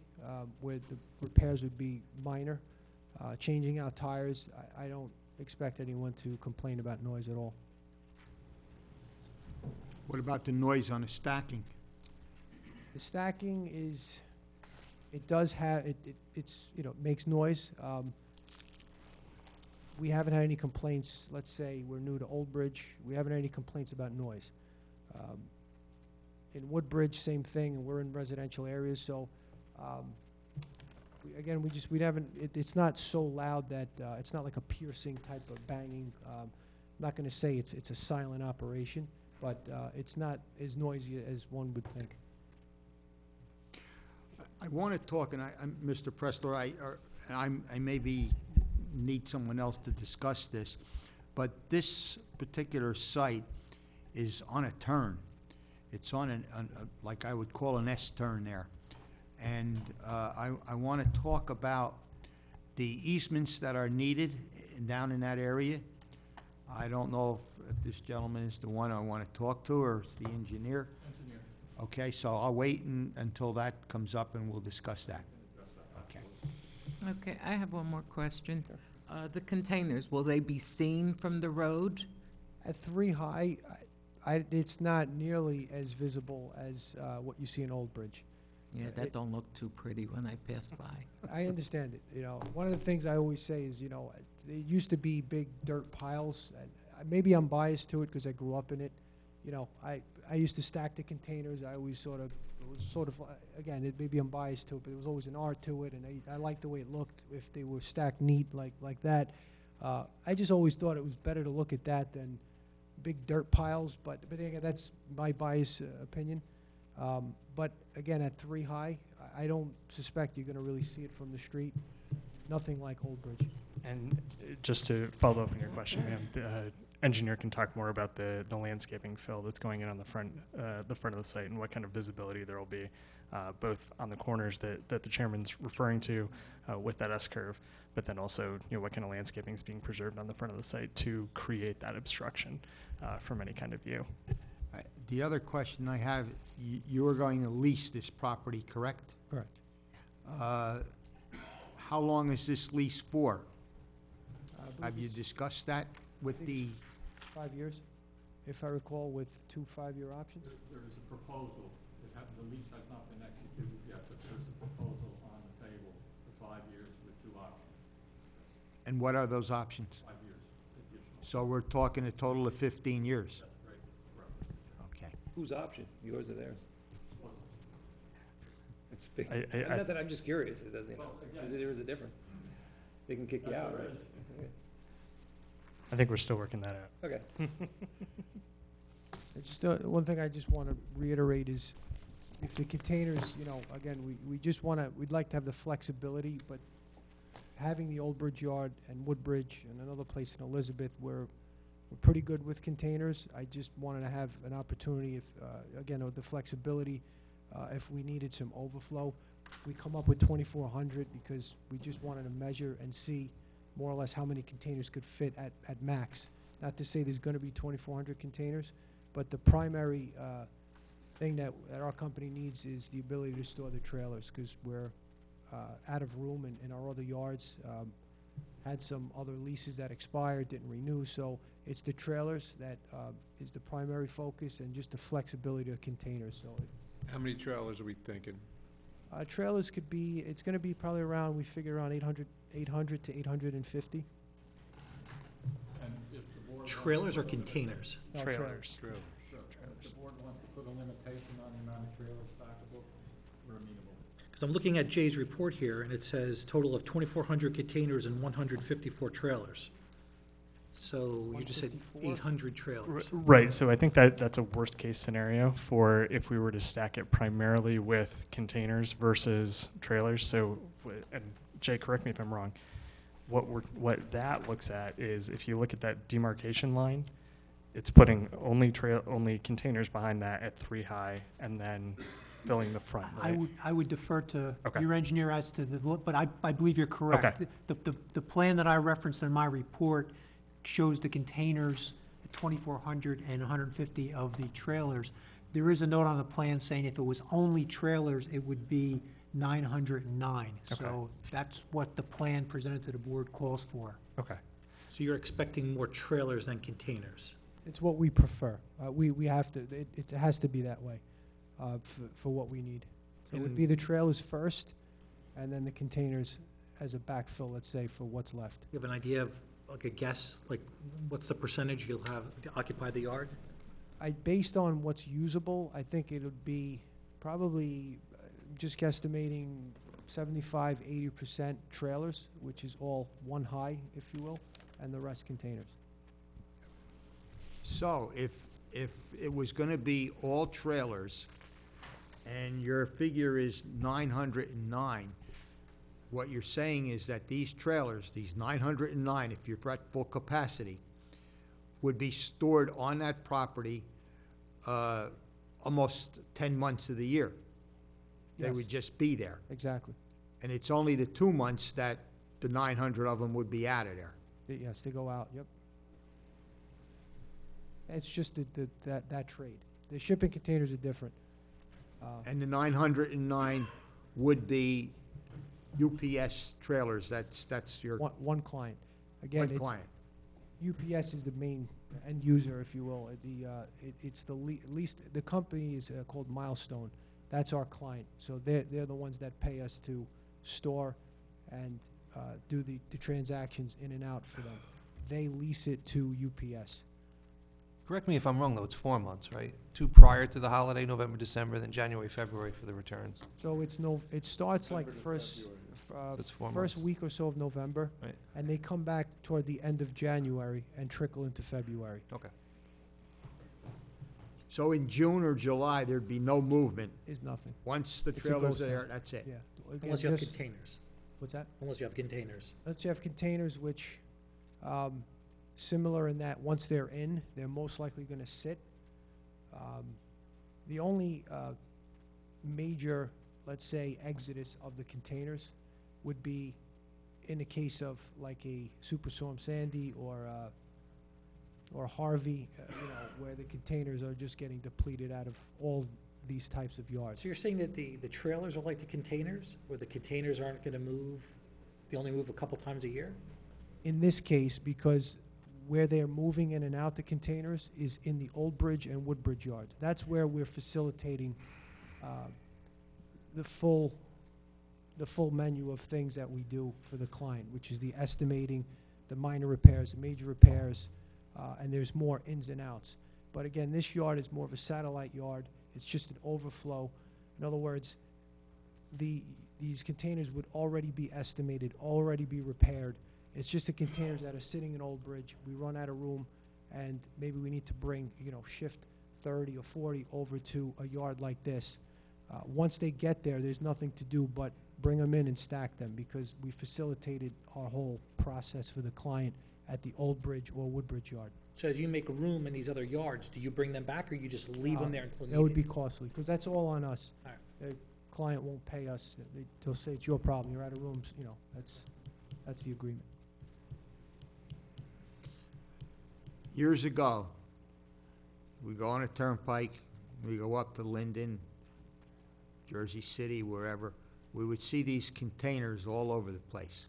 where the repairs would be minor, changing out tires, I don't expect anyone to complain about noise at all. What about the noise on the stacking? The stacking is, it does have, it's, you know, makes noise. We haven't had any complaints. Let's say we're new to Old Bridge. We haven't had any complaints about noise. In Woodbridge, same thing, and we're in residential areas, so again, we haven't, it's not so loud that it's not like a piercing type of banging. I'm not going to say it's a silent operation, but it's not as noisy as one would think. I want to talk, and Mr. Pressler, I maybe need someone else to discuss this, but this particular site is on a turn. It's on like I would call an S-turn there. And I want to talk about the easements that are needed down in that area. I don't know if this gentleman is the one I want to talk to, or the engineer. Engineer. Okay, so I'll wait until that comes up and we'll discuss that. Okay. Okay, I have one more question. The containers, will they be seen from the road? At 3 High, it's not nearly as visible as what you see in Old Bridge. Yeah, that don't look too pretty when I pass by. I understand it, you know. One of the things I always say is, you know, it used to be big dirt piles. And maybe I'm biased to it because I grew up in it. You know, I used to stack the containers. I always it was sort of, again, maybe I'm biased to it, but there was always an art to it, and I liked the way it looked if they were stacked neat like that. I just always thought it was better to look at that than big dirt piles, but again, that's my biased opinion. But again, at 3 High, I don't suspect you're going to really see it from the street. Nothing like Old Bridge. And just to follow up on your question, ma'am, the engineer can talk more about the landscaping fill that's going in on the front of the site and what kind of visibility there will be, both on the corners that the chairman's referring to with that S-curve, but then also, you know, what kind of landscaping is being preserved on the front of the site to create that obstruction from any kind of view. The other question I have, you are going to lease this property, correct? Correct. How long is this lease for? Have you discussed that with the? 5 years, if I recall, with 2 5-year options. There is a proposal. The lease has not been executed yet, but there's a proposal on the table for 5 years with 2 options. And what are those options? 5 years additional. So we're talking a total of 15 years? That's great. Okay. Whose option? Yours or theirs? It's big. I- Not that I'm just curious, it doesn't, you know, Well, again- there is a difference. They can kick you out, right? I think we're still working that out. Okay. Just one thing I just want to reiterate is, if the containers, you know, again, we'd like to have the flexibility, but having the Old Bridge Yard and Woodbridge and another place in Elizabeth where we're pretty good with containers, I just wanted to have an opportunity, if, again, with the flexibility, if we needed some overflow. We come up with 2,400 because we just wanted to measure and see more or less how many containers could fit at max. Not to say there's going to be 2,400 containers, but the primary thing that our company needs is the ability to store the trailers, because we're out of room in our other yards. Had some other leases that expired, didn't renew, so It's the trailers that is the primary focus, and just the flexibility of containers, so. How many trailers are we thinking? Trailers could be, it's gonna be probably around, we figure around 800 to 850. And if the board wants to Trailers or put a containers? No, Trailers. Trailers. If the board wants to put a limitation on the amount of trailers stackable, we're amenable. Because I'm looking at Jay's report here, and it says total of 2,400 containers and 154 trailers. So you just said 154? 800 trailers. Right, so I think that's a worst-case scenario for if we were to stack it primarily with containers versus trailers. So, and Jay, correct me if I'm wrong, what that looks at is if you look at that demarcation line, it's putting only containers behind that at 3 high and then filling the front, right? I would defer to Okay. your engineer as to but I believe you're correct. Okay. The plan that I referenced in my report shows the containers, 2,400 and 150 of the trailers. There is a note on the plan saying if it was only trailers, it would be 909. Okay. So that's what the plan presented to the board calls for. Okay. So you're expecting more trailers than containers? It's what we prefer. We have to, it has to be that way for what we need. So it would be the trailers first, and then the containers as a backfill, let's say, for what's left. You have an idea of, like a guess, like what's the percentage you'll have to occupy the yard? Based on what's usable, I think it would be probably, just guesstimating, 75, 80% trailers, which is all 1 high, if you will, and the rest containers. So if it was gonna be all trailers, and your figure is 909, what you're saying is that these trailers, these 909, if you're at full capacity, would be stored on that property almost 10 months of the year. They Yes. would just be there. Exactly. And it's only the 2 months that the 900 of them would be out of there. Yes, they go out, yep. It's just that trade. The shipping containers are different. And the 909 would be UPS trailers, that's your, One client. Again, one client. UPS is the main end user, if you will. It's the least, the company is called Milestone. That's our client. So they're the ones that pay us to store and do the transactions in and out for them. They lease it to UPS. Correct me if I'm wrong, though, it's 4 months, right? 2 prior to the holiday, November, December, then January, February for the returns. So it starts like first That's 4 first months. week or so of November. Right. And they come back toward the end of January and trickle into February. Okay. So in June or July, there'd be no movement. Is nothing. Once the It's a trailers ghost are there, town. that's it. Yeah. Again, Unless you have just- containers. What's that? Unless you have containers. Let's have containers which, similar in that once they're in, they're most likely going to sit. The only major, let's say, exodus of the containers would be in the case of like a Superstorm Sandy or Harvey, where the containers are just getting depleted out of all these types of yards. So you're saying that the trailers are like the containers, where the containers aren't gonna move, they only move a couple times a year? In this case, because where they're moving in and out the containers is in the Old Bridge and Woodbridge yard. That's where we're facilitating the full menu of things that we do for the client, which is the estimating, the minor repairs, the major repairs, and there's more ins and outs. But again, this yard is more of a satellite yard. It's just an overflow. In other words, these containers would already be estimated, already be repaired. It's just the containers that are sitting in Old Bridge. We run out of room, and maybe we need to bring, shift 30 or 40 over to a yard like this. Once they get there, there's nothing to do but bring them in and stack them, because we facilitated our whole process for the client at the Old Bridge or Woodbridge yard. So as you make room in these other yards, do you bring them back, or you just leave them there until needed? That would be costly, because that's all on us. All right. The client won't pay us. They'll say, it's your problem, you're out of rooms, that's the agreement. Years ago, we go on a turnpike, we go up to Linden, Jersey City, wherever, we would see these containers all over the place.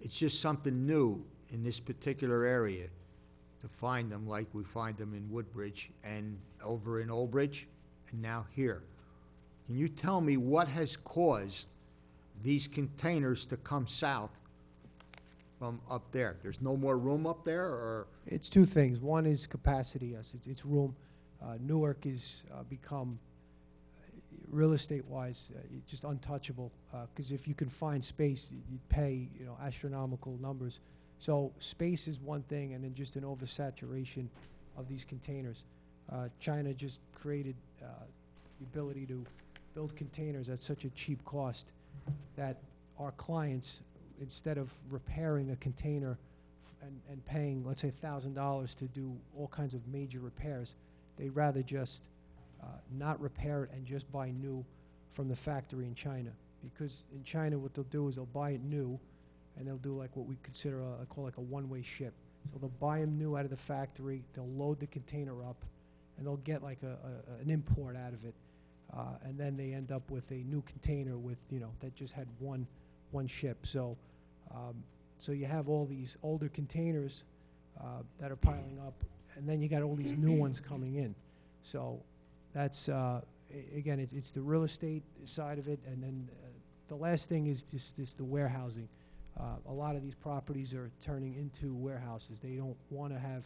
It's just something new in this particular area, to find them like we find them in Woodbridge and over in Old Bridge and now here. Can you tell me what has caused these containers to come south from up there? There's no more room up there, or? It's two things. One is capacity, yes, it's room. Newark has become, real estate-wise, just untouchable, because if you can find space, you'd pay, astronomical numbers. So space is one thing, and then just an oversaturation of these containers. China just created the ability to build containers at such a cheap cost that our clients, instead of repairing a container and paying, let's say, $1,000 to do all kinds of major repairs, they'd rather just not repair it and just buy new from the factory in China. Because in China, what they'll do is they'll buy it new, and they'll do like what we consider call like a one-way ship. So they'll buy them new out of the factory, they'll load the container up, and they'll get like an import out of it. And then they end up with a new container with, that just had one ship. So, so you have all these older containers that are piling up, and then you got all these new ones coming in. So that's, again, it's the real estate side of it, and then the last thing is just the warehousing. A lot of these properties are turning into warehouses. They don't want to have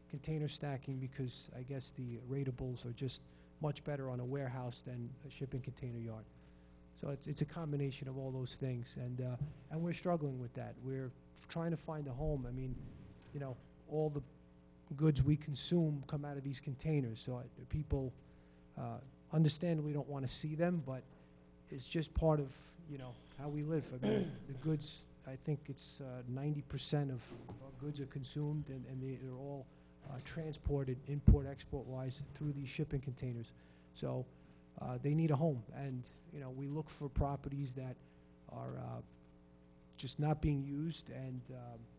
container stacking because I guess the ratables are just much better on a warehouse than a shipping container yard. So it's a combination of all those things, and we're struggling with that. We're trying to find a home. I mean, all the goods we consume come out of these containers, so people understandably don't want to see them, but it's just part of, how we live. I mean, the goods, I think it's 90% of our goods are consumed, and they're all transported, import-export-wise, through these shipping containers. So they need a home, and we look for properties that are just not being used, and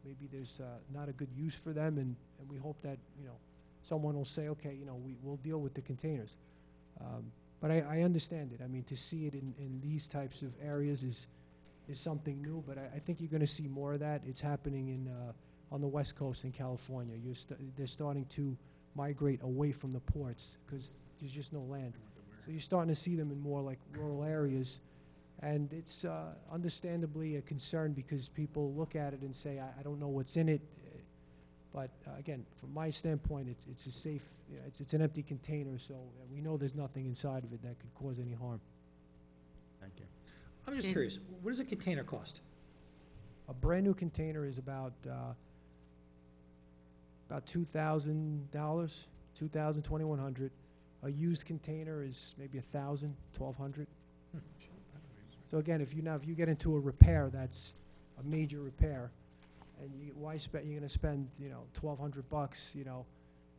maybe there's not a good use for them, and we hope that someone will say, okay, we'll deal with the containers. But I understand it. I mean, to see it in these types of areas is something new, but I think you're going to see more of that. It's happening on the West Coast in California. They're starting to migrate away from the ports because there's just no land. So you're starting to see them in more like rural areas, and it's understandably a concern because people look at it and say, I don't know what's in it. But again, from my standpoint, it's a safe, it's an empty container, so we know there's nothing inside of it that could cause any harm. Thank you. I'm just curious, what does a container cost? A brand new container is about $2,000, $2,100. A used container is maybe $1,000, $1,200. So again, if you get into a repair, that's a major repair, and you're going to spend $1,200?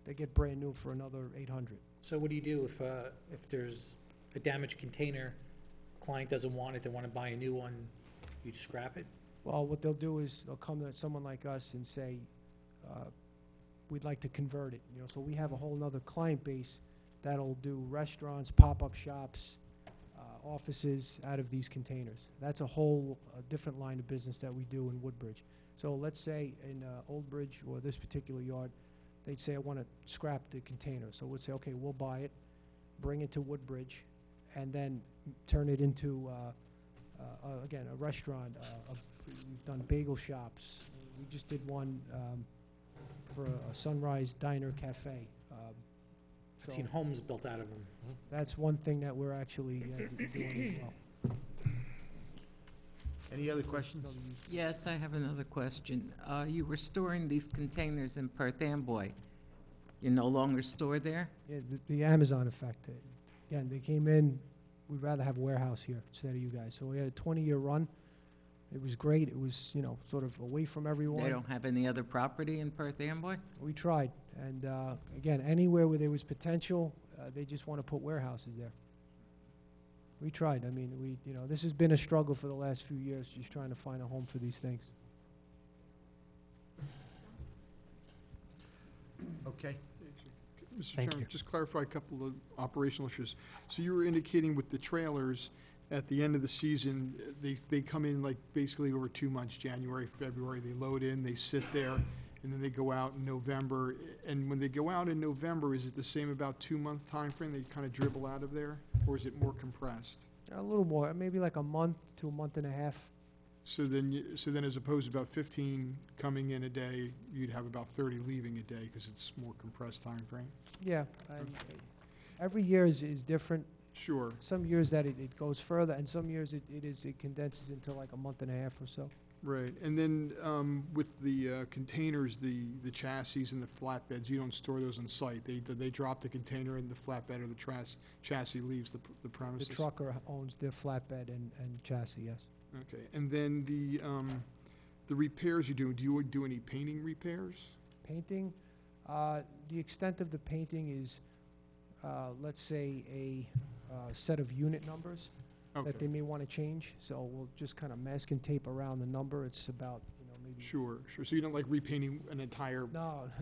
They get brand new for another $800. So what do you do if there's a damaged container, client doesn't want it, they want to buy a new one, you scrap it? Well, what they'll do is they'll come to someone like us and say, we'd like to convert it. So we have a whole other client base that'll do restaurants, pop-up shops, offices out of these containers. That's a whole different line of business that we do in Woodbridge. So let's say in Old Bridge or this particular yard, they'd say, I want to scrap the container. So we'd say, okay, we'll buy it, bring it to Woodbridge, and then turn it into, again, a restaurant. We've done bagel shops. We just did one for a Sunrise Diner Cafe. I've seen homes built out of them. That's one thing that we're actually doing as well. Any other questions? Yes, I have another question. You were storing these containers in Perth Amboy. You no longer store there? Yeah, the Amazon effect. Again, they came in, we'd rather have a warehouse here instead of you guys. So we had a 20-year run. It was great. It was, sort of away from everyone. They don't have any other property in Perth Amboy? We tried. And again, anywhere where there was potential, they just want to put warehouses there. We tried. I mean, this has been a struggle for the last few years, just trying to find a home for these things. Okay. Mr. Thank Chairman, you. just clarify a couple of operational issues. So you were indicating with the trailers, at the end of the season, they come in like basically over 2 months, January, February, they load in, they sit there, and then they go out in November. And when they go out in November, is it the same about 2-month time frame? They kind of dribble out of there, or is it more compressed? A little more, maybe like a month to a month and a half. So then as opposed to about 15 coming in a day, you'd have about 30 leaving a day because it's more compressed time frame? Yeah, and every year is different. Sure. Some years that it goes further, and some years it condenses into like a month and a half or so. Right, and then with the containers, the chassis and the flatbeds, you don't store those on site. They drop the container in the flatbed, or the chassis leaves the premises? The trucker owns their flatbed and chassis, yes. Okay, and then the repairs you do you do any painting repairs? Painting, the extent of the painting is, let's say, a set of unit numbers that they may want to change. So we'll just kind of mask and tape around the number. It's about, maybe. Sure. So you don't like repainting an entire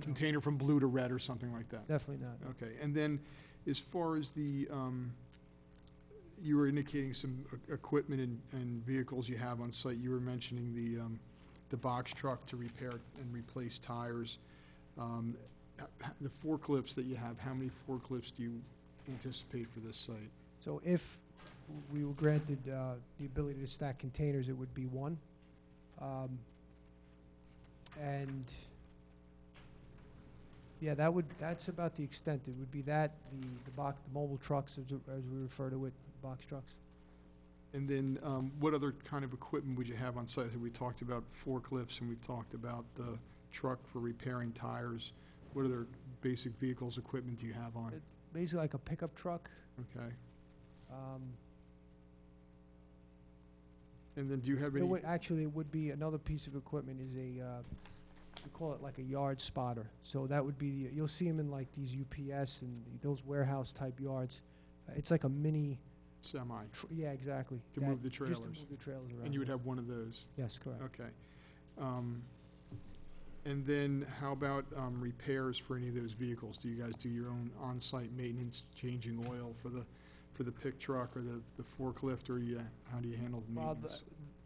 container from blue to red or something like that? Definitely not. Okay, and then as far as the, you were indicating some equipment and vehicles you have on site. You were mentioning the box truck to repair and replace tires. The forklifts that you have, how many forklifts do you anticipate for this site? So if we were granted the ability to stack containers, it would be one. And yeah, that's about the extent. It would be that, the mobile trucks, as we refer to it, box trucks. And then what other kind of equipment would you have on site? So we talked about forklifts, and we've talked about the truck for repairing tires. What other basic vehicles, equipment do you have on? Basically like a pickup truck. Okay. And then do you have any? It would be another piece of equipment is we call it like a yard spotter. So that would be, you'll see them in like these UPS and those warehouse type yards. It's like a mini. Semi. Yeah, exactly. To move the trailers. Just to move the trailers around. And you would have one of those? Yes, correct. Okay. And then how about repairs for any of those vehicles? Do you guys do your own on-site maintenance, changing oil for the pick truck or the forklift, or how do you handle the maintenance?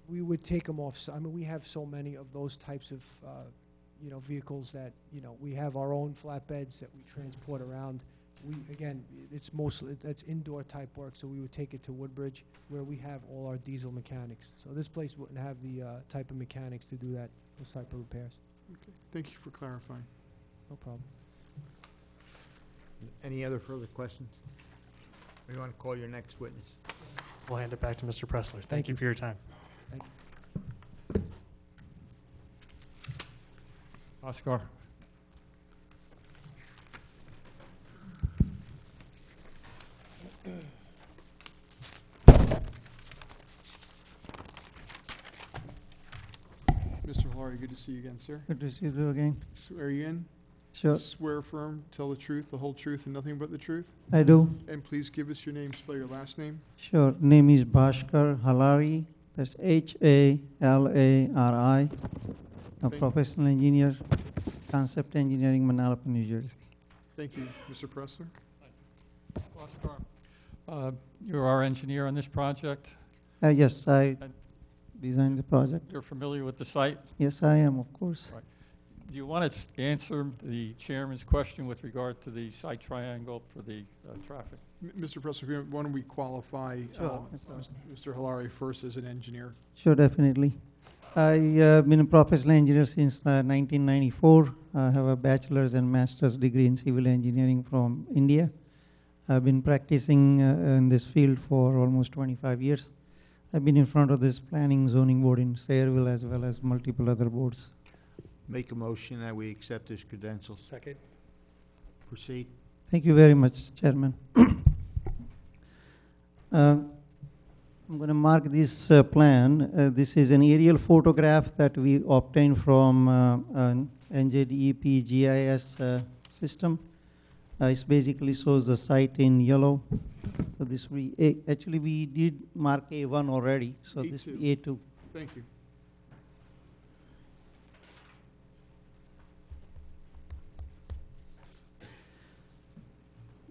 We would take them off. I mean, we have so many of those types of vehicles that we have our own flatbeds that we transport around. It's mostly that's indoor type work, so we would take it to Woodbridge, where we have all our diesel mechanics. So this place wouldn't have the type of mechanics to do those type of repairs. Okay. Thank you for clarifying. No problem. Any other further questions? Or you want to call your next witness? We'll hand it back to Mr. Pressler. Thank you for your time. Thank you. Oscar. Mr. Hilary, good to see you again, sir. Good to see you again. Swear you in? Sure. Swear affirm, tell the truth, the whole truth, and nothing but the truth? I do. And please give us your name, spell your last name. Sure. Name is Bhaskar Halari. That's Halari. A professional engineer, concept engineering, Manalapan, New Jersey. Thank you. Mr. Pressler? Oscar, you're our engineer on this project? Yes, I designed the project. You're familiar with the site? Yes, I am, of course. Right. Do you want to answer the chairman's question with regard to the site triangle for the traffic? Mr. Pressler, why don't we qualify Sure. Mr. Hilary first as an engineer? Sure, definitely. I've been a professional engineer since 1994. I have a bachelor's and master's degree in civil engineering from India. I've been practicing in this field for almost 25 years. I've been in front of this planning zoning board in Sayreville as well as multiple other boards. Make a motion that we accept his credentials. Second. Proceed. Thank you very much, Chairman. I'm going to mark this plan. This is an aerial photograph that we obtained from NJDEP GIS system. It basically shows the site in yellow. So this actually we did mark A1 already, so this will be A2. Thank you.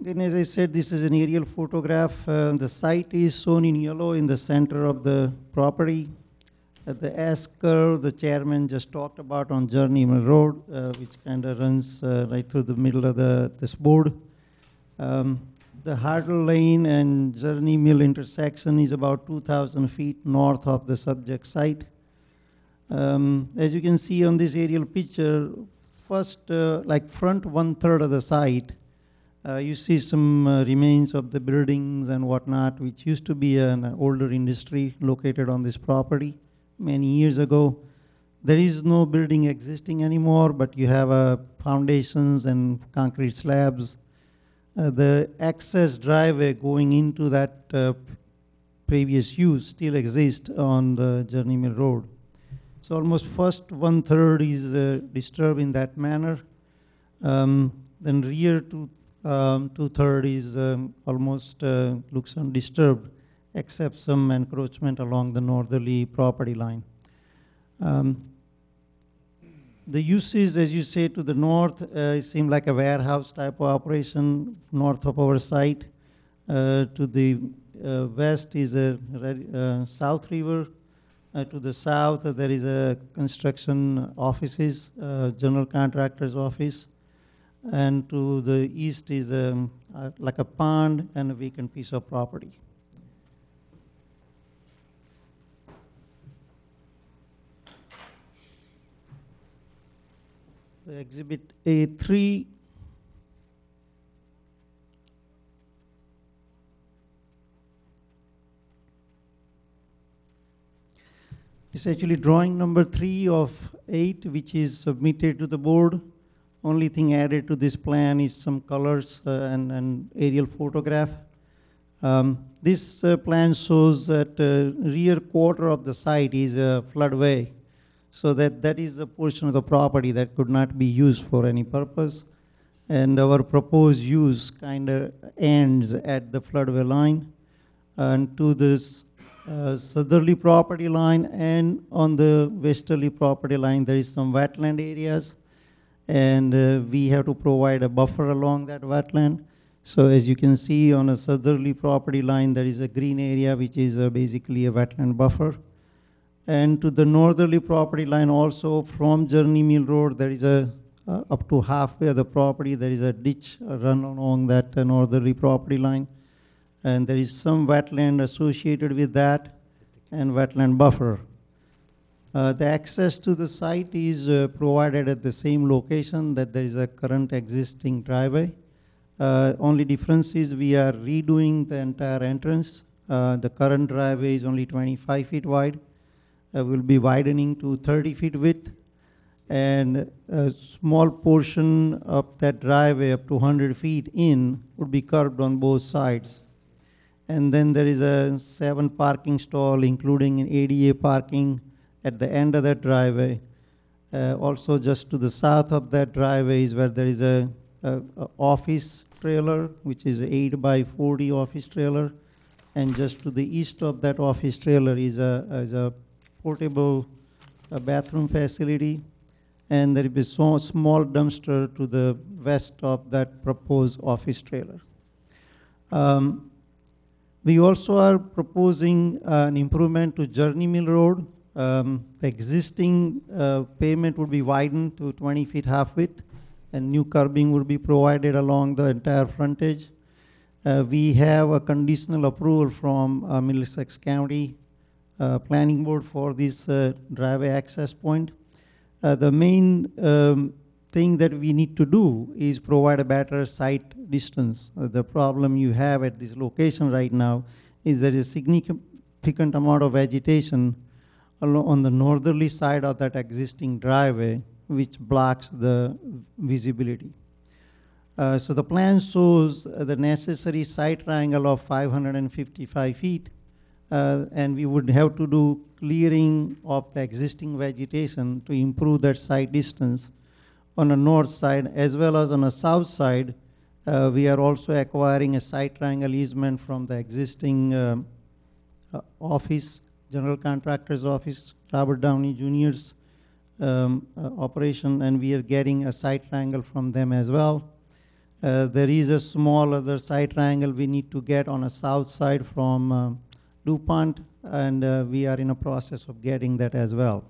Then, as I said, this is an aerial photograph. The site is shown in yellow in the center of the property. The S curve, the chairman just talked about on Journey Mill Road, which kind of runs right through the middle of this board. The Hardle Lane and Journey Mill intersection is about 2,000 feet north of the subject site. As you can see on this aerial picture, first, like front 1/3 of the site, you see some remains of the buildings and whatnot, which used to be an older industry located on this property many years ago. There is no building existing anymore, but you have foundations and concrete slabs. The access driveway going into that previous use still exists on the Journey Mill Road. So almost first 1/3 is disturbed in that manner. Then rear to 2/3 is almost looks undisturbed, except some encroachment along the northerly property line. The uses, as you say, to the north, seem like a warehouse type of operation north of our site. To the west is South River. To the south, there is a construction offices, general contractor's office. And to the east is like a pond and a vacant piece of property. The exhibit A3 is actually drawing number 3 of 8, which is submitted to the board. Only thing added to this plan is some colors and aerial photograph. This plan shows that rear quarter of the site is a floodway. So that is the portion of the property that could not be used for any purpose. And our proposed use kind of ends at the floodway line. And to this southerly property line and on the westerly property line, there is some wetland areas. And we have to provide a buffer along that wetland. So as you can see on a southerly property line, there is a green area, which is basically a wetland buffer. And to the northerly property line also from Journey Mill Road, there is up to halfway of the property, there is a ditch run along that northerly property line. And there is some wetland associated with that and wetland buffer. The access to the site is provided at the same location that there is a current existing driveway. Only difference is we are redoing the entire entrance. The current driveway is only 25 feet wide. Will be widening to 30 feet width. And a small portion of that driveway up to 100 feet in would be curved on both sides. And then there is a 7 parking stall, including an ADA parking at the end of that driveway. Also just to the south of that driveway is where there is a office trailer, which is an 8x40 office trailer. And just to the east of that office trailer is a portable bathroom facility. And there is a small dumpster to the west of that proposed office trailer. We also are proposing an improvement to Journey Mill Road. The existing pavement would be widened to 20 feet half width, and new curbing would be provided along the entire frontage. We have a conditional approval from Middlesex County Planning Board for this driveway access point. The main thing that we need to do is provide a better site distance. The problem you have at this location right now is there is a significant amount of vegetation on the northerly side of that existing driveway, which blocks the visibility. So the plan shows the necessary site triangle of 555 feet, and we would have to do clearing of the existing vegetation to improve that site distance on the north side, as well as on the south side. We are also acquiring a site triangle easement from the existing office, general contractor's office, Robert Downey Jr.'s operation, and we are getting a site triangle from them as well. There is a small other site triangle we need to get on a south side from DuPont, and we are in a process of getting that as well.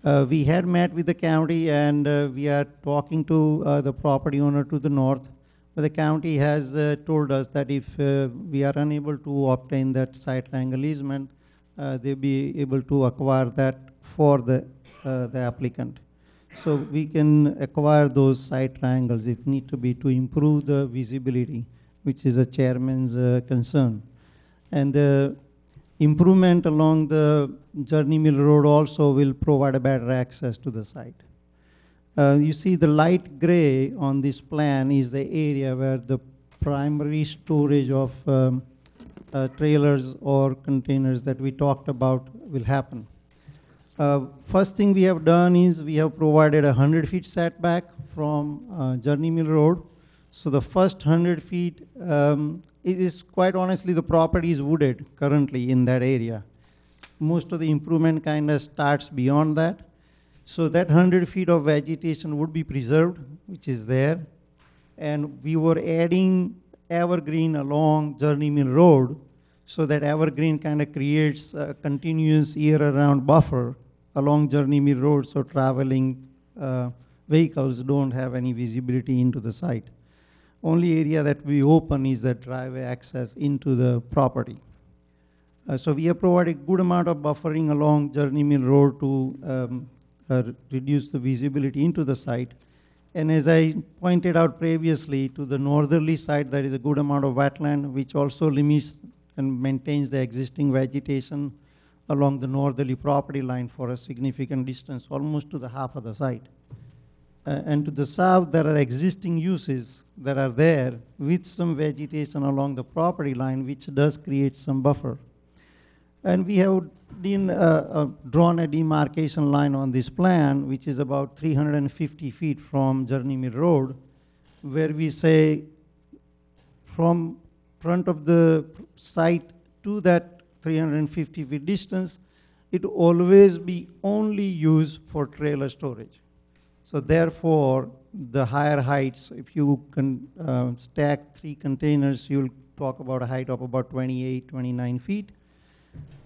We had met with the county, and we are talking to the property owner to the north. But the county has told us that if we are unable to obtain that site triangle easement, they'll be able to acquire that for the applicant. So we can acquire those site triangles if need to be to improve the visibility, which is a chairman's concern. And the improvement along the Journey Mill Road also will provide a better access to the site. You see the light gray on this plan is the area where the primary storage of trailers or containers that we talked about will happen. First thing we have done is we have provided a 100-feet setback from Journey Mill Road. So the first 100 feet, it is quite honestly, the property is wooded currently in that area. Most of the improvement kind of starts beyond that. So that 100 feet of vegetation would be preserved, which is there. And we were adding evergreen along Journey Mill Road, so that evergreen kind of creates a continuous year-round buffer along Journey Mill Road, so traveling vehicles don't have any visibility into the site. Only area that we open is the driveway access into the property. So we have provided good amount of buffering along Journey Mill Road to reduce the visibility into the site. And as I pointed out previously, to the northerly side, there is a good amount of wetland, which also limits and maintains the existing vegetation along the northerly property line for a significant distance, almost to the half of the site. And to the south, there are existing uses that are there with some vegetation along the property line, which does create some buffer. And we have drawn a demarcation line on this plan, which is about 350 feet from Journey Mill Road, where we say from front of the site to that 350 feet distance, it always be only used for trailer storage. So therefore, the higher heights, if you can stack 3 containers, you'll talk about a height of about 28, 29 feet.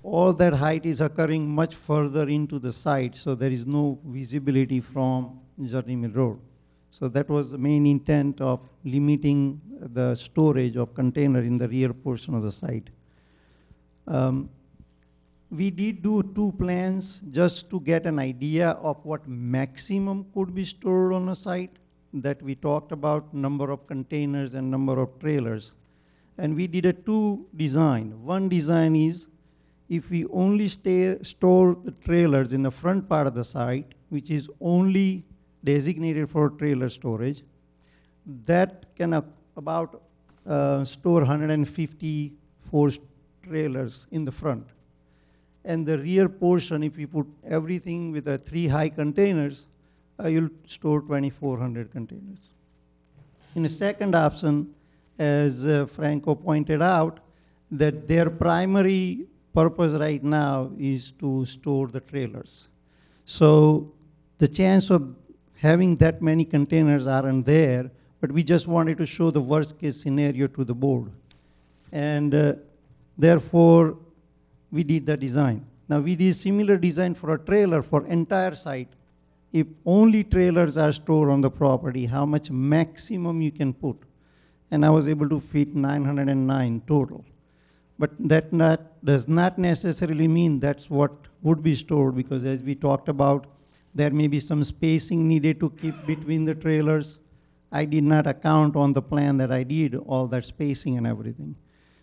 All that height is occurring much further into the site, so there is no visibility from Journey Mill Road. So that was the main intent of limiting the storage of container in the rear portion of the site. We did do 2 plans just to get an idea of what maximum could be stored on a site that we talked about, number of containers and number of trailers. And we did a 2 design. One design is if we only store the trailers in the front part of the site, which is only designated for trailer storage, that can about store 154 trailers in the front. And the rear portion, if you put everything with 3 high containers, you'll store 2,400 containers. In the second option, as Franco pointed out, that their primary purpose right now is to store the trailers. So the chance of having that many containers aren't there, but we just wanted to show the worst case scenario to the board. And therefore, we did the design. Now we did similar design for a trailer for entire site. If only trailers are stored on the property, how much maximum you can put. And I was able to fit 909 total. But that does not necessarily mean that's what would be stored, because as we talked about, there may be some spacing needed to keep between the trailers. I did not account on the plan that I did all that spacing and everything.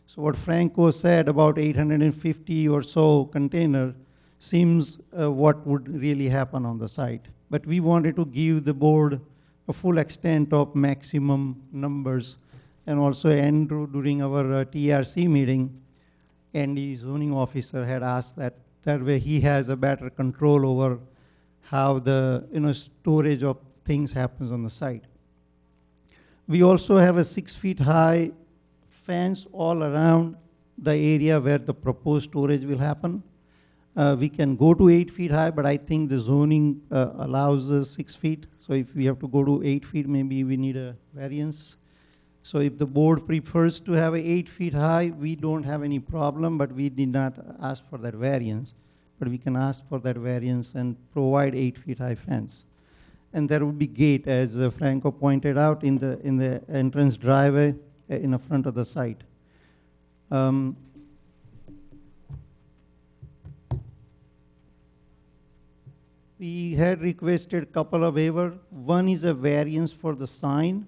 So what Franco said about 850 or so container seems what would really happen on the site. But we wanted to give the board a full extent of maximum numbers. And also Andrew, during our TRC meeting, Andy, zoning officer, had asked that way he has a better control over how the storage of things happens on the site. We also have a 6 feet high fence all around the area where the proposed storage will happen. We can go to 8 feet high, but I think the zoning allows us 6 feet. So if we have to go to 8 feet, maybe we need a variance. So if the board prefers to have a 8 feet high, we don't have any problem, but we did not ask for that variance. But we can ask for that variance and provide 8 feet high fence. And there would be gate, as Franco pointed out, in the entrance driveway in the front of the site. We had requested a couple of waivers. One is a variance for the sign.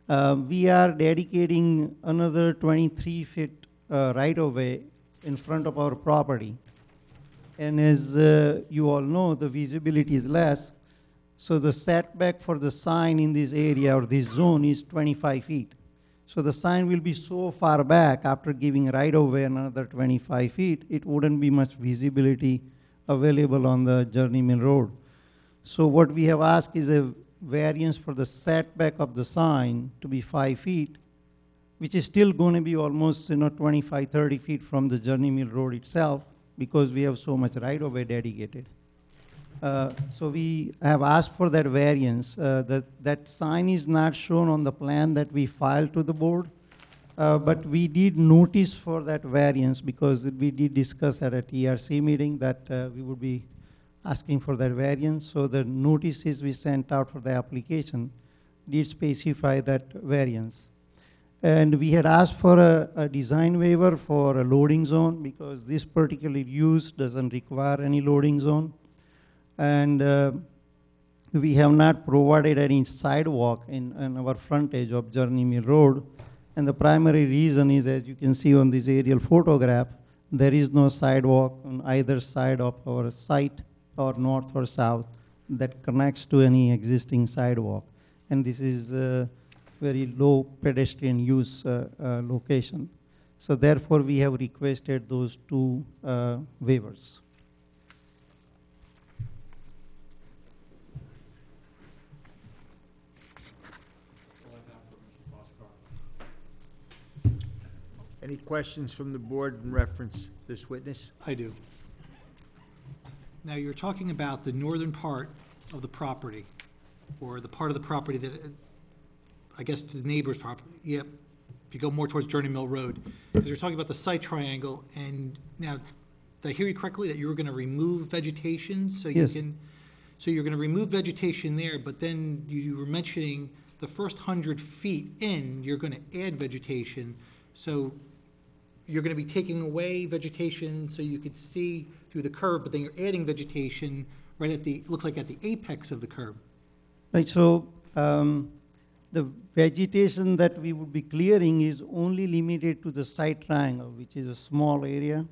We are dedicating another 23 feet right-of-way in front of our property. And as you all know, the visibility is less. So the setback for the sign in this area or this zone is 25 feet. So the sign will be so far back after giving right-of-way another 25 feet, it wouldn't be much visibility available on the Journey Mill Road. So what we have asked is a variance for the setback of the sign to be 5 feet, which is still going to be almost 25, 30 feet from the Journey Mill Road itself, because we have so much right-of-way dedicated. So we have asked for that variance. That sign is not shown on the plan that we filed to the board, but we did notice for that variance because we did discuss at a TRC meeting that we would be asking for that variance. So the notices we sent out for the application did specify that variance. And we had asked for a design waiver for a loading zone because this particular use doesn't require any loading zone. And we have not provided any sidewalk in our frontage of Journey Mill Road. And the primary reason is, as you can see on this aerial photograph, there is no sidewalk on either side of our site or north or south that connects to any existing sidewalk. And this is a very low pedestrian use location. So therefore, we have requested those two waivers. Any questions from the board in reference to this witness? I do. Now, you're talking about the northern part of the property, or the part of the property that, I guess, the neighbor's property. Yep, if you go more towards Journey Mill Road. Because you're talking about the site triangle, and now, did I hear you correctly that you were going to remove vegetation? So you Yes. can, so you're going to remove vegetation there, but then you were mentioning the first 100 feet in, you're going to add vegetation. So you're going to be taking away vegetation so you could see through the curb, but then you're adding vegetation right at the, looks like at the apex of the curb. Right, so the vegetation that we would be clearing is only limited to the side triangle, which is a small area.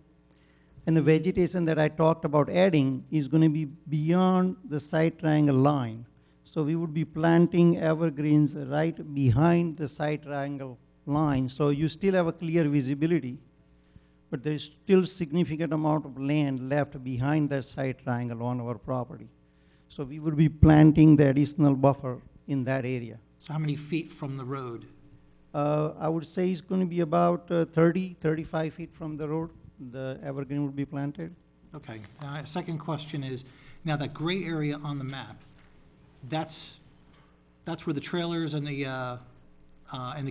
And the vegetation that I talked about adding is going to be beyond the side triangle line. So we would be planting evergreens right behind the side triangle line. So you still have a clear visibility, but there is still significant amount of land left behind that side triangle on our property. So we would be planting the additional buffer in that area. So how many feet from the road? I would say it's going to be about 30, 35 feet from the road. The evergreen would be planted. Okay. Second question is, now that gray area on the map, that's where the trailers and the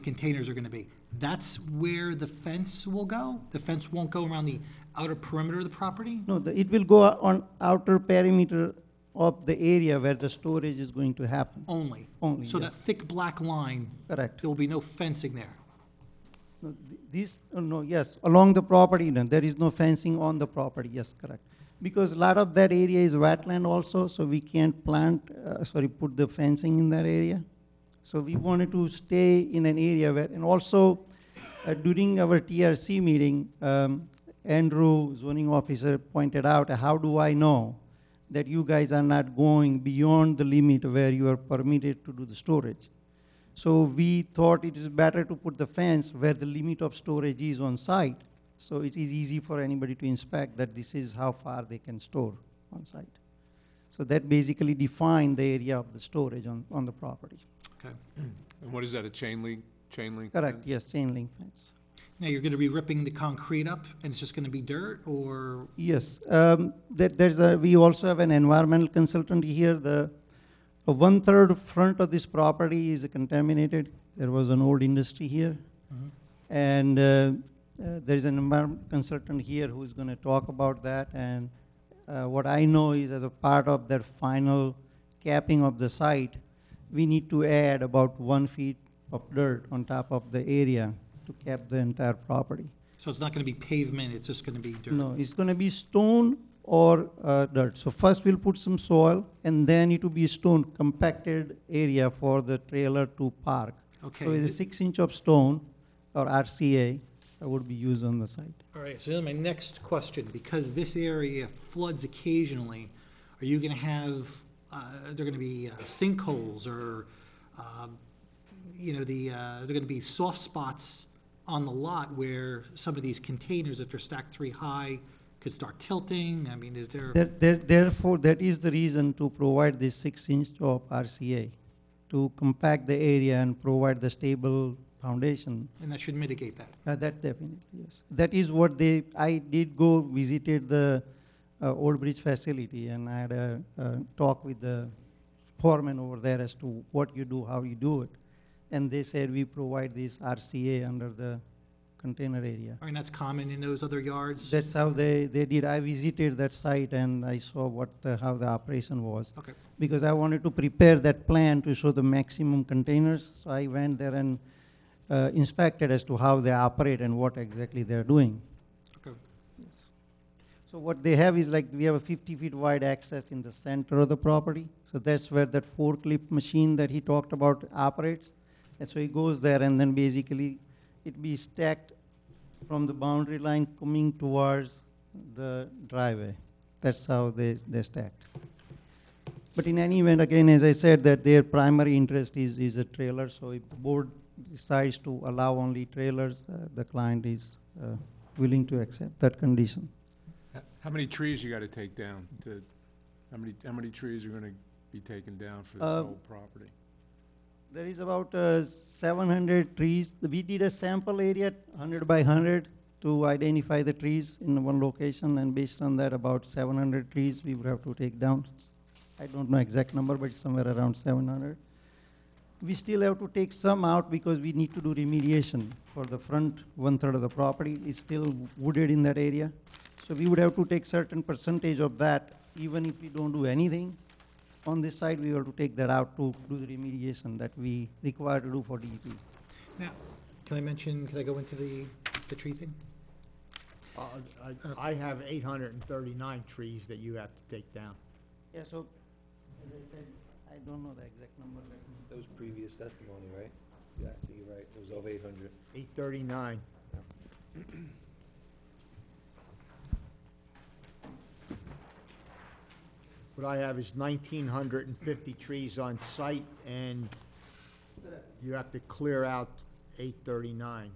containers are going to be. That's where the fence will go? The fence won't go around the outer perimeter of the property? No, it will go on outer perimeter of the area where the storage is going to happen. Only? Only, So yes. that thick black line? Correct. There will be no fencing there? No, yes, along the property, no, there is no fencing on the property, yes, correct. Because a lot of that area is wetland also, so we can't put the fencing in that area. So we wanted to stay in an area where, and also during our TRC meeting, Andrew, zoning officer, pointed out, how do I know that you guys are not going beyond the limit where you are permitted to do the storage? So we thought it is better to put the fence where the limit of storage is on site, so it is easy for anybody to inspect that this is how far they can store on site. So that basically defined the area of the storage on the property. Okay. And what is that, a chain link? Correct, yes, chain link fence. Now, you're going to be ripping the concrete up, and it's just going to be dirt, or? Yes, we also have an environmental consultant here. The 1/3 front of this property is contaminated, there was an old industry here. Mhm. And there is an environment consultant here who is going to talk about that. And what I know is as a part of that final capping of the site, we need to add about 1 feet of dirt on top of the area to cap the entire property. So it's not going to be pavement, it's just going to be dirt? No, it's going to be stone or dirt. So first we'll put some soil, and then it will be stone compacted area for the trailer to park. Okay. So it's a 6 inch of stone or RCA that would be used on the site. All right, so then my next question, because this area floods occasionally, are you going to have, are there going to be sinkholes or, are there going to be soft spots on the lot where some of these containers, if they're stacked 3 high, could start tilting? I mean, is there? Therefore, that is the reason to provide this 6 inch of RCA, to compact the area and provide the stable foundation. And that should mitigate that? That definitely, yes. That is what I did go visited the Old Bridge facility, and I had a talk with the foreman over there as to what you do, how you do it. And they said we provide this RCA under the container area. All right, and that's common in those other yards? That's how they did. I visited that site and I saw how the operation was. Okay. Because I wanted to prepare that plan to show the maximum containers. So I went there and inspected as to how they operate and what exactly they're doing. Okay. Yes. So what they have is like we have a 50 feet wide access in the center of the property. So that's where that forklift machine that he talked about operates. And so he goes there and then basically it be stacked from the boundary line coming towards the driveway. That's how they're stacked. But in any event, again, as I said, that their primary interest is a trailer. So if the board decides to allow only trailers, the client is willing to accept that condition. How many trees you gotta take down how many trees are gonna be taken down for this whole property? There is about 700 trees. We did a sample area, 100 by 100, to identify the trees in one location, and based on that, about 700 trees we would have to take down. I don't know exact number, but it's somewhere around 700. We still have to take some out because we need to do remediation for the front 1/3 of the property. It's still wooded in that area. So we would have to take certain percentage of that, even if we don't do anything. On this side, we have to take that out to do the remediation that we require to do for DEP. Now, can I go into the tree thing? I have 839 trees that you have to take down. Yeah, so, as I said, I don't know the exact number. That was previous testimony, right? Yeah, I see, you're right, it was over 800. 839. What I have is 1,950 trees on site, and you have to clear out 839.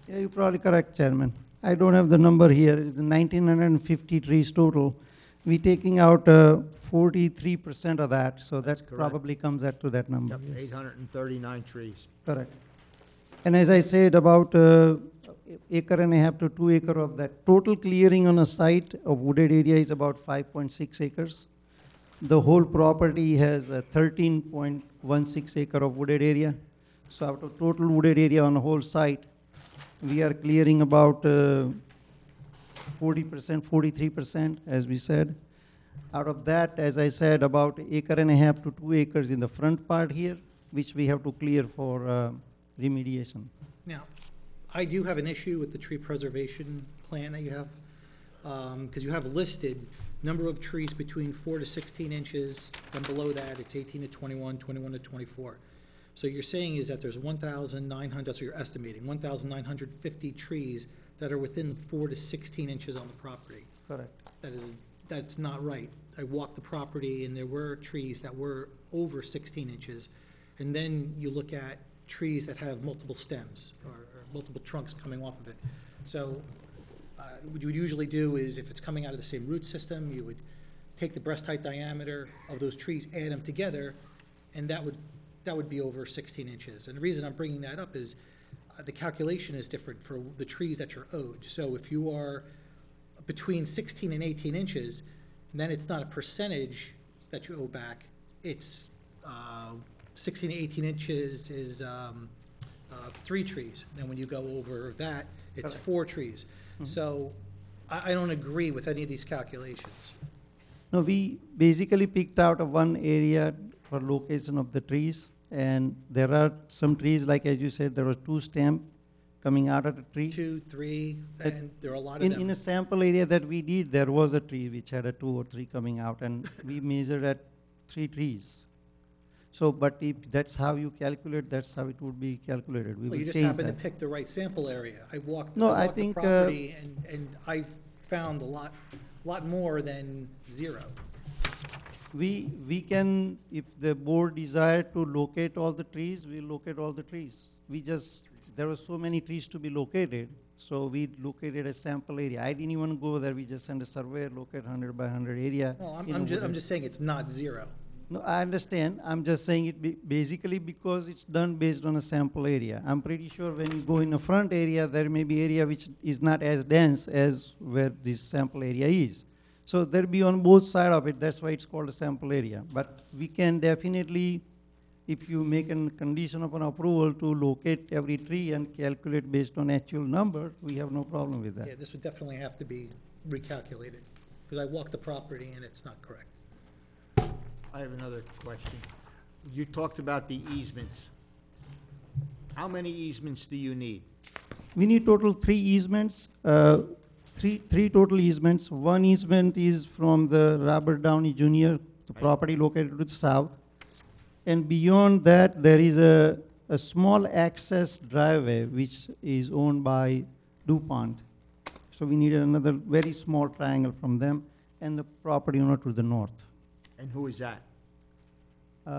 Yeah, you're probably correct, Chairman. I don't have the number here. It's 1,950 trees total. We're taking out 43% of that, so that correct. probably comes out to that number. Yep, Yes. 839 trees. Correct. And as I said, about acre and a half to 2 acre of that total clearing on a site of wooded area is about 5.6 acres. The whole property has a 13.16 acre of wooded area. So out of total wooded area on the whole site, we are clearing about 40%, 43%, as we said. Out of that, as I said, about acre and a half to 2 acres in the front part here, which we have to clear for remediation. Now, I do have an issue with the tree preservation plan that you have, because you have listed number of trees between 4 to 16 inches, then below that, it's 18 to 21, 21 to 24. So you're saying is that there's 1,900, that's what you're estimating, 1,950 trees that are within 4 to 16 inches on the property. Correct. That's not right. I walked the property and there were trees that were over 16 inches. And then you look at trees that have multiple stems or multiple trunks coming off of it. So what you would usually do is if it's coming out of the same root system, you would take the breast height diameter of those trees, add them together, and that would that would be over 16 inches. And the reason I'm bringing that up is the calculation is different for the trees that you're owed. So if you are between 16 and 18 inches, then it's not a percentage that you owe back. It's 16 to 18 inches is 3 trees. Then when you go over that, it's 4 trees. So I don't agree with any of these calculations. No, we basically picked out a one area for location of the trees, and there are some trees, like as you said, there were 2 stamps coming out of the tree. 2, 3, and there are a lot of In, them. in a sample area that we did, there was a tree which had a 2 or 3 coming out, and we measured at 3 trees. So, but if that's how you calculate, that's how it would be calculated. We Well, you will just change happened to that. pick the right sample area. I walked, No, I the think, property, and I've found a lot more than 0. We can, if the board desire to locate all the trees, we'll locate all the trees. We just, there were so many trees to be located, so we located a sample area. I didn't even go there, we just sent a surveyor, locate 100 by 100 area. No, in I'm Woodland. just saying it's not 0. No, I understand. I'm just saying it basically because it's done based on a sample area. I'm pretty sure when you go in the front area, there may be area which is not as dense as where this sample area is. So there'll be on both sides of it. That's why it's called a sample area. But we can definitely, if you make a condition of an approval to locate every tree and calculate based on actual number, we have no problem with that. Yeah, this would definitely have to be recalculated, because I walked the property and it's not correct. I have another question. You talked about the easements. How many easements do you need? We need total 3 easements, three total easements. One easement is from the Robert Downey Jr., the property located to the south. And beyond that, there is a small access driveway which is owned by DuPont. So we need another very small triangle from them and the property owner to the north. And who is that? I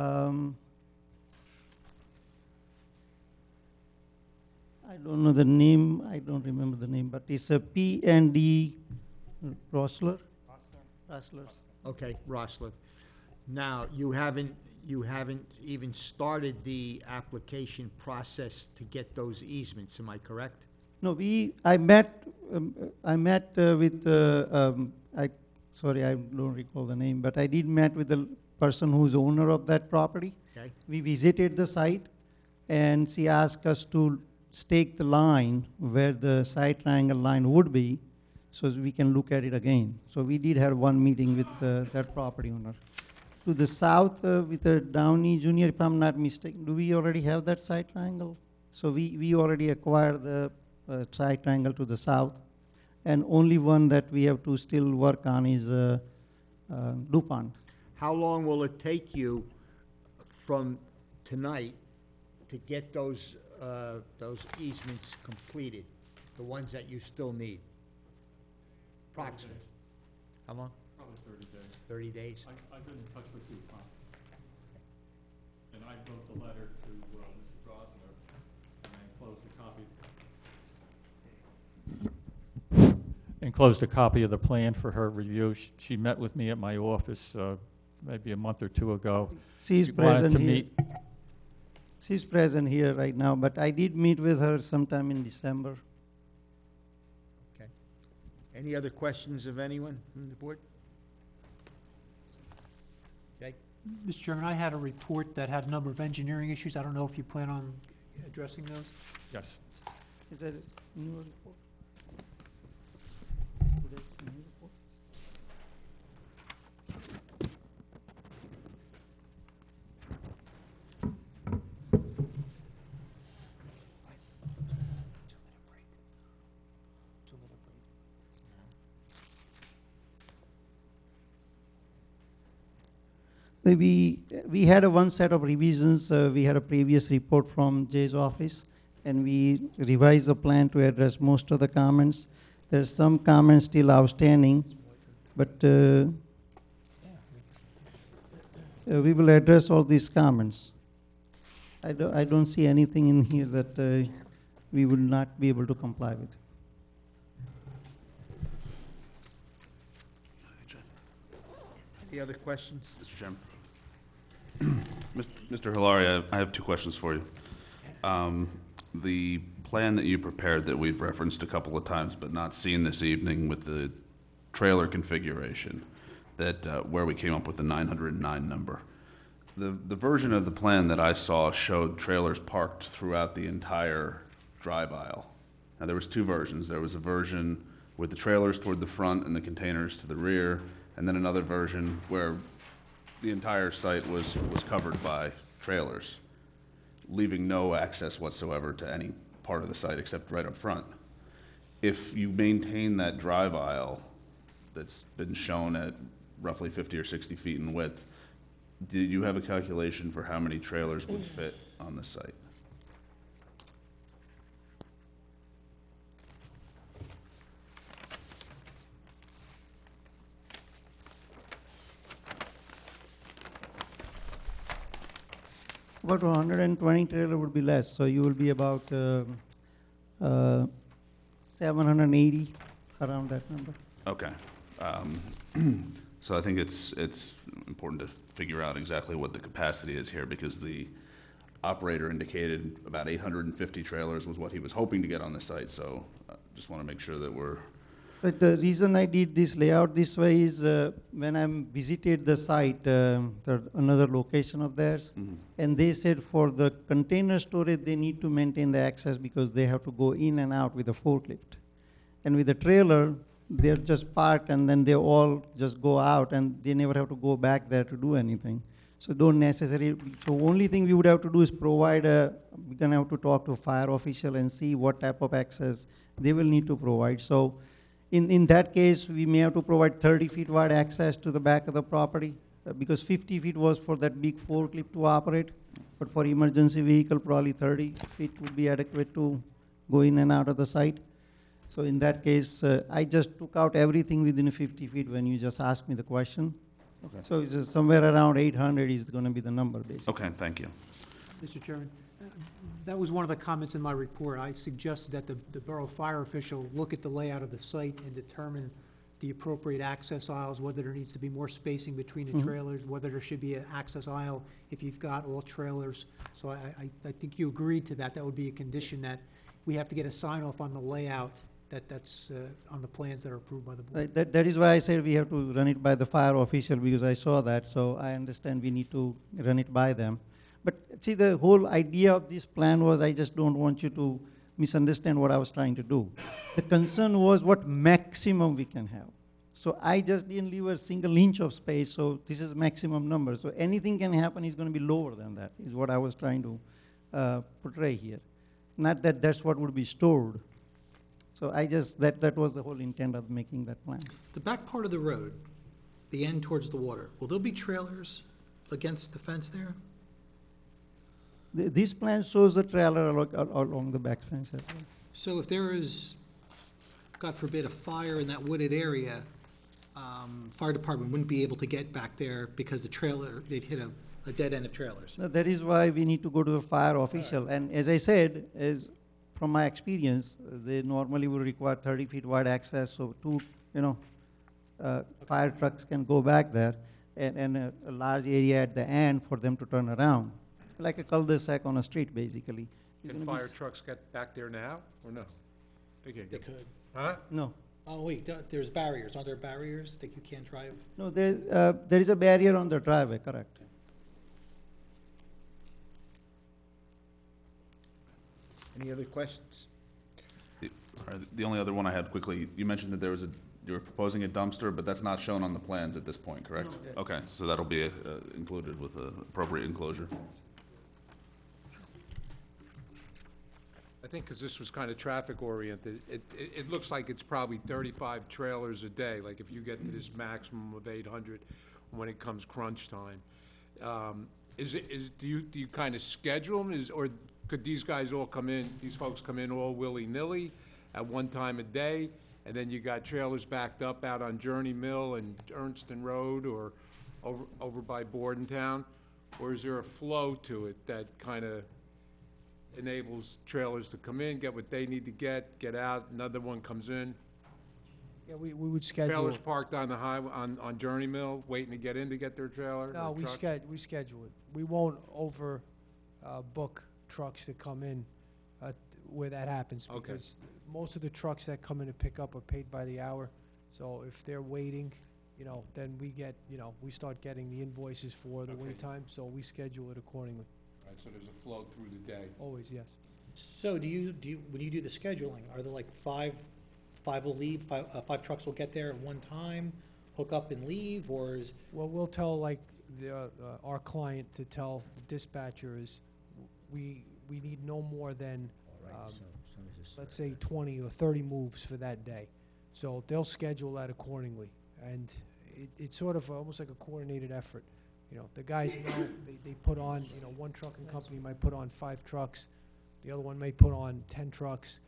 don't know the name, I don't remember the name, but it's a P&D Rossler? Rosslers. Okay, Rossler. Now, you haven't even started the application process to get those easements, am I correct? No, I met with, sorry, I don't recall the name, but I did met with the person who's owner of that property. Okay. We visited the site, and she asked us to stake the line where the side triangle line would be, so we can look at it again. So we did have one meeting with that property owner. To the south, with the Downey Jr., if I'm not mistaken, do we already have that side triangle? So we already acquired the side triangle to the south, and only one that we have to still work on is DuPont. How long will it take you from tonight to get those easements completed, the ones that you still need? Approximately. How long? Probably 30 days. 30 days? I've been in touch with DuPont. And I wrote the letter to Mr. Drosner, and I enclosed a copy. Enclosed a copy of the plan for her review. She met with me at my office maybe a month or 2 ago. She's She wanted present to here. meet. She's present here right now, but I did meet with her sometime in December. Okay. Any other questions of anyone from the board? Okay. Mr. Chairman, I had a report that had a number of engineering issues. I don't know if you plan on addressing those? Yes. Is that a new report? Today's new report? We had one set of revisions. We had a previous report from Jay's office, and we revised the plan to address most of the comments. There's some comments still outstanding, but we will address all these comments. I don't see anything in here that we would not be able to comply with. Any other questions? Mr. Chairman. Mr. Hilary, I have two questions for you. The plan that you prepared that we've referenced a couple of times but not seen this evening with the trailer configuration, that where we came up with the 909 number. The version of the plan that I saw showed trailers parked throughout the entire drive aisle. Now, there was two versions. There was a version with the trailers toward the front and the containers to the rear, and then another version where the entire site was covered by trailers, leaving no access whatsoever to any part of the site except right up front. If you maintain that drive aisle that's been shown at roughly 50 or 60 feet in width, do you have a calculation for how many trailers would fit on the site? About 120 trailer would be less, so you will be about 780, around that number. Okay. So I think it's important to figure out exactly what the capacity is here, because the operator indicated about 850 trailers was what he was hoping to get on the site, so just want to make sure that we're... But the reason I did this layout this way is when I visited the site, another location of theirs, and they said for the container storage, they need to maintain the access because they have to go in and out with a forklift. And with the trailer, they're just parked and then they all just go out and they never have to go back there to do anything. So don't necessarily, so only thing we would have to do is provide we're gonna have to talk to a fire official and see what type of access they will need to provide. So in that case, we may have to provide 30 feet wide access to the back of the property because 50 feet was for that big forklift to operate, but for emergency vehicle, probably 30 feet would be adequate to go in and out of the site. So in that case, I just took out everything within 50 feet when you just asked me the question. Okay. So it's just somewhere around 800 is going to be the number, basically. Okay, thank you. Mr. Chairman, that was one of the comments in my report. I suggested that the borough fire official look at the layout of the site and determine the appropriate access aisles, whether there needs to be more spacing between the trailers, whether there should be an access aisle if you've got all trailers. So I think you agreed to that. That would be a condition that we have to get a sign off on the layout that's on the plans that are approved by the board. Right, that is why I said we have to run it by the fire official because I saw that. So I understand we need to run it by them. But see, the whole idea of this plan was I just don't want you to misunderstand what I was trying to do. The concern was what maximum we can have. So I just didn't leave a single inch of space, so this is maximum number. So anything can happen is going to be lower than that, is what I was trying to portray here. Not that that's what would be stored. So I just, that was the whole intent of making that plan. The back part of the road, the end towards the water, will there be trailers against the fence there? This plan shows the trailer along the back fence as well. So if there is, God forbid, a fire in that wooded area, fire department wouldn't be able to get back there because the trailer, they'd hit a dead end of trailers. No, that is why we need to go to the fire official. And as I said, from my experience, they normally will require 30 feet wide access, so two, fire trucks can go back there, and a large area at the end for them to turn around, like a cul-de-sac on a street, basically. Can fire trucks get back there now, or no? They can't They get. could. Huh? No. Oh, wait, there's barriers. Are there barriers that you can't drive? No, there is a barrier on the driveway, correct. Any other questions? The only other one I had quickly, you mentioned that you were proposing a dumpster, but that's not shown on the plans at this point, correct? No. Okay, so that'll be included with the appropriate enclosure. I think because this was kind of traffic oriented, it looks like it's probably 35 trailers a day, like if you get to this maximum of 800 when it comes crunch time. Do you kind of schedule them, or could these guys all come in, these folks come in all willy-nilly at one time a day, and then you got trailers backed up out on Journey Mill and Ernston Road or over by Bordentown? Or is there a flow to it that kind of enables trailers to come in, get what they need to get out, another one comes in? Yeah, we would schedule. Trailers parked on the highway, on Journey Mill, waiting to get in to get their trailer? No, or we truck? we schedule it. We won't book trucks that come in where that happens. Okay. Because most of the trucks that come in to pick up are paid by the hour. So if they're waiting, then we start getting the invoices for the Okay. wait time, so we schedule it accordingly. All right, so there's a flow through the day. Always, yes. So when you do the scheduling, are there like five will leave, five trucks will get there at one time, hook up and leave, or is? Well, we'll tell our client to tell the dispatcher is, we need no more than, let's say 20 or 30 moves for that day. So they'll schedule that accordingly. And it's sort of almost like a coordinated effort. The guys know, they put on, one trucking company might put on 5 trucks, the other one may put on 10 trucks,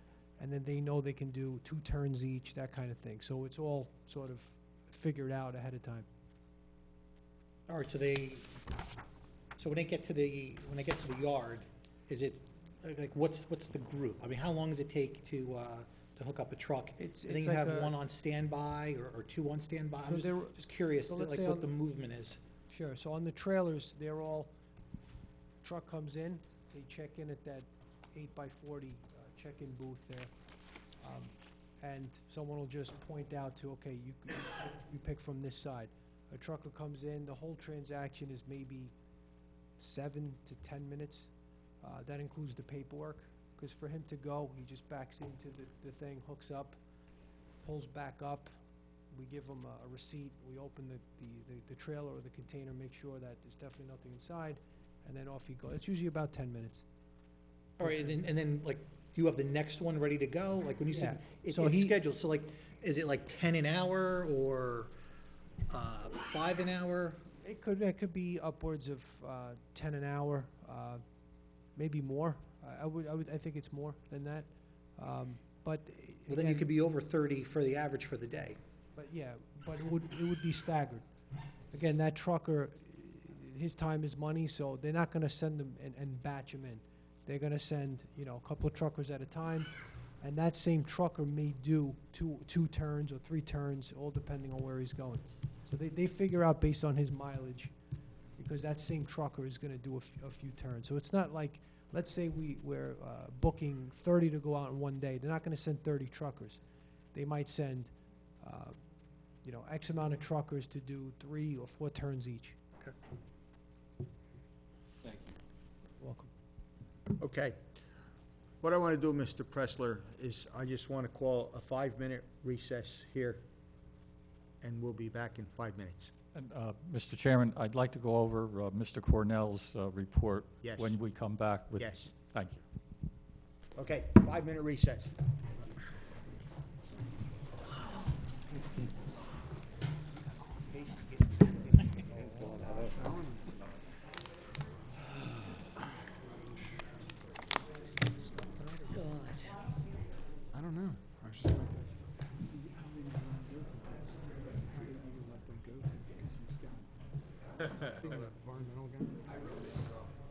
and then they know they can do 2 turns each, that kind of thing. So it's all sort of figured out ahead of time. All right, so when they get to the yard, is it, like, what's the group? I mean, how long does it take to hook up a truck? It's And then you like have a- one on standby or 2 on standby? I'm So just curious, so to, let's like, say what on- the movement is. Sure, so on the trailers, they're all, truck comes in, they check in at that 8x40 check-in booth there. And someone will just point out to, okay, you pick from this side. A trucker comes in, the whole transaction is maybe 7 to 10 minutes. That includes the paperwork, because for him to go, he just backs into the thing, hooks up, pulls back up. We give him a receipt, we open the trailer or the container, make sure that there's definitely nothing inside, and then off he goes. It's usually about 10 minutes. All right, and then, like, do you have the next one ready to go? Like, when you said Yeah. So it's he- scheduled, so like, is it like 10 an hour or 5 an hour? It could be upwards of 10 an hour, maybe more. I think it's more than that. But Well, then you again- could be over 30 for the average for the day. But yeah, but it would be staggered. Again, that trucker, his time is money, so they're not gonna send them and batch them in. They're gonna send, a couple of truckers at a time, and that same trucker may do two turns or 3 turns, all depending on where he's going. So they figure out based on his mileage, because that same trucker is gonna do a few turns. So it's not like, let's say we're booking 30 to go out in one day. They're not gonna send 30 truckers. They might send, X amount of truckers to do 3 or 4 turns each. Okay. Thank you. Welcome. Okay. What I want to do, Mr. Pressler, is I just want to call a 5-minute recess here, and we'll be back in 5 minutes. And, Mr. Chairman, I'd like to go over Mr. Cornell's report Yes. when we come back with. Yes. Thank you. Okay, 5-minute recess. I don't know. I was just about to.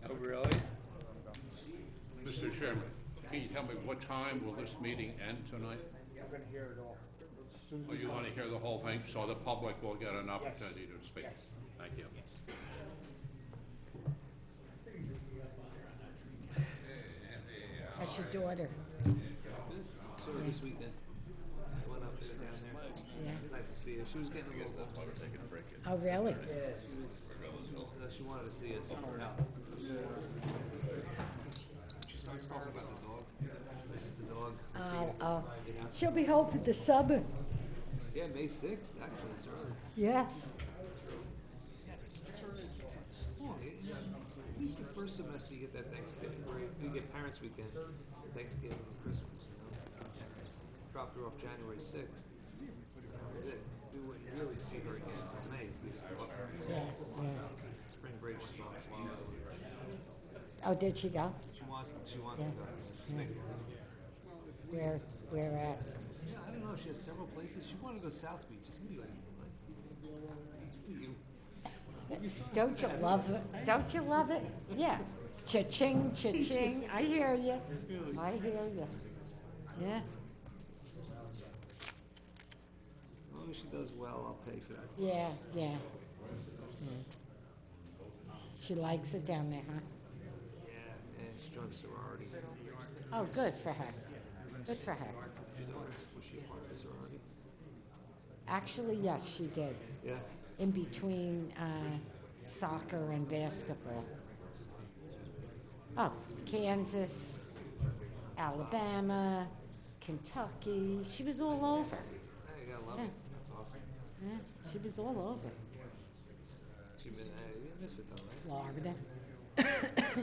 Oh, really? Mr. Chairman, can you tell me what time will this meeting end tonight? I'm going to hear it all. Or you want to hear the whole thing so the public will get an opportunity to speak? Thank you. That's your daughter. Saw her this weekend. I went up there down there. Yeah. Nice to see her. She was getting a little upset. Oh, really? Yeah, she wanted to see us. She starts talking about the dog. The dog. Oh. She'll be home for the summer. Yeah, May 6th, actually, it's early. Yeah. At least the first semester you get that Thanksgiving break. You get Parents' Weekend, Thanksgiving, and Christmas, Dropped her off January 6th. That was it. We wouldn't really see her again until May if we still up her. Yeah. Spring break, she's on Florida. Oh, did she go? She wants to go. She's making plans. Where at? Yeah, I don't know. She has several places. She wanted to go South Beach. It's gonna be like you. Don't you love it? Don't you love it? Yeah. Cha-ching, cha-ching. I hear you. I hear you. Yeah. she does well, I'll pay for that. Yeah, yeah. She likes it down there, huh? Yeah, she joined a sorority. Oh, good for her. Good for her. Was she a part of the sorority? Actually, yes, she did. Yeah. In between soccer and basketball. Oh, Kansas, Alabama, Kentucky. She was all over. Hey, you gotta love Yeah. it. That's awesome. Yeah, she was all over. She been, you miss it though, right? Florida.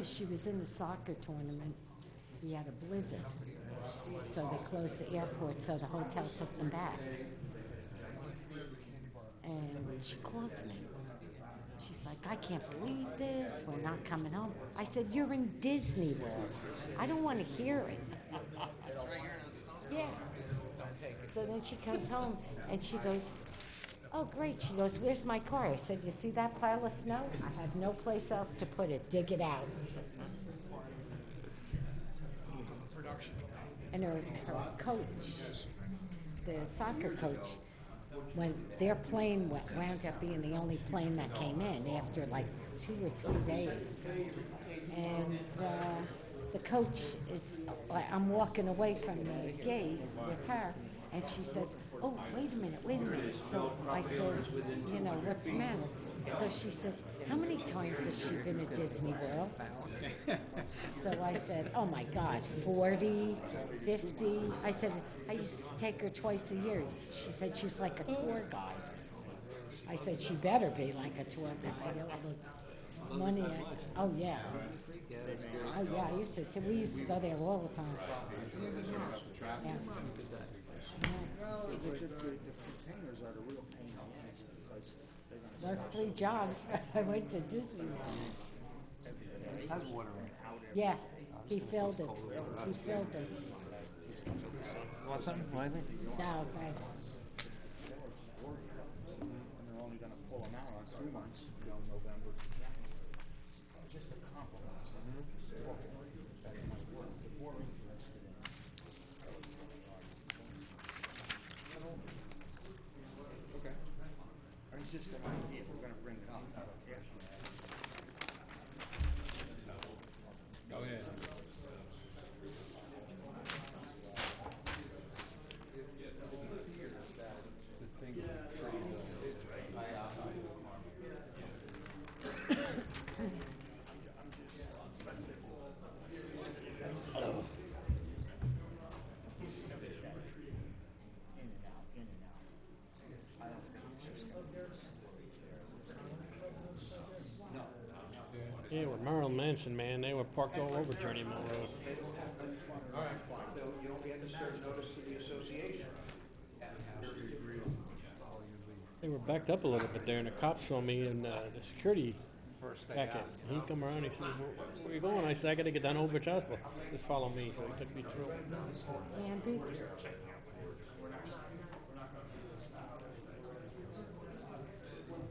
She was in the soccer tournament. We had a blizzard. So they closed the airport, so the hotel took them back. And she calls me. She's like, I can't believe this. We're not coming home. I said, you're in Disney World. I don't want to hear it. Yeah. So then she comes home and she goes, oh, great. She goes, where's my car? I said, you see that pile of snow? I have no place else to put it. Dig it out. And her coach, the soccer coach, when their plane wound up being the only plane that came in after like 2 or 3 days. And the coach is, I'm walking away from the gate with her, and she says, oh, wait a minute. So I said, you know, what's the matter? So she says, how many times has she been at Disney World? So I said, oh my God, 40, 50. I said, I used to take her twice a year. She said, she's like a tour guide. I said, she better be like a tour guide. Money, oh yeah. Oh yeah, we used to go there all the time. Yeah. Well, the containers are the real pain in the ass because they're gonna. Worked 3 jobs, but I went to Disney. It has water in it. Yeah, he filled it. He filled it. Want something? Want anything? No, thanks. And they're only gonna pull them out on 2 months, November. Just a compromise. That might work. If we're interested in. Okay. It's just an idea, we're gonna bring it up. Go ahead. Yeah, with Marilyn Manson, man, they were parked all over Journey Mill Road. All right. You don't get the serve notice to the association. They were backed up a little bit there, and the cops saw me and the security back in. He come around, he said, where are you going? I said, I got to get down to Old Bridge Hospital. Just follow me, so he took me through. Andy?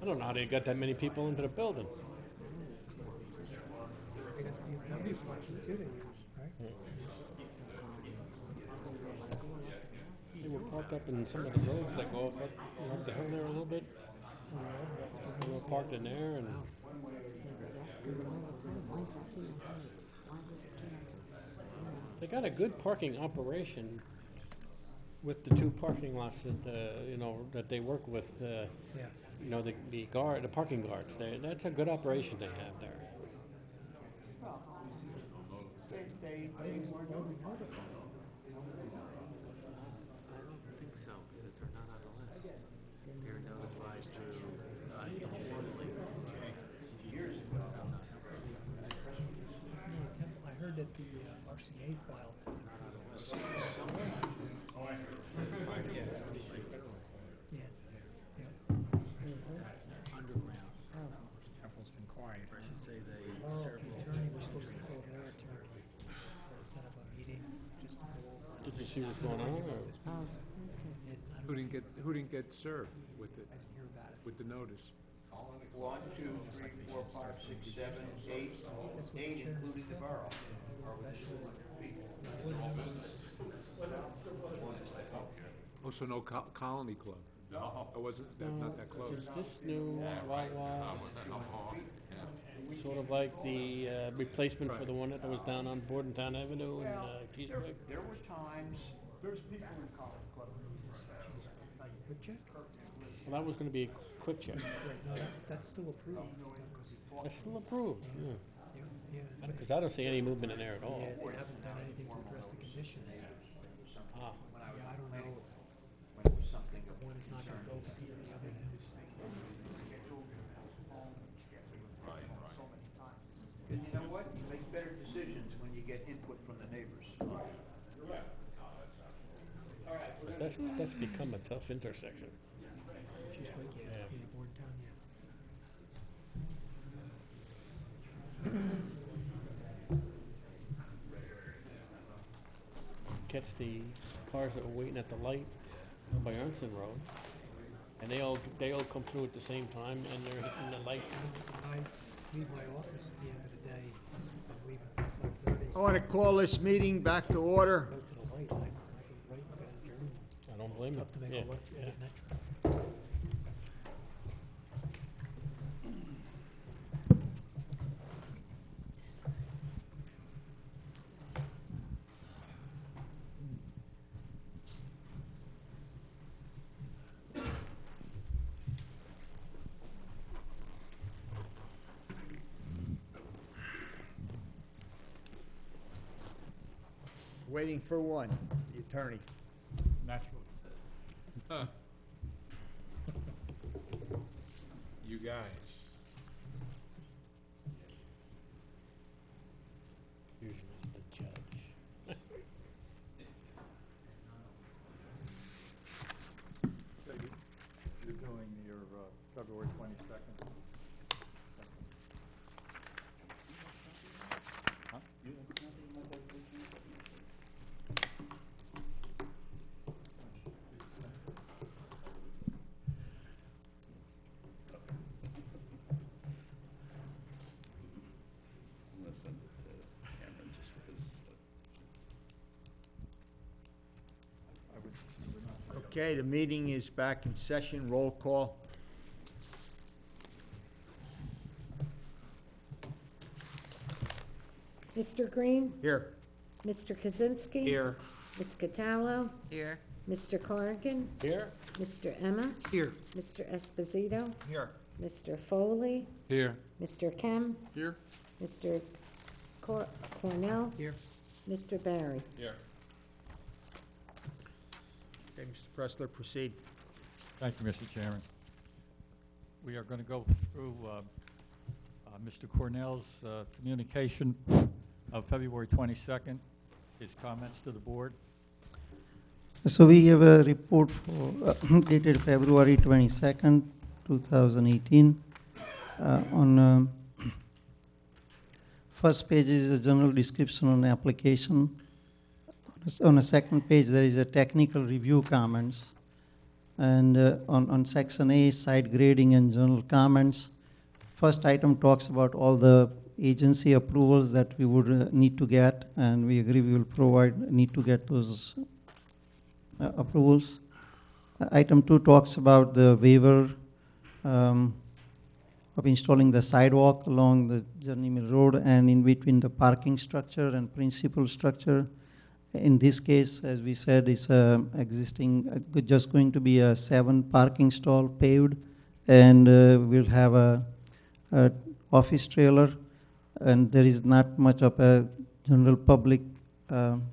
I don't know how they got that many people into the building. They were parked up in some of the roads that go up the hill there a little bit. They were parked in there, and they got a good parking operation with the 2 parking lots that that they work with. The parking guards. That's a good operation they have there. They weren't notified. I don't think so, because they're not on the list. They're notified through informally. Years ago. I heard that the RCA file. Underground. Temple's been quiet. I should say they serve. The attorney was supposed to call their attorney to set up a meeting just to go over. Did you see what's going on? Or? Oh, Who didn't get served with it? With the notice? 1, 2, 3, 4, 5, 6, 7, 8, 8, including the borough. Also, no colony club. No, it wasn't, not that close. Is this new Wawa sort of like the replacement for the one that was down on Bordentown Avenue in Keysburg? There were times, There's people in College Club. Quick check? Well, that was gonna be a quick check. No, that's still approved. It's still approved, yeah. Yeah. Because I don't see any movement in there at all. Yeah, they haven't done anything to address the condition. Ah. Yeah, I don't know. when it was something of One is not gonna go because of the other now. And you know what? You make better decisions when you get input from the neighbors. 'Cause that's become a tough intersection. She's quick, yeah, Yeah. yeah, Bordentown, yeah. Catch the cars that were waiting at the light by Ernst Road, and they all come through at the same time, and they're hitting the light. I leave my office at the end of the day, so if I'm leaving at 5:30. I want to call this meeting back to order. Go to the light, I can right, get adjourned. I don't blame It's them. tough to make Yeah, a left yeah. in that traffic. Waiting for one, the attorney. Naturally. You guys. Usually it's the judge. So you're doing your February 22nd? Huh? You have nothing in my vacation? I'm gonna send it to Cameron just for his. Okay, the meeting is back in session. Roll call. Mr. Green? Here. Mr. Kaczynski? Here. Ms. Cataldo? Here. Mr. Corrigan? Here? Mr. Emma? Here. Mr. Esposito? Here. Mr. Foley? Here. Mr. Kem? Here. Mr. Cornell? Here. Mr. Barry? Here. Okay, Mr. Pressler, proceed. Thank you, Mr. Chairman. We are going to go through Mr. Cornell's communication of February 22nd, his comments to the board. So we have a report for dated February 22nd, 2018. On first page is a general description on application. On a second page, there is a technical review comments. And on section A, site grading and general comments. First item talks about all the agency approvals that we would need to get, and we agree we will need to get those approvals. Item 2 talks about the waiver of installing the sidewalk along the Journey Mill Road and in between the parking structure and principal structure. In this case, as we said, it's existing, just going to be a 7 parking stall paved, and we'll have a office trailer, and there is not much of a general public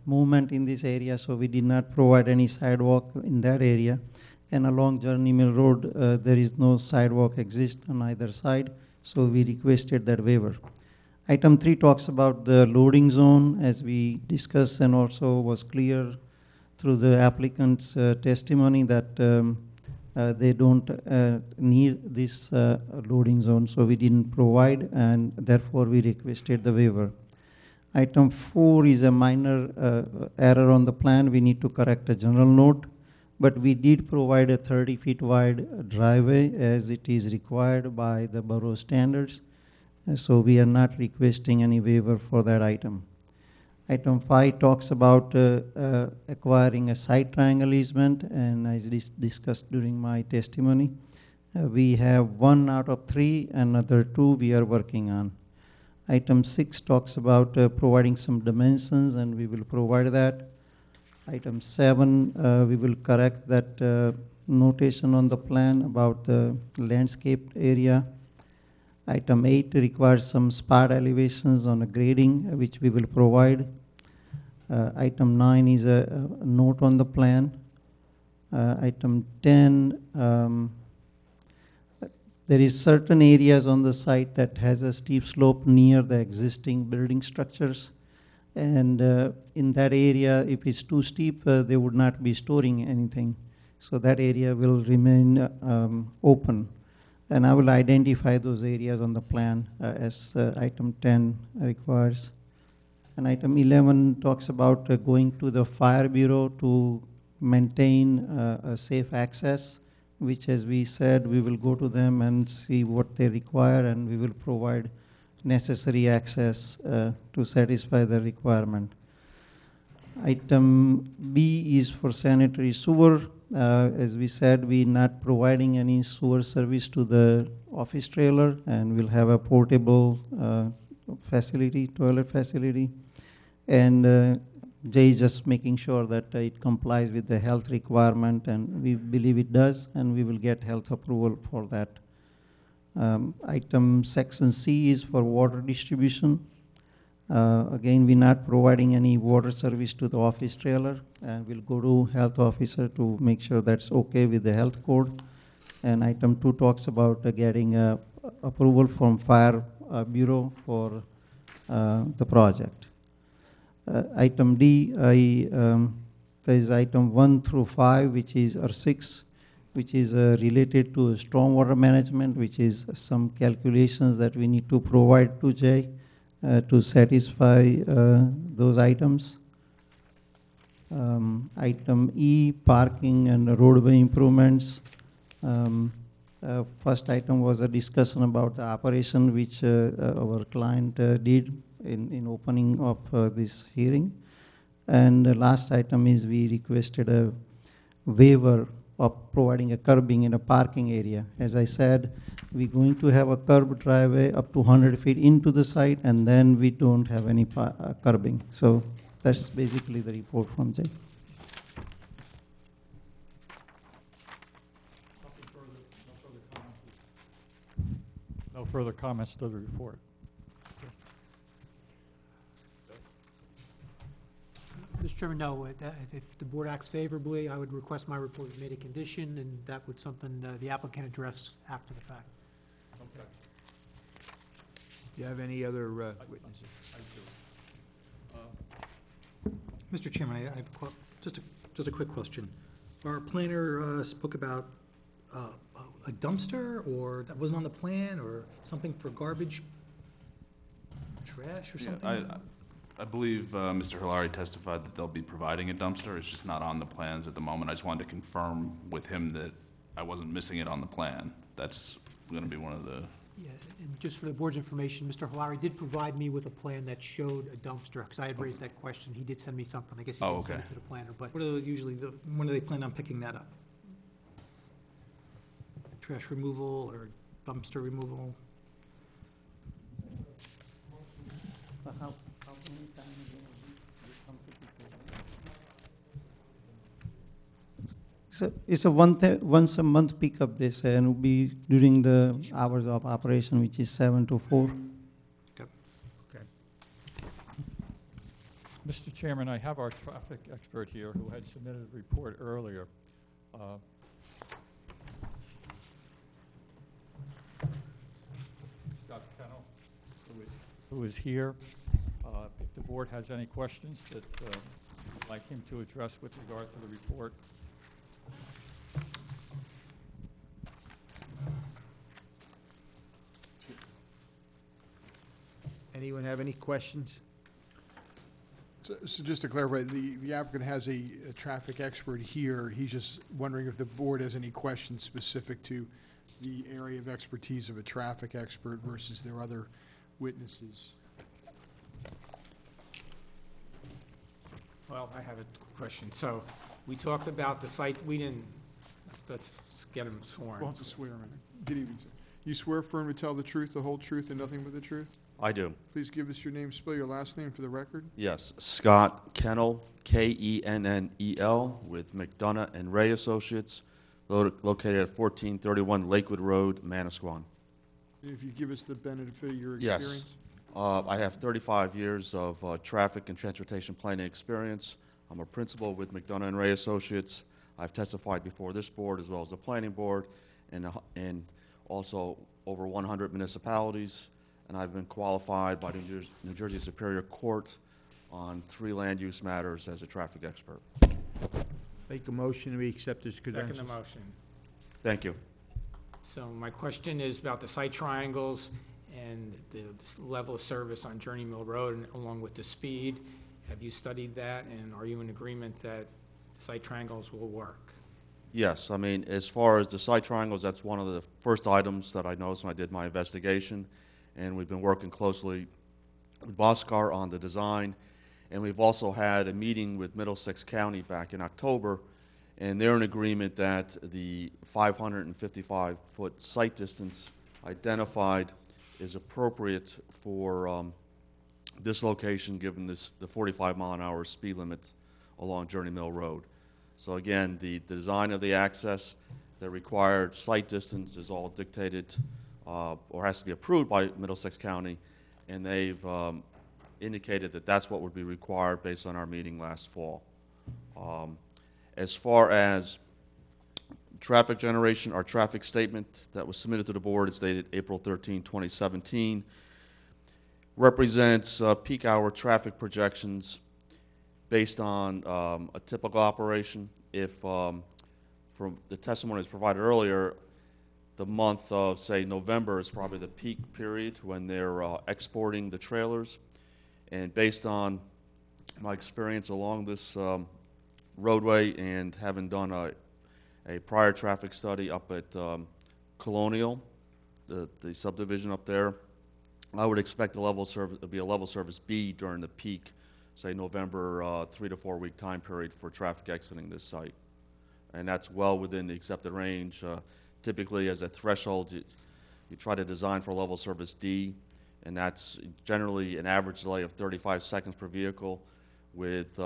movement in this area, so we did not provide any sidewalk in that area. And along Journey Mill Road, there is no sidewalk exist on either side, so we requested that waiver. Item 3 talks about the loading zone, as we discussed, and also was clear through the applicant's testimony that they don't need this loading zone, so we didn't provide, and therefore we requested the waiver. Item 4 is a minor error on the plan. We need to correct a general note, but we did provide a 30 feet wide driveway as it is required by the borough standards. So we are not requesting any waiver for that item. Item 5 talks about acquiring a site triangle easement, and as discussed during my testimony, we have 1 out of 3, another 2 we are working on. Item 6 talks about providing some dimensions, and we will provide that. Item 7, we will correct that notation on the plan about the landscaped area. Item 8 requires some spot elevations on a grading, which we will provide. Item 9 is a note on the plan. Item 10, there is certain areas on the site that has a steep slope near the existing building structures. And in that area, if it's too steep, they would not be storing anything. So that area will remain open. And I will identify those areas on the plan as item 10 requires. And item 11 talks about going to the fire bureau to maintain a safe access, which, as we said, we will go to them and see what they require, and we will provide necessary access to satisfy the requirement. Item B is for sanitary sewer. As we said, we're not providing any sewer service to the office trailer, and we'll have a portable facility, toilet facility. And Jay is just making sure that it complies with the health requirement, and we believe it does, and we will get health approval for that. Item section C is for water distribution. Again, we're not providing any water service to the office trailer, and we'll go to health officer to make sure that's okay with the health code. And item 2 talks about getting approval from fire bureau for the project. Item D, there is item 1 through 5, which is, or 6, which is related to stormwater management, which is some calculations that we need to provide to Jay to satisfy those items. Item E, parking and roadway improvements. First item was a discussion about the operation which our client did in opening of this hearing. And the last item is we requested a waiver of providing a curbing in a parking area. As I said, we're going to have a curb driveway up to 100 feet into the site, and then we don't have any curbing. So that's basically the report from Jay. No further comments to the report. Mr. Chairman, no, if the board acts favorably, I would request my report be made a condition, and that would something the applicant address after the fact. Okay. Do you have any other witnesses? Mr. Chairman, I have just a quick question. Our planner spoke about a dumpster, or that wasn't on the plan, or something for garbage, trash or something? I believe Mr. Hilary testified that they'll be providing a dumpster. It's just not on the plans at the moment. I just wanted to confirm with him that I wasn't missing it on the plan. That's going to be one of the... Yeah, and just for the board's information, Mr. Hilary did provide me with a plan that showed a dumpster, because I had raised that question. He did send me something. I guess he didn't send it to the planner, but... What are usually when do they plan on picking that up? Trash removal or dumpster removal? It's a once a month pickup, they say, and it will be during the hours of operation, which is 7 to 4. Okay. Okay. Mr. Chairman, I have our traffic expert here who had submitted a report earlier. Scott Kennel, who is here. If the board has any questions that I'd like him to address with regard to the report. Anyone have any questions? So just to clarify, the applicant has a traffic expert here. He's just wondering if the board has any questions specific to the area of expertise of a traffic expert versus their other witnesses. Well, I have a question. So, we talked about the site, we didn't, let's get him sworn. We'll have to swear in. Good evening, sir. You swear firm to tell the truth, the whole truth, and nothing but the truth? I do. Please give us your name, spell your last name for the record. Yes, Scott Kennel, Kennel, with McDonough and Ray Associates, located at 1431 Lakewood Road, Manasquan. And if you give us the benefit of your Yes. experience. I have 35 years of traffic and transportation planning experience. I'm a principal with McDonough and Ray Associates. I've testified before this board as well as the planning board, and also over 100 municipalities. And I've been qualified by the New Jersey Superior Court on 3 land use matters as a traffic expert. Make a motion, we accept his credentials. Second the motion. Thank you. So my question is about the site triangles and the level of service on Journey Mill Road and along with the speed. Have you studied that, and are you in agreement that site triangles will work? Yes, I mean, as far as the site triangles, that's one of the first items that I noticed when I did my investigation. And we've been working closely with Boscar on the design. And we've also had a meeting with Middlesex County back in October, and they're in agreement that the 555-foot site distance identified is appropriate for this location, given the 45-mile-an-hour speed limit along Journey Mill Road. So again, the design of the access, the required site distance is all dictated or has to be approved by Middlesex County, and they've indicated that that's what would be required based on our meeting last fall. As far as traffic generation, our traffic statement that was submitted to the board, it's dated April 13, 2017, represents peak hour traffic projections based on a typical operation. If, from the testimony that was provided earlier, the month of, say, November is probably the peak period when they're exporting the trailers. And based on my experience along this roadway and having done a prior traffic study up at Colonial, the subdivision up there, I would expect the level of service to be a level service B during the peak, say November 3 to 4 week time period for traffic exiting this site. And that's well within the accepted range. Typically, as a threshold, you try to design for level service D, and that's generally an average delay of 35 seconds per vehicle. With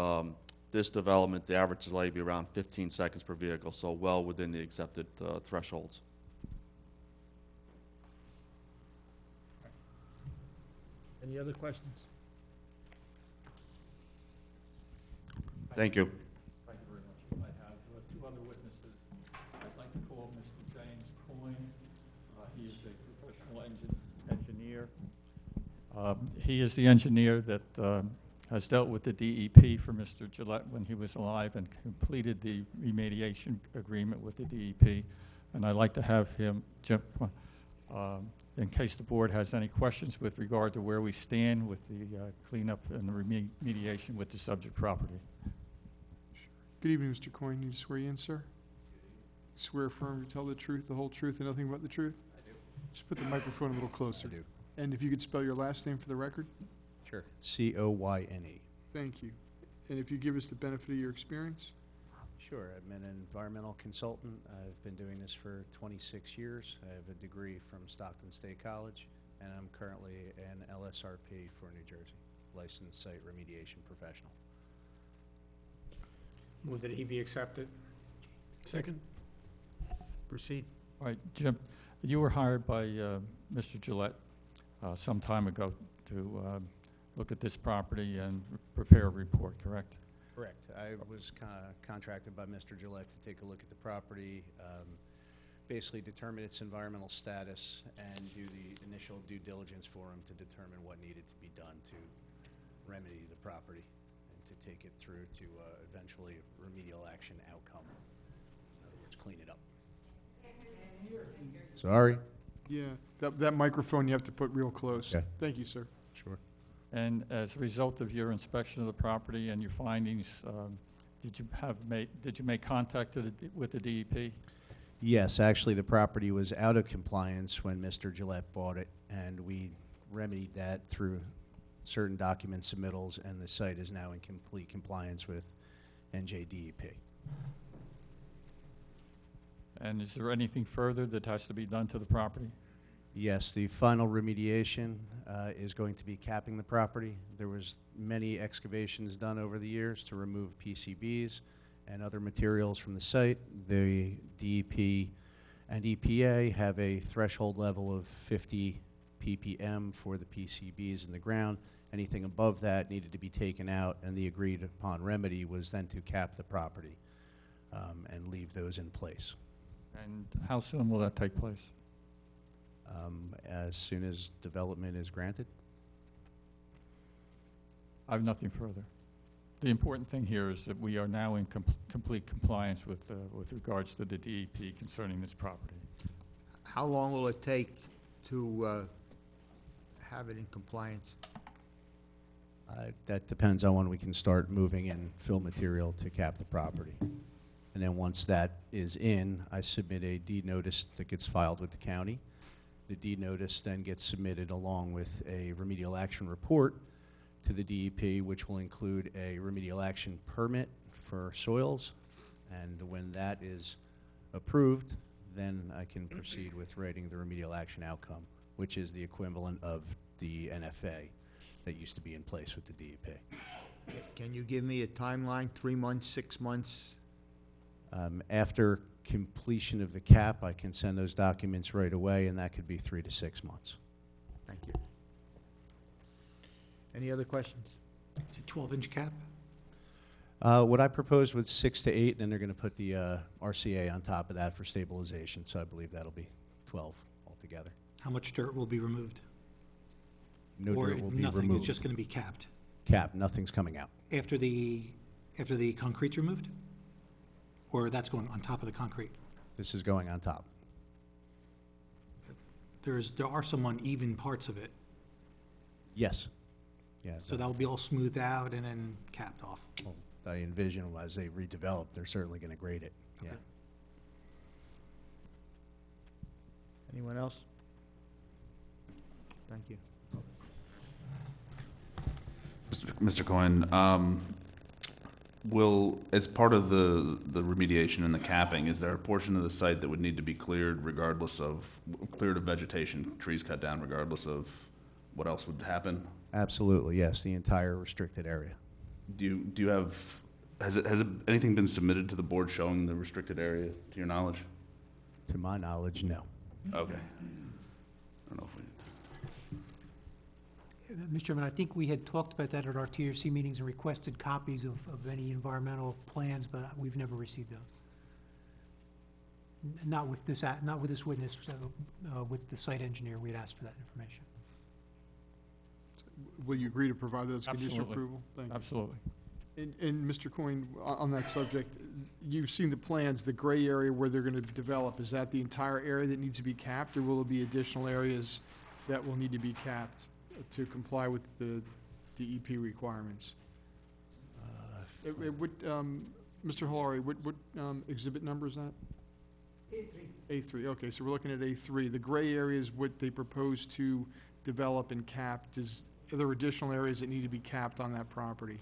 this development, the average delay would be around 15 seconds per vehicle, so well within the accepted thresholds. Any other questions? Thank you. Thank you very much. I have 2 other witnesses. I'd like to call Mr. James Coyne. He is a professional engineer. He is the engineer that has dealt with the DEP for Mr. Gillette when he was alive and completed the remediation agreement with the DEP. And I'd like to have him, Jim, in case the board has any questions with regard to where we stand with the cleanup and the remediation with the subject property. Good evening, Mr. Coyne. Need to swear you in, sir? Swear firm to tell the truth, the whole truth, and nothing but the truth? I do. Just put the microphone a little closer. I do. And if you could spell your last name for the record? Sure. C-O-Y-N-E. Thank you. And if you give us the benefit of your experience? Sure. I'm an environmental consultant. I've been doing this for 26 years. I have a degree from Stockton State College, and I'm currently an LSRP for New Jersey, licensed site remediation professional. Move that he be accepted. Second. Proceed. All right, Jim, you were hired by Mr. Gillette some time ago to look at this property and prepare a report, correct? Correct. I was contracted by Mr. Gillette to take a look at the property, basically determine its environmental status, and do the initial due diligence for him to determine what needed to be done to remedy the property and to take it through to eventually remedial action outcome. In other words, clean it up. Sorry. Yeah, that microphone you have to put real close. Okay. Thank you, sir. Sure. And as a result of your inspection of the property and your findings, did you make contact with the DEP? Yes, actually the property was out of compliance when Mr. Gillette bought it, and we remedied that through certain document submittals, and the site is now in complete compliance with NJDEP. And is there anything further that has to be done to the property? Yes, the final remediation is going to be capping the property. There was many excavations done over the years to remove PCBs and other materials from the site. The DEP and EPA have a threshold level of 50 ppm for the PCBs in the ground. Anything above that needed to be taken out, and the agreed upon remedy was then to cap the property and leave those in place. And how soon will that take place? As soon as development is granted. I have nothing further. The important thing here is that we are now in complete compliance with regards to the DEP concerning this property. How long will it take to have it in compliance? That depends on when we can start moving in fill material to cap the property. And then once that is in, I submit a deed notice that gets filed with the county. The deed notice then gets submitted along with a remedial action report to the DEP, which will include a remedial action permit for soils. And when that is approved, then I can proceed with writing the remedial action outcome, which is the equivalent of the NFA that used to be in place with the DEP. Can you give me a timeline, 3 months, 6 months? After completion of the cap, I can send those documents right away, and that could be 3 to 6 months. Thank you. Any other questions? It's a 12-inch cap? What I proposed was 6 to 8, and then they're going to put the RCA on top of that for stabilization, so I believe that'll be 12 altogether. How much dirt will be removed? No or dirt will be nothing, removed. it's just going to be capped? Cap, nothing's coming out. After the concrete's removed? Or that's going on top of the concrete? This is going on top. There are some uneven parts of it. Yes. Yeah. So that'll be all smoothed out and then capped off? Well, I envision as they redevelop, they're certainly going to grade it. Yeah. Okay. Anyone else? Thank you. Mr. Cohen, as part of the remediation and the capping, is there a portion of the site that would need to be cleared cleared of vegetation, trees cut down regardless of what else would happen? Absolutely, yes, the entire restricted area. Has anything been submitted to the board showing the restricted area, to your knowledge? To my knowledge, no. Okay. I don't know if we... Mr. Chairman, I think we had talked about that at our TRC meetings and requested copies of any environmental plans, but we've never received those. Not with this witness, with the site engineer, we had asked for that information. Will you agree to provide those conditional Absolutely. approval? Thank you. Absolutely. And Mr. Coyne, on that subject, you've seen the plans, the gray area where they're going to develop, is that the entire area that needs to be capped, or will there be additional areas that will need to be capped to comply with the DEP requirements? Mr. Hillary, what exhibit number is that? A3. A3, okay, so we're looking at A3. The gray area is what they propose to develop and cap. Are there additional areas that need to be capped on that property?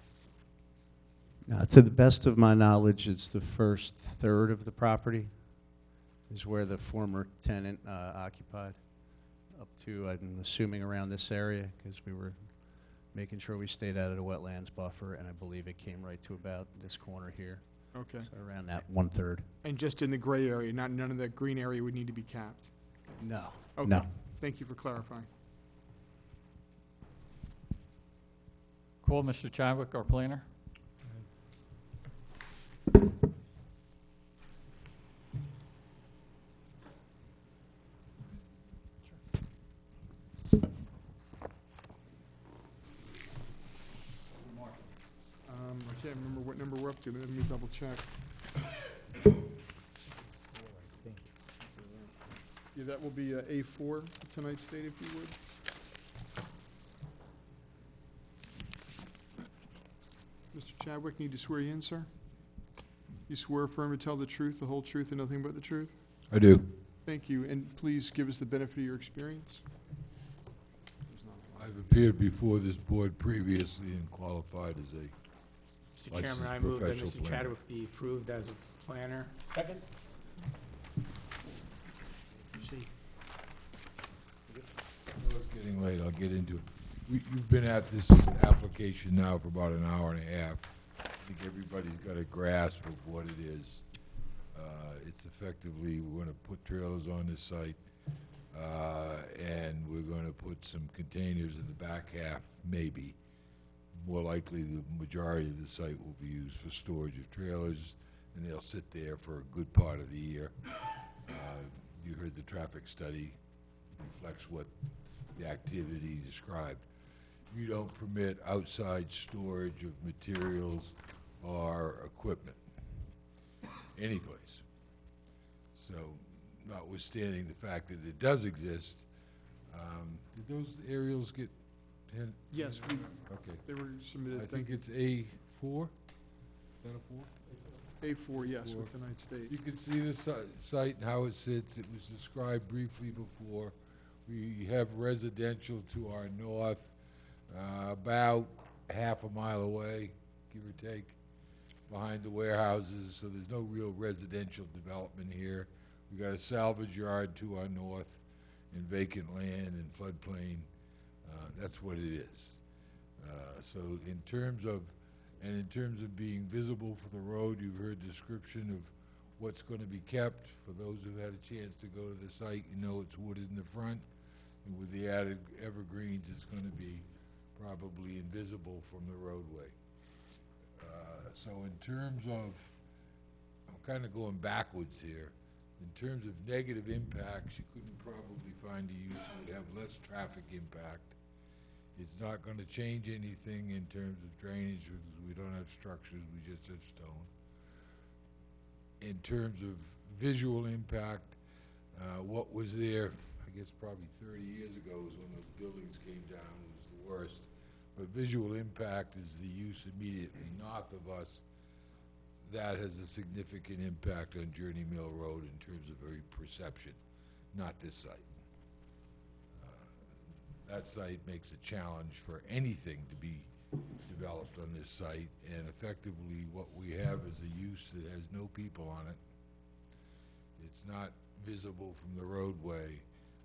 To the best of my knowledge, it's the first third of the property is where the former tenant occupied, up to, I'm assuming, around this area, because we were making sure we stayed out of the wetlands buffer, and I believe it came right to about this corner here. Okay. So around that 1/3. And just in the gray area, none of that green area would need to be capped? No. Okay. No. Thank you for clarifying. Call Mr. Chadwick, our planner. I can't remember what number we're up to, but let me double check. Yeah, that will be A4 tonight's date, if you would. Mr. Chadwick, need to swear you in, sir? You swear affirm to tell the truth, the whole truth, and nothing but the truth? I do. Thank you, and please give us the benefit of your experience. I've appeared before this board previously and qualified as a Mr. Chairman, I licensed move that professional Mr. planner. Chadwick be approved as a planner. Second? See. I know it's getting late, I'll get into it. You've been at this application now for about an hour and a half. I think everybody's got a grasp of what it is. It's effectively, we're gonna put trailers on this site, and we're gonna put some containers in the back half, maybe. More likely, the majority of the site will be used for storage of trailers, and they'll sit there for a good part of the year. You heard the traffic study reflects what the activity described. You don't permit outside storage of materials or equipment, anyplace. So, notwithstanding the fact that it does exist, did those aerials get? Yes, Okay. they were submitted. I think it's A4. Is that a 4? A4, yes, Four. with tonight's date. You can see the site and how it sits. It was described briefly before. We have residential to our north, about half a mile away, give or take, behind the warehouses, so there's no real residential development here. We got a salvage yard to our north and vacant land and floodplain. That's what it is. So in terms of being visible for the road, you've heard description of what's going to be kept. For those who've had a chance to go to the site, you know it's wooded in the front, and with the added evergreens, it's going to be probably invisible from the roadway. So in terms of, I'm kind of going backwards here, in terms of negative impacts, you couldn't probably find a use that would have less traffic impact. It's not going to change anything in terms of drainage because we don't have structures, we just have stone. In terms of visual impact, what was there, I guess probably 30 years ago was when those buildings came down, was the worst. But visual impact is the use immediately north of us. That has a significant impact on Journey Mill Road in terms of a perception, not this site. That site makes a challenge for anything to be developed on this site, and effectively what we have is a use that has no people on it. It's not visible from the roadway.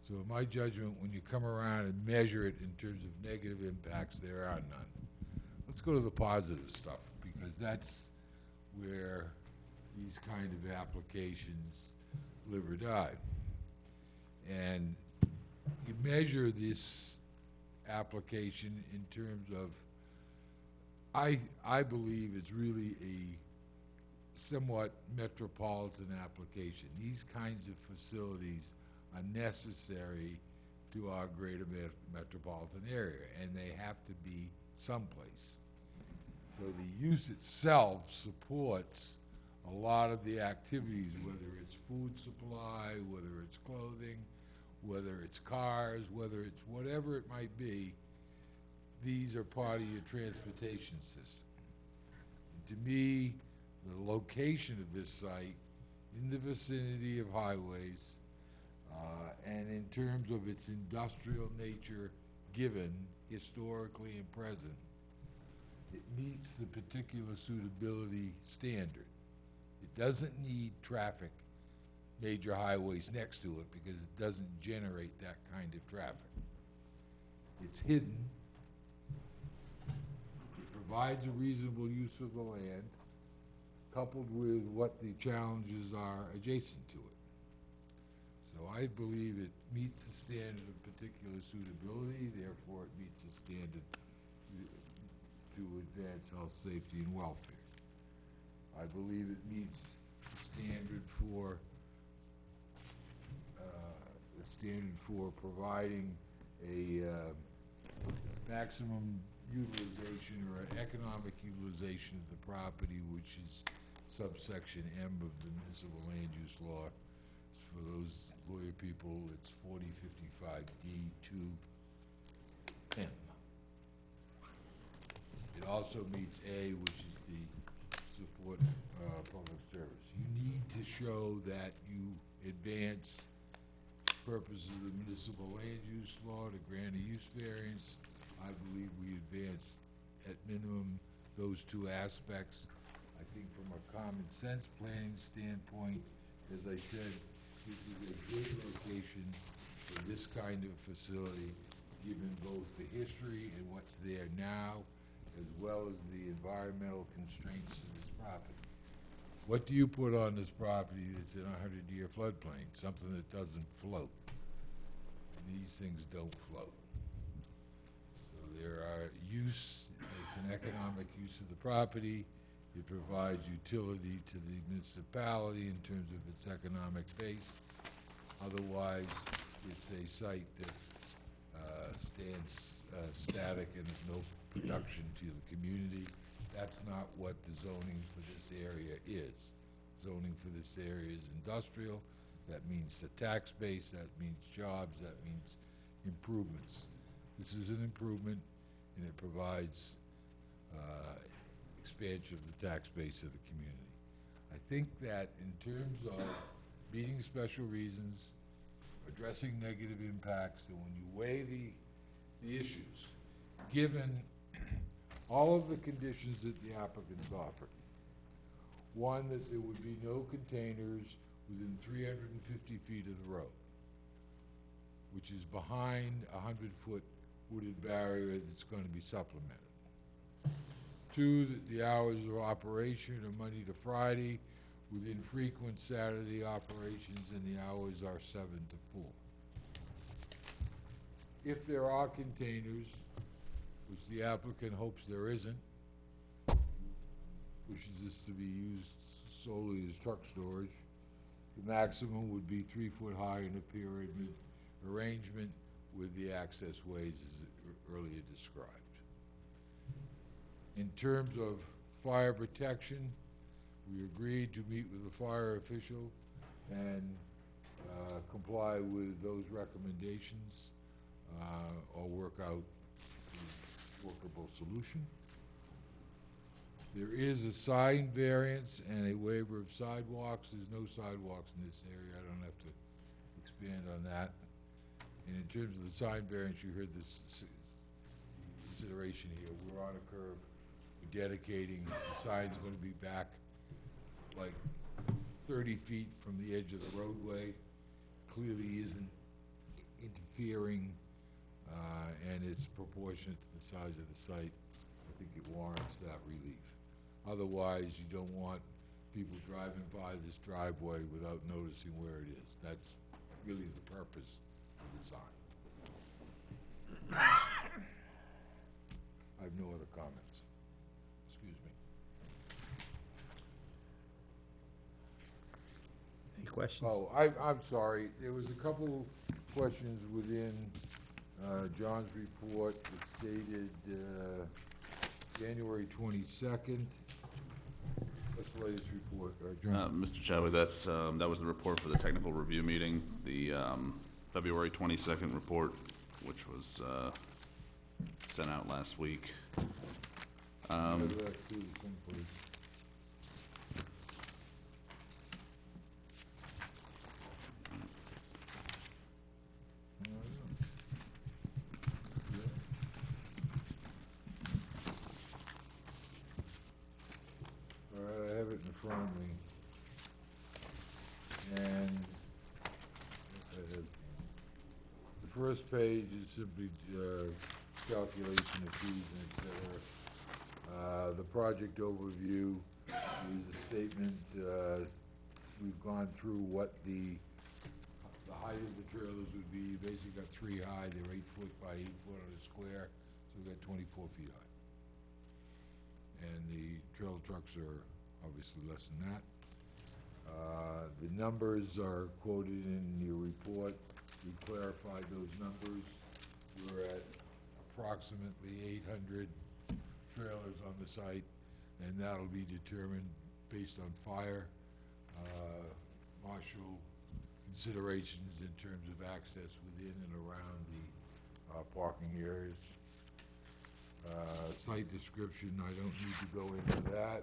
So in my judgment, when you come around and measure it in terms of negative impacts, there are none. Let's go to the positive stuff, because that's where these kind of applications live or die. And you measure this application in terms of, I believe it's really a somewhat metropolitan application. These kinds of facilities are necessary to our greater metropolitan area, and they have to be someplace. So the use itself supports a lot of the activities, whether it's food supply, whether it's clothing, whether it's cars, whether it's whatever it might be. These are part of your transportation system. And to me, the location of this site in the vicinity of highways, and in terms of its industrial nature given historically and present, it meets the particular suitability standard. It doesn't need traffic, major highways next to it, because it doesn't generate that kind of traffic. It's hidden. It provides a reasonable use of the land, coupled with what the challenges are adjacent to it. So I believe it meets the standard of particular suitability, therefore it meets the standard to advance health, safety, and welfare. I believe it meets the standard for providing a maximum utilization or an economic utilization of the property, which is subsection M of the municipal land use law. For those lawyer people, it's 4055D2M. It also meets A, which is the support public service. You need to show that you advance purposes of the municipal land use law to grant a use variance. I believe we advanced at minimum those two aspects. I think from a common sense planning standpoint, as I said, this is a good location for this kind of facility, given both the history and what's there now, as well as the environmental constraints of this property. What do you put on this property that's in a 100-year floodplain? Something that doesn't float. These things don't float. So there are use, it's an economic use of the property. It provides utility to the municipality in terms of its economic base. Otherwise, it's a site that stands static and has no production to the community. That's not what the zoning for this area is. Zoning for this area is industrial. That means the tax base, that means jobs, that means improvements. This is an improvement, and it provides expansion of the tax base of the community. I think that in terms of meeting special reasons, addressing negative impacts, and when you weigh the issues, given all of the conditions that the applicants offered, one, that there would be no containers within 350 feet of the road, which is behind a 100-foot wooded barrier that's going to be supplemented. Two, that the hours of operation are Monday to Friday, with infrequent Saturday operations, and the hours are 7 to 4. If there are containers, which the applicant hopes there isn't, wishes this to be used solely as truck storage, the maximum would be 3 foot high in a pyramid arrangement with the access ways as earlier described. In terms of fire protection, we agreed to meet with the fire official and comply with those recommendations or work out a workable solution. There is a sign variance and a waiver of sidewalks. There's no sidewalks in this area. I don't have to expand on that. And in terms of the sign variance, you heard this consideration here. We're on a curve. We're dedicating. The sign's going to be back like 30 feet from the edge of the roadway. Clearly isn't interfering, and it's proportionate to the size of the site. I think it warrants that relief. Otherwise, you don't want people driving by this driveway without noticing where it is. That's really the purpose of the sign. I have no other comments. Excuse me. Any questions? Oh, I'm sorry. There was a couple questions within John's report. It's dated January 22nd. What's the latest report, John? Mr. Chadwick, that was the report for the technical review meeting, the February 22nd report, which was sent out last week. I have it in front of me. And the first page is simply calculation of fees and et cetera. The project overview is a statement. We've gone through what the height of the trailers would be. You basically got 3 high. They're 8 foot by 8 foot on a square, so we've got 24 feet high. And the trailer trucks are obviously less than that. The numbers are quoted in your report. We clarified those numbers. We're at approximately 800 trailers on the site, and that'll be determined based on fire, marshal considerations in terms of access within and around the parking areas. Site description, I don't need to go into that.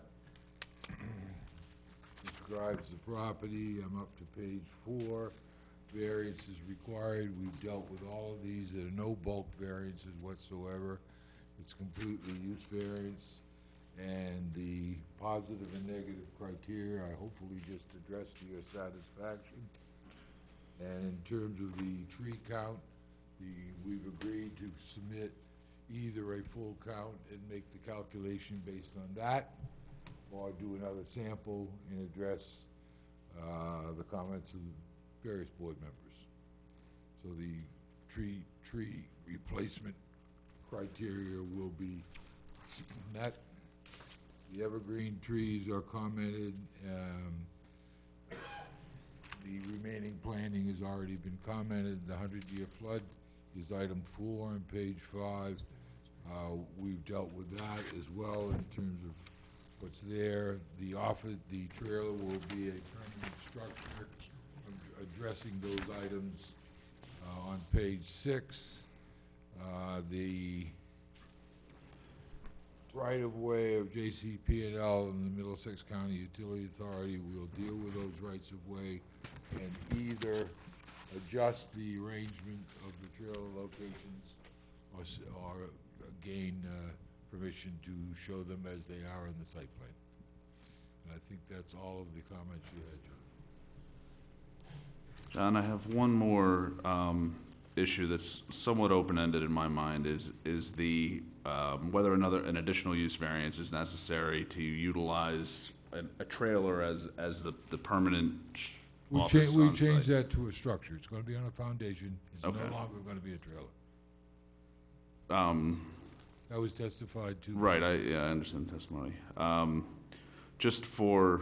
Describes the property. I'm up to page 4. variance is required. We've dealt with all of these. There are no bulk variances whatsoever. It's completely use variance. And the positive and negative criteria I hopefully just addressed to your satisfaction. And in terms of the tree count, we've agreed to submit either a full count and make the calculation based on that, or do another sample and address the comments of the various board members. So the tree replacement criteria will be met. The evergreen trees are commented. The remaining planting has already been commented. The 100-year flood is item 4 on page 5. We've dealt with that as well in terms of what's there. The trailer will be a permanent structure, addressing those items on page 6. The right-of-way of JCP&L and the Middlesex County Utility Authority will deal with those rights-of-way and either adjust the arrangement of the trailer locations or gain permission to show them as they are in the site plan. And I think that's all of the comments you had, John. John, I have one more issue that's somewhat open-ended in my mind, is the whether an additional use variance is necessary to utilize a trailer as the permanent office We on changed site. that to a structure. It's going to be on a foundation. It's Okay. no longer going to be a trailer. That was testified to. Right, I understand the testimony. Just for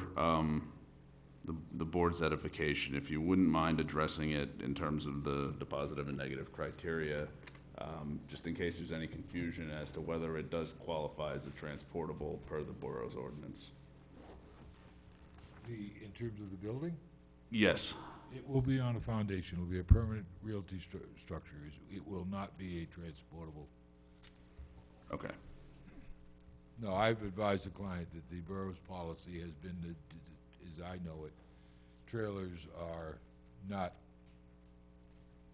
the board's edification, if you wouldn't mind addressing it in terms of the positive and negative criteria, just in case there's any confusion as to whether it does qualify as a transportable per the borough's ordinance. In terms of the building? Yes. It will be on a foundation. It will be a permanent realty structure. It will not be a transportable. Okay. No, I've advised the client that the borough's policy has been, as I know it, trailers are not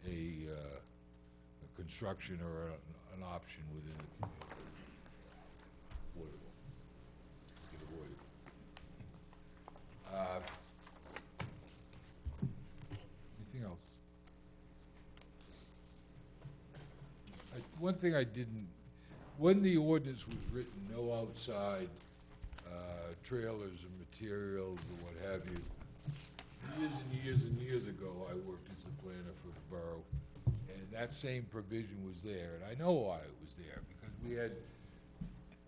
a construction or an option within a community. Avoidable. Get avoided. Anything else? One thing I didn't, when the ordinance was written, no outside trailers or materials or what have you. Years and years and years ago, I worked as a planner for the borough, and that same provision was there. And I know why it was there, because we had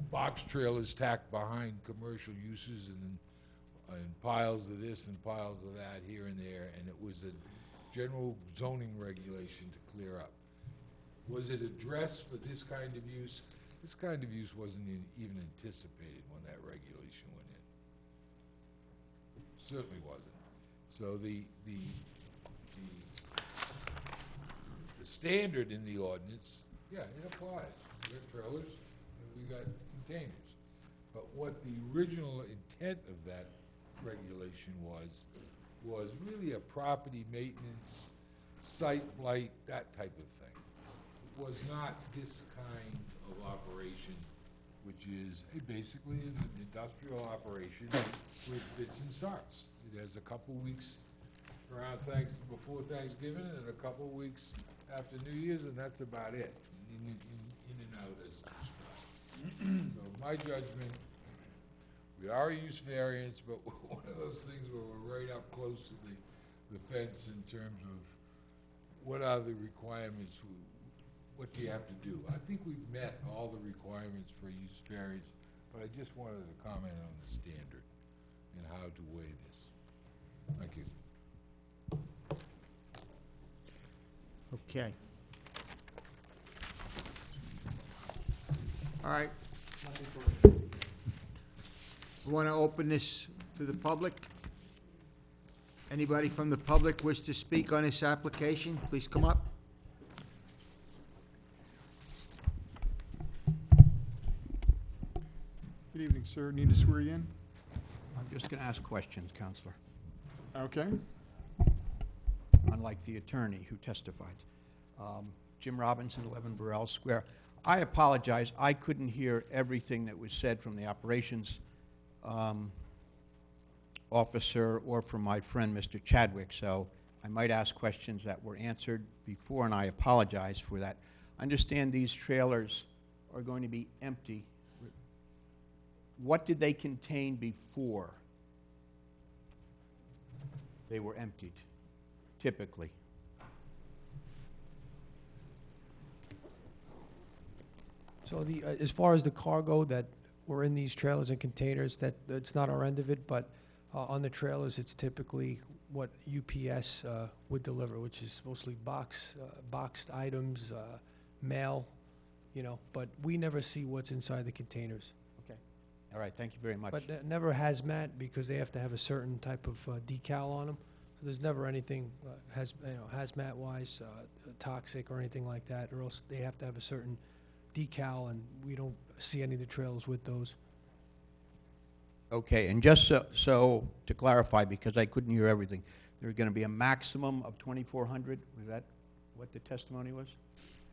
box trailers tacked behind commercial uses and piles of this and piles of that here and there, and it was a general zoning regulation to clear up. Was it addressed for this kind of use? This kind of use wasn't even anticipated when that regulation went in. Certainly wasn't. So the standard in the ordinance, yeah, it applies. We got trailers and we got containers. But what the original intent of that regulation was really a property maintenance, site blight, that type of thing. It was not this kind of operation, which is basically an industrial operation with fits and starts. It has a couple weeks around before Thanksgiving and a couple weeks after New Year's, and that's about it. In and out as described. So my judgment, we are a use variance, but one of those things where we're right up close to the fence in terms of what are the requirements, what do you have to do? I think we've met all the requirements for use variance, but I just wanted to comment on the standard and how to weigh this. Thank you. Okay. All right. We want to open this to the public. Anybody from the public wish to speak on this application, please come up. Good evening, sir. Need to swear you in? I'm just going to ask questions, Counselor. Okay. unlike the attorney who testified. Jim Robinson, 11 Burrell Square. I apologize, I couldn't hear everything that was said from the operations officer or from my friend, Mr. Chadwick, so I might ask questions that were answered before, and I apologize for that. I understand these trailers are going to be empty. What did they contain before they were emptied, typically? So as far as the cargo that were in these trailers and containers, that's not our end of it, but on the trailers, it's typically what UPS would deliver, which is mostly boxed items, mail, but we never see what's inside the containers. Okay. All right, thank you very much. But never hazmat, because they have to have a certain type of decal on them. So there's never anything hazmat-wise, toxic or anything like that, or else they have to have a certain decal, and we don't see any of the trailers with those. Okay, and just so to clarify, because I couldn't hear everything, there's going to be a maximum of 2,400? Was that what the testimony was?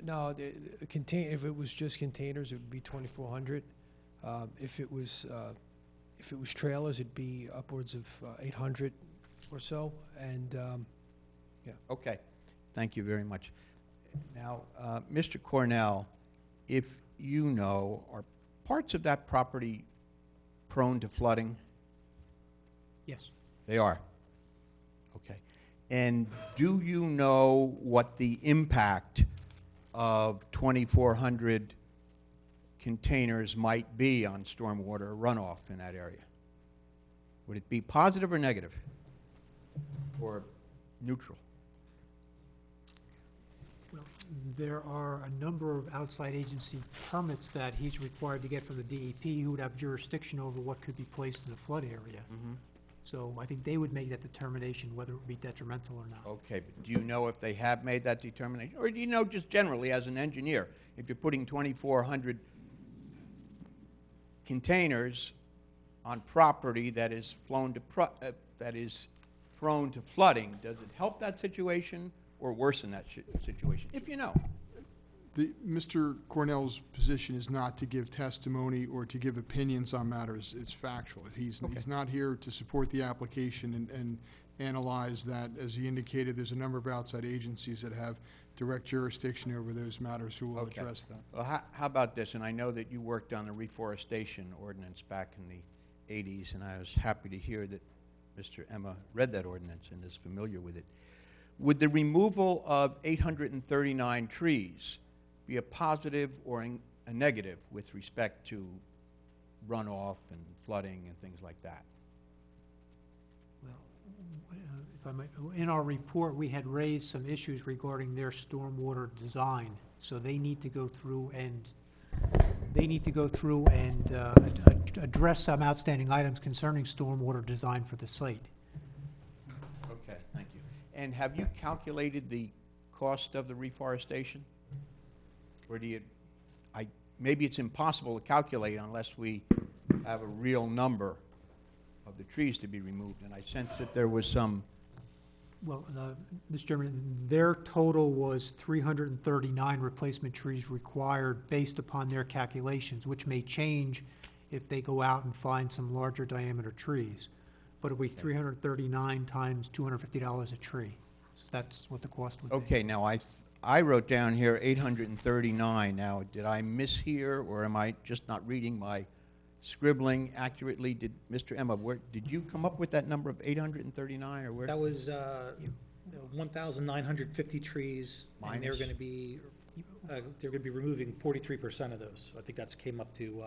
No, if it was just containers, it would be 2,400. If it was trailers, it'd be upwards of 800 or so. And yeah. Okay, thank you very much. Now, Mr. Cornell, if you know, are parts of that property prone to flooding? Yes. They are? Okay. And do you know what the impact of 2,400 containers might be on stormwater runoff in that area? Would it be positive or negative? Or neutral? There are a number of outside agency permits that he's required to get from the DEP, who would have jurisdiction over what could be placed in the flood area. So I think they would make that determination whether it would be detrimental or not. Okay, but do you know if they have made that determination? Or do you know just generally as an engineer, if you're putting 2,400 containers on property that is prone to flooding, does it help that situation or worsen that situation, if you know? Mr. Cornell's position is not to give testimony or to give opinions on matters. It's factual. He's not here to support the application and analyze that. As he indicated, there's a number of outside agencies that have direct jurisdiction over those matters who will address that. Well, how about this? And I know that you worked on the reforestation ordinance back in the 80s, and I was happy to hear that Mr. Emma read that ordinance and is familiar with it. Would the removal of 839 trees be a positive or a negative with respect to runoff and flooding and things like that? Well, if I might, in our report, we had raised some issues regarding their stormwater design. So they need to go through and address some outstanding items concerning stormwater design for the site. Okay, thank you. And have you calculated the cost of the reforestation? Or do you, maybe it's impossible to calculate unless we have a real number of the trees to be removed, and I sense that there was some. Well, Mr. Chairman, their total was 339 replacement trees required based upon their calculations, which may change if they go out and find some larger diameter trees. But it'll be 339 times $250 a tree. So that's what the cost would be. Okay, now I wrote down here 839. Now, did I mishear, or am I just not reading my scribbling accurately? Did Mr. Emma, did you come up with that number of 839, or where? That was 1,950 trees, and they're going to be removing 43% of those. So I think that's came up to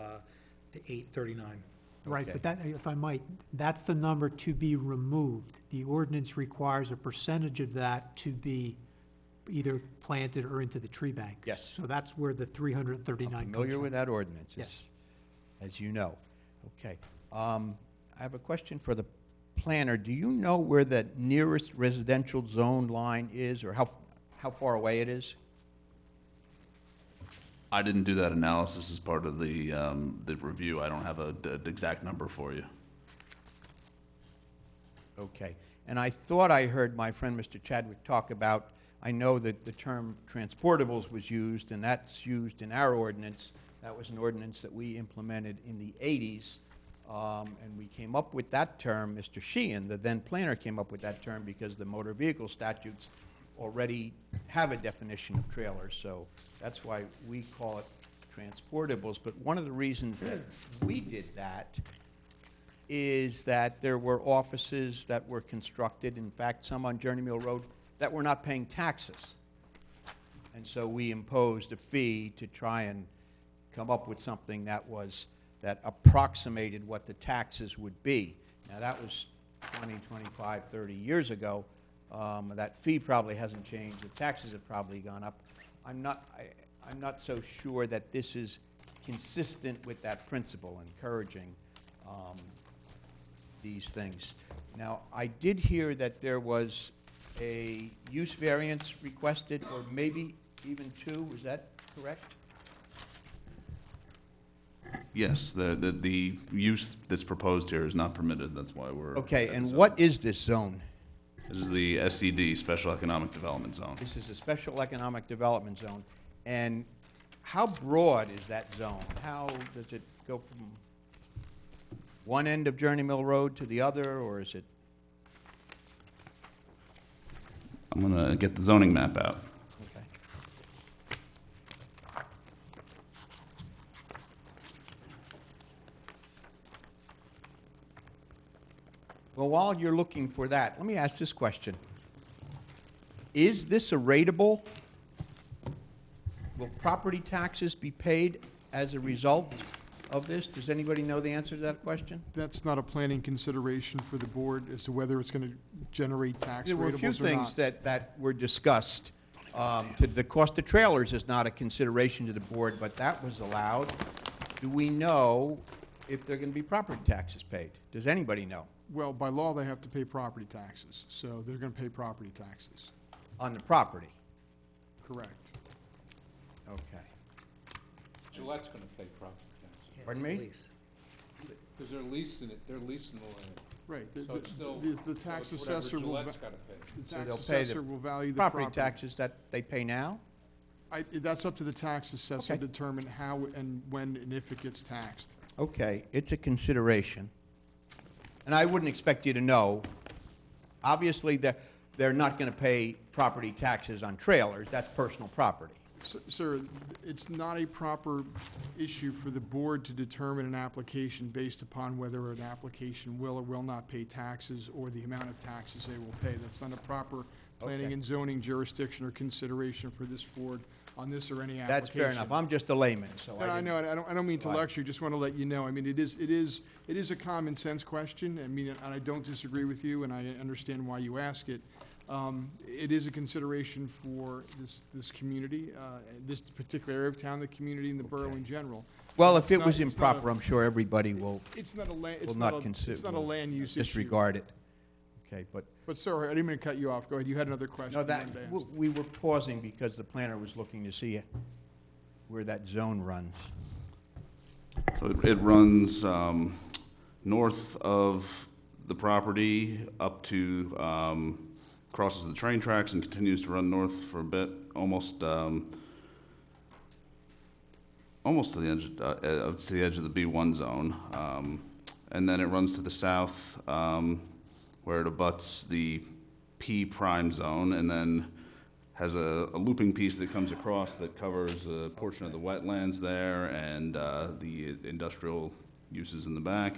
839. Right, but that, if I might, that's the number to be removed. The ordinance requires a percentage of that to be either planted or into the tree bank. Yes. So that's where the 339 comes from. Familiar with that ordinance, Yes. as you know. Okay. I have a question for the planner. Do you know where the nearest residential zone line is, or how far away it is? I didn't do that analysis as part of the review. I don't have an exact number for you. Okay. And I thought I heard my friend Mr. Chadwick talk about, I know that the term transportables was used, and that's used in our ordinance. That was an ordinance that we implemented in the 80s, and we came up with that term, Mr. Sheehan, the then planner, came up with that term because the motor vehicle statutes already have a definition of trailers, so that's why we call it transportables. But one of the reasons that we did that is that there were offices that were constructed, in fact, some on Journey Mill Road, that were not paying taxes. And so we imposed a fee to try and come up with something that approximated what the taxes would be. Now, that was 20, 25, 30 years ago. That fee probably hasn't changed. The taxes have probably gone up. I'm not so sure that this is consistent with that principle, encouraging these things. Now, I did hear that there was a use variance requested, or maybe even two. Is that correct? Yes, the use that's proposed here is not permitted. That's why we're... Okay, and what is this zone? This is the SED, Special Economic Development Zone. This is a Special Economic Development Zone. And how broad is that zone? How does it go from one end of Journey Mill Road to the other, or is it? I'm going to get the zoning map out. Okay. Well, while you're looking for that, let me ask this question. Is this a rateable? Will property taxes be paid as a result of this? Does anybody know the answer to that question? That's not a planning consideration for the board as to whether it's going to generate tax There were a few rateables or things not. that were discussed. The cost of trailers is not a consideration to the board, but that was allowed. Do we know if there are going to be property taxes paid? Does anybody know? Well, by law, they have to pay property taxes, so they're going to pay property taxes. On the property? Correct. Okay. Gillette's gonna pay property taxes. Pardon me? Because they're leasing it, they're leasing the land. Right. So it's still, The so tax it's whatever assessor will, Gillette's gotta pay. the So tax they'll pay assessor the will value the property property. taxes that they pay now? That's up to the tax assessor Okay. to determine how and when and if it gets taxed. Okay, it's a consideration. And I wouldn't expect you to know. Obviously, they're not going to pay property taxes on trailers. That's personal property. Sir, it's not a proper issue for the board to determine an application based upon whether an application will or will not pay taxes or the amount of taxes they will pay. That's not a proper planning Okay. and zoning jurisdiction or consideration for this board on this or any application. That's fair enough. I'm just a layman, so No, I know, I don't mean to Right. lecture, just want to let you know, I mean, it is a common sense question, I mean, and I don't disagree with you, and I understand why you ask it. It is a consideration for this community, this particular area of town, the community, and the borough in general. Well, if It's it not- was it's not a- improper, I'm sure everybody will It's not a land, will it's not not a, consider. it's not a land use issue. Disregard it. Okay, but But sir, I didn't mean to cut you off, go ahead, you had another question. no, you that wanted to ask. we were pausing because the planner was looking to see where that zone runs. So it runs north of the property up to, crosses the train tracks and continues to run north for a bit, almost to the edge of the B1 zone. And then it runs to the south, where it abuts the P prime zone, and then has a looping piece that comes across that covers a portion of the wetlands there and the industrial uses in the back,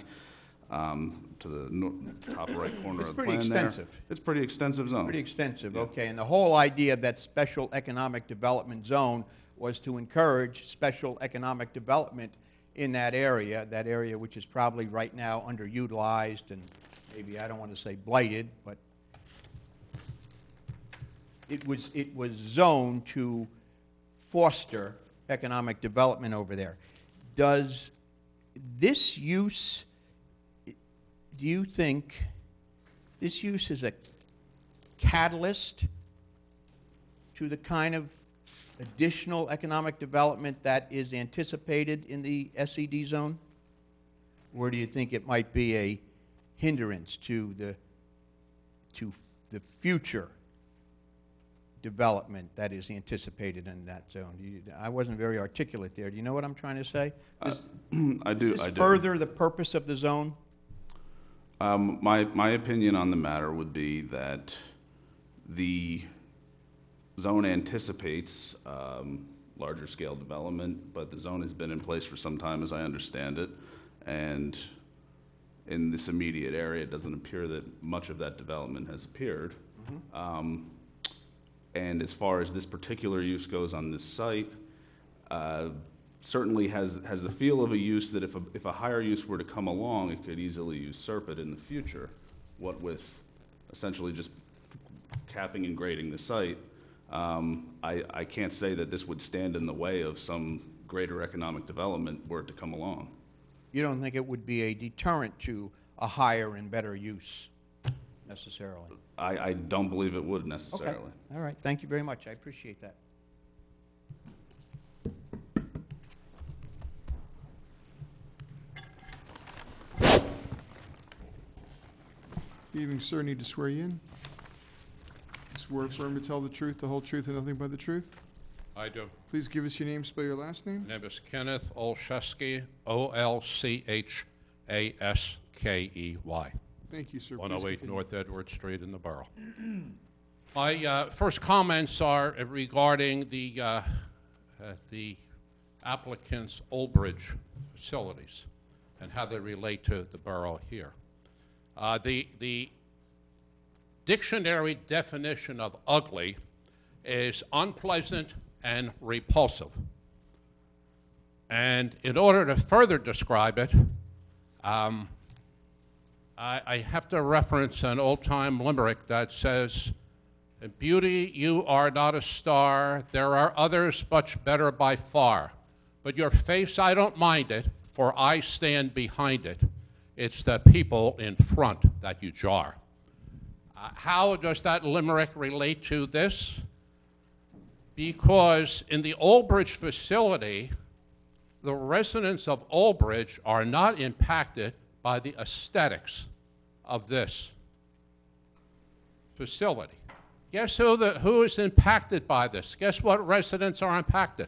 to the top right corner It's of the pretty plan there. extensive. It's pretty extensive zone. Pretty extensive, Yeah. okay. And the whole idea of that special economic development zone was to encourage special economic development in that area which is probably right now underutilized and maybe, I don't want to say blighted, but it was zoned to foster economic development over there. Does this use, do you think this use is a catalyst to the kind of additional economic development that is anticipated in the SED zone? Or do you think it might be a hindrance to to the future development that is anticipated in that zone. I wasn't very articulate there. Do you know what I'm trying to say? I do. Does this further the purpose of the zone? My opinion on the matter would be that the zone anticipates larger scale development, but the zone has been in place for some time, as I understand it, and in this immediate area, it doesn't appear that much of that development has appeared. And as far as this particular use goes on this site, certainly has the feel of a use that if a higher use were to come along, it could easily usurp it in the future. What with essentially just capping and grading the site, I can't say that this would stand in the way of some greater economic development were it to come along. You don't think it would be a deterrent to a higher and better use necessarily? I don't believe it would necessarily. Okay. All right. Thank you very much. I appreciate that. Good evening, sir. Need to swear you in? Swear firm to tell the truth, the whole truth, and nothing but the truth? I do. Please give us your name, spell your last name. My name is Kenneth Olszewski, Olchasky. Thank you, sir. Please 108 continue. North Edward Street in the borough. My first comments are regarding the applicant's Old Bridge facilities and how they relate to the borough here. The dictionary definition of ugly is unpleasant and repulsive. And in order to further describe it, I have to reference an old-time limerick that says, "Beauty, you are not a star. There are others much better by far. But your face, I don't mind it, for I stand behind it. It's the people in front that you jar." How does that limerick relate to this? Because in the Old Bridge facility, the residents of Old Bridge are not impacted by the aesthetics of this facility. Guess who is impacted by this? Guess what residents are impacted?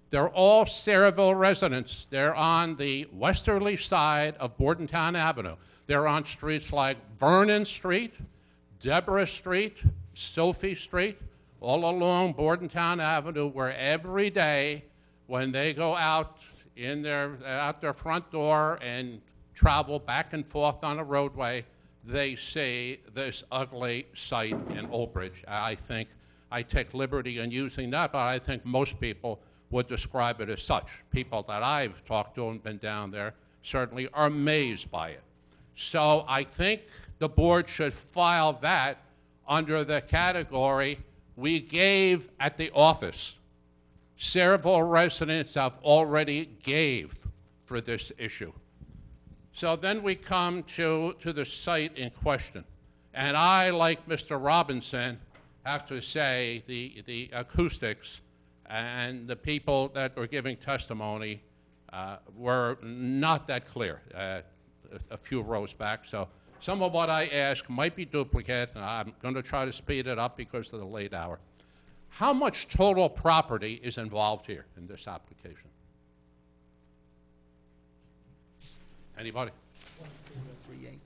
They're all Sayreville residents. They're on the westerly side of Bordentown Avenue. They're on streets like Vernon Street, Deborah Street, Sophie Street, all along Bordentown Avenue, where every day when they go out their front door and travel back and forth on a roadway, they see this ugly sight in Old Bridge. I think I take liberty in using that, but I think most people would describe it as such. People that I've talked to and been down there certainly are amazed by it. So I think the board should file that under the category we gave at the office. Sayreville residents have already gave for this issue. So then we come to the site in question. And I, like Mr. Robinson, have to say the acoustics and the people that were giving testimony were not that clear a few rows back. So some of what I ask might be duplicate, and I'm going to try to speed it up because of the late hour. How much total property is involved here in this application? Anybody? 23 acres.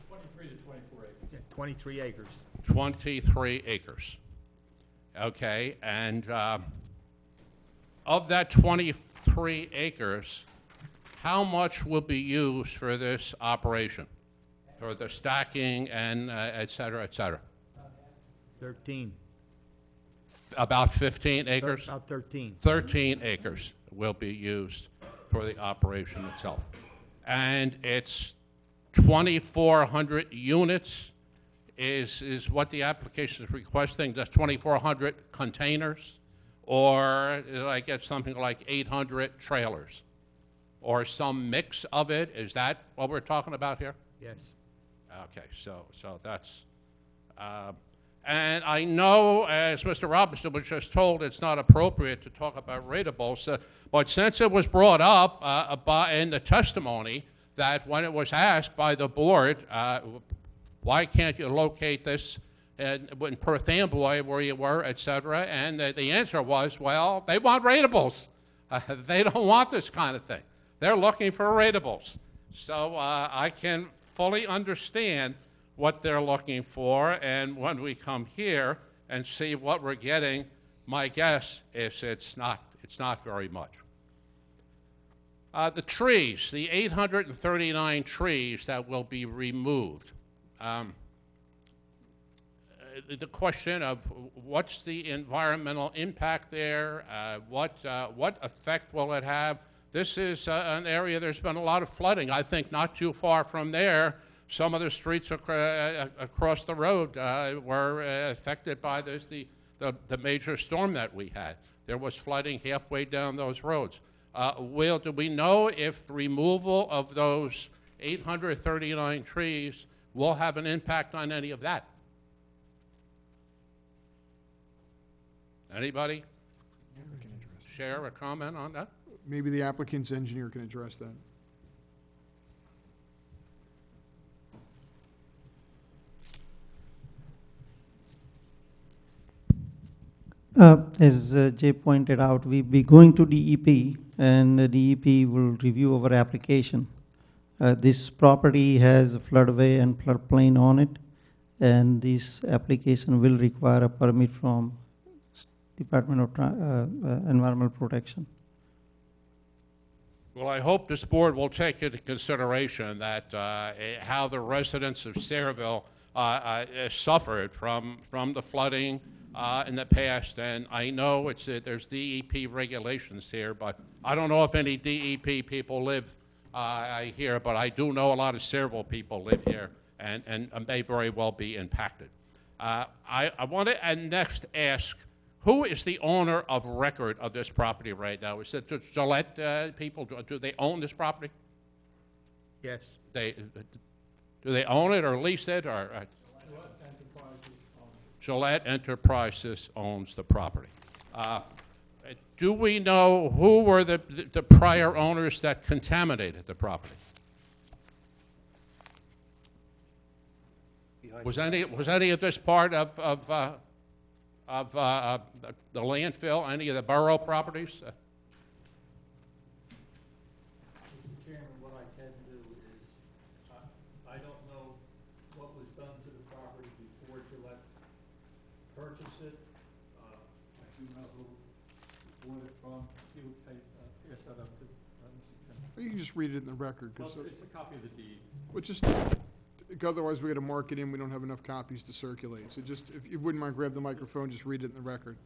23 to 24 acres. Yeah, 23 acres. 23 acres. Okay, and of that 23 acres, how much will be used for this operation, for the stacking and et cetera, et cetera? 13. About 15 acres? About 13. 13 acres will be used for the operation itself. And it's 2,400 units is what the application is requesting. That's 2,400 containers, or did I get something like 800 trailers? Or some mix of it? Is that what we're talking about here? Yes. Okay, so that's, and I know, as Mr. Robinson was just told, it's not appropriate to talk about ratables, but since it was brought up in the testimony that when it was asked by the board Why can't you locate this in Perth Amboy where you were, et cetera? And the answer was, well, they want ratables. They don't want this kind of thing. They're looking for ratables. So I can fully understand what they're looking for, and when we come here and see what we're getting, my guess is it's not very much. The trees, the 839 trees that will be removed. The question of what's the environmental impact there, what effect will it have? This is an area there's been a lot of flooding. I think not too far from there, some of the streets across the road were affected by the major storm that we had. There was flooding halfway down those roads. Will, do we know if the removal of those 839 trees will have an impact on any of that? Anybody share a comment on that? Maybe the applicant's engineer can address that. As Jay pointed out, we'll be going to DEP, and the DEP will review our application. This property has a floodway and floodplain on it, and this application will require a permit from Department of Environmental Protection. Well, I hope this board will take into consideration that how the residents of Sayreville suffered from the flooding in the past, and I know there's DEP regulations here, but I don't know if any DEP people live here, but I do know a lot of Sayreville people live here, and may very well be impacted. I want to next ask, who is the owner of record of this property right now? Is it the Gillette people? Do they own this property? Yes. Do they own it or lease it, or? Gillette Enterprises owns the property. Do we know who were the prior owners that contaminated the property? Was any of this part of the landfill, any of the borough properties? Mr. Chairman, what I can do is, I don't know what was done to the property before Gillette purchased it. I do know who bought it from. He would pass that up to Mr. Chairman. You can just read it in the record. Well, it's a copy of the deed. Well, otherwise we got to mark it in, we don't have enough copies to circulate. So just, if you wouldn't mind, grab the microphone, just read it in the record.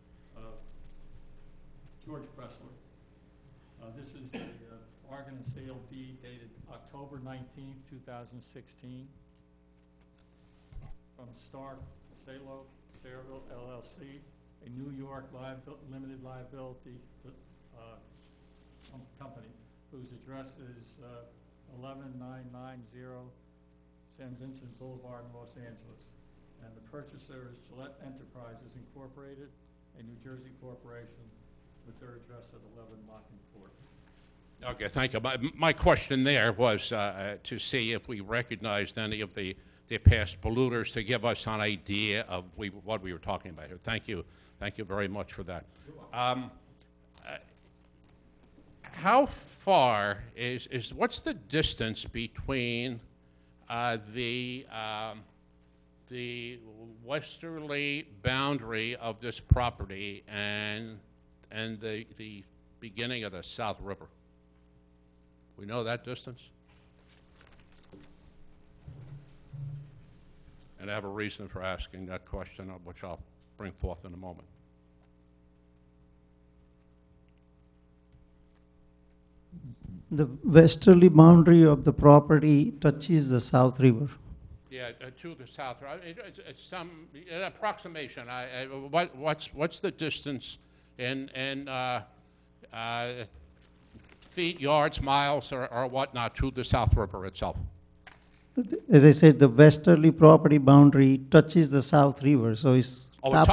George Presley. This is the bargain and sale deed dated October 19th, 2016 from Stark Salo Sayreville LLC, a New York limited liability company whose address is 11990 San Vincent Boulevard in Los Angeles. And the purchaser is Gillette Enterprises Incorporated, a New Jersey corporation with their address at 11 Locking Court. Okay, thank you. My question there was to see if we recognized any of the past polluters, to give us an idea of what we were talking about here. Thank you. Thank you very much for that. How far what's the distance between the westerly boundary of this property and the beginning of the South River? We know that distance? And I have a reason for asking that question, which I'll bring forth in a moment. The westerly boundary of the property touches the South River. Yeah, to the south. It's some an approximation. What's the distance in feet, yards, miles, or whatnot to the South River itself? As I said, the westerly property boundary touches the South River, so it's Oh, it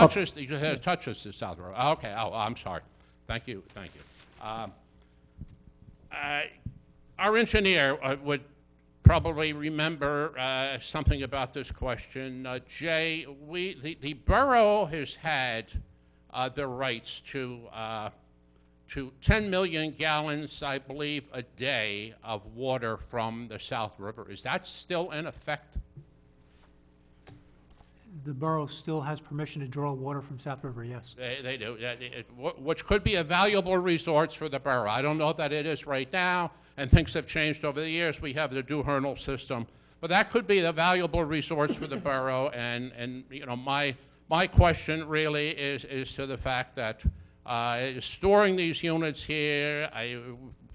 touches the South River. Okay. Oh, I'm sorry. Thank you. Thank you. Our engineer would probably remember something about this question. Jay, the borough has had the rights to 10 million gallons, I believe, a day of water from the South River. Is that still in effect? The borough still has permission to draw water from South River, yes. They do, which could be a valuable resource for the borough. I don't know that it is right now, and things have changed over the years. We have the Duhernal system, but that could be a valuable resource for the borough. And you know, my question really is to the fact that storing these units here,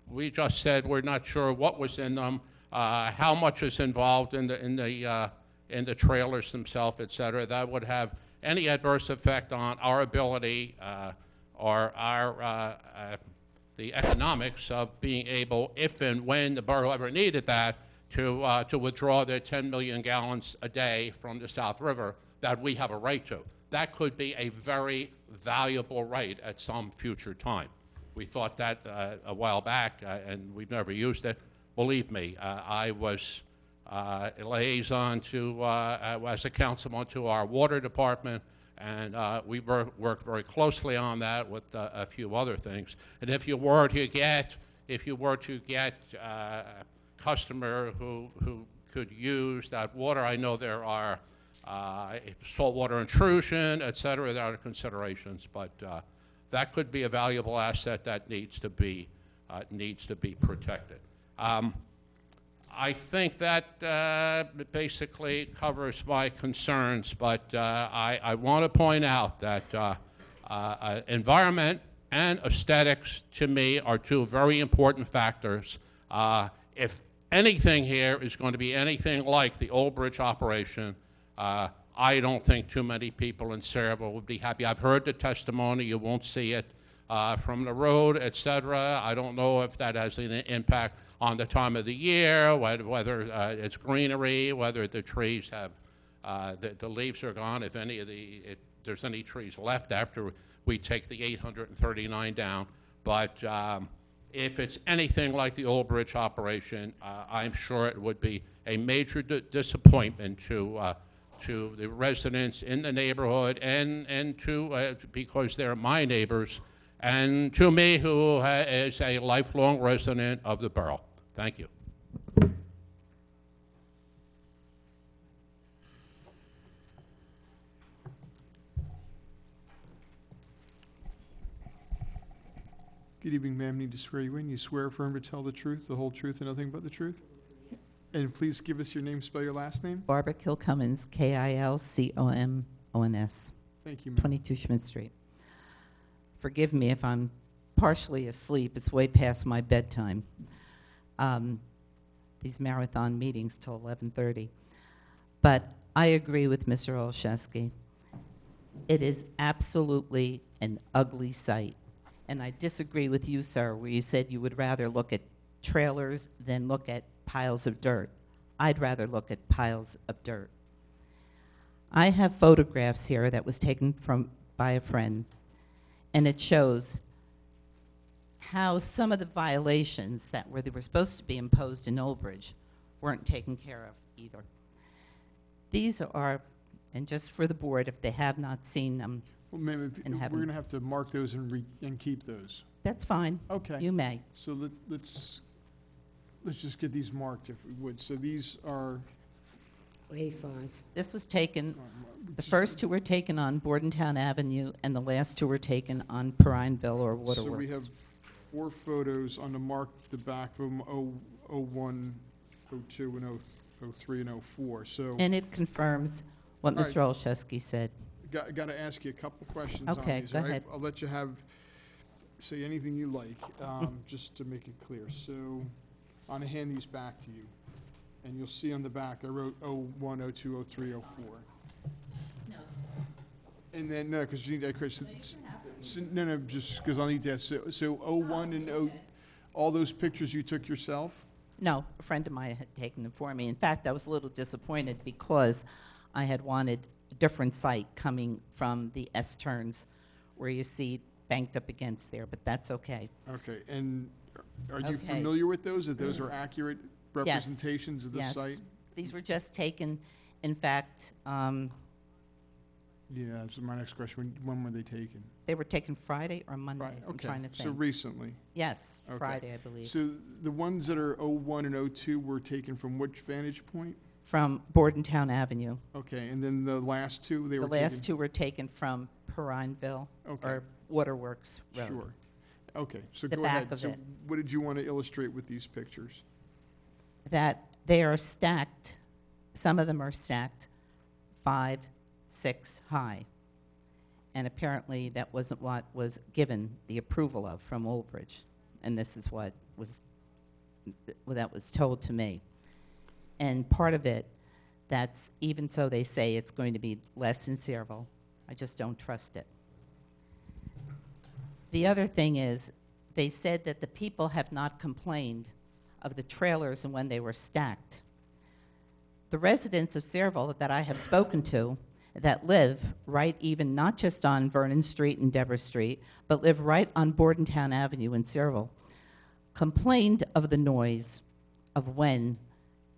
we just said we're not sure what was in them, how much is involved in the trailers themselves, et cetera. That would have any adverse effect on our ability or the economics of being able, if and when the borough ever needed that, to withdraw their 10 million gallons a day from the South River that we have a right to. That could be a very valuable right at some future time. We thought that a while back, and we've never used it. Believe me, I was a liaison to, as a councilman to our water department, and we worked very closely on that with a few other things. And if you were to get a customer who could use that water, I know there are saltwater intrusion, et cetera, there are considerations, but that could be a valuable asset that needs to be protected. I think that basically covers my concerns, but I want to point out that environment and aesthetics, to me, are two very important factors. If anything here is going to be anything like the Old Bridge operation, I don't think too many people in Saraville would be happy. I've heard the testimony. You won't see it from the road, et cetera. I don't know if that has an impact on the time of the year, whether it's greenery, whether the trees have, the leaves are gone, if there's any trees left after we take the 839 down. But if it's anything like the Old Bridge operation, I'm sure it would be a major disappointment to the residents in the neighborhood and to, because they're my neighbors, and to me, who is a lifelong resident of the borough. Thank you. Good evening, ma'am. Need to swear you in. You swear affirm to tell the truth, the whole truth, and nothing but the truth? Yes. And please give us your name, spell your last name. Barbara Kilcummins, Kilcomons. Thank you, ma'am. 22 Schmidt Street. Forgive me if I'm partially asleep. It's way past my bedtime. These marathon meetings till 11:30. But I agree with Mr. Olszewski. It is absolutely an ugly sight. And I disagree with you, sir, where you said you would rather look at trailers than look at piles of dirt. I'd rather look at piles of dirt. I have photographs here that was taken by a friend, and it shows how some of the violations that were supposed to be imposed in Old Bridge weren't taken care of either. These are, and just for the board, if they have not seen them, Well, ma'am, we're going to have to mark those and keep those. that's fine. Okay. You may. So let's just get these marked if we would. So these are, A5. This was taken, the first two were taken on Bordentown Avenue, and the last two were taken on Prineville or Waterworks. so we have 4 photos on the back of them, 01, 02, and 03, and 04. So And it confirms what All Mr. Olszewski said. got to ask you a couple questions Okay, on these. go all right? ahead. I'll let you say anything you like, just to make it clear. So I'm going to hand these back to you. And you'll see on the back, I wrote 01, 02, 03, 04. No. And then, no, because you need that, Chris. No, just because I'll need that. So 01 and all those pictures you took yourself? No, a friend of mine had taken them for me. In fact, I was a little disappointed because I had wanted a different site coming from the S-turns where you see banked up against there, but that's okay. Okay, and are you Okay. familiar with those, that those are accurate representations of the Yes. site? These were just taken, in fact, Yeah, that's my next question. When were they taken? they were taken Friday or Monday. Friday, I'm okay. trying to think. So recently? Yes, Okay. Friday, I believe. So the ones that are 01 and 02 were taken from which vantage point? From Bordentown Avenue. Okay, and then the last two, they The were taken? last two were taken from Perrineville, Okay. or Waterworks Road. Sure. Okay, so The go back ahead. of So it. what did you want to illustrate with these pictures? That they are stacked, some of them are stacked 5, 6 high. And apparently that wasn't what was given the approval of from Old Bridge. And this is what was, that was told to me. And part of it, that's, even so they say it's going to be less in Sayreville, I just don't trust it. The other thing is, they said that the people have not complained of the trailers and when they were stacked. The residents of Sayreville that I have spoken to that live right even, not just on Vernon Street and Deborah Street, but live right on Bordentown Avenue in Sayreville, complained of the noise of when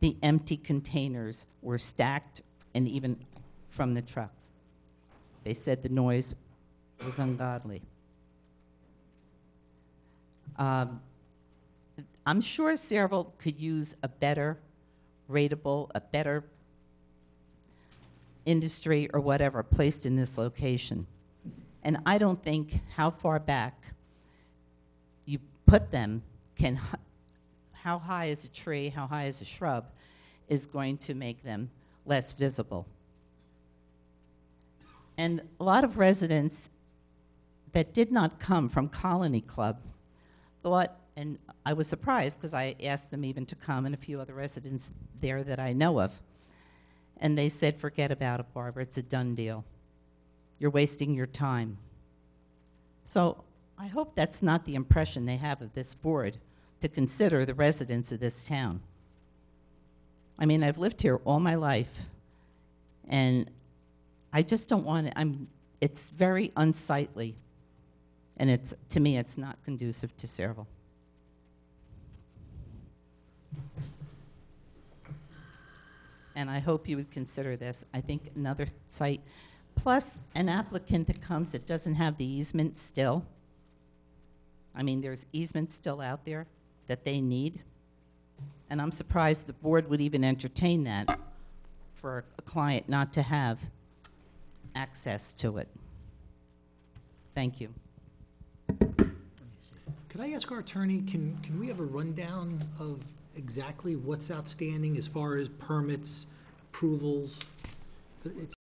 the empty containers were stacked and even from the trucks. They said the noise was ungodly. I'm sure Sayreville could use a better rateable, a better industry or whatever placed in this location. And I don't think how far back you put them can, how high is a tree, how high is a shrub, is going to make them less visible. And a lot of residents that did not come from Colony Club thought, and I was surprised because I asked them even to come and a few other residents there that I know of. And they said, forget about it, Barbara, it's a done deal. You're wasting your time. So I hope that's not the impression they have of this board, to consider the residents of this town. I mean, I've lived here all my life, and I just don't want it, it's very unsightly, and it's, to me, it's not conducive to Sayreville. And I hope you would consider this. I think another site, plus an applicant that comes that doesn't have the easement still. I mean, there's easements still out there that they need. And I'm surprised the board would even entertain that for a client not to have access to it. Thank you. Could I ask our attorney, can we have a rundown of exactly what's outstanding as far as permits, approvals? It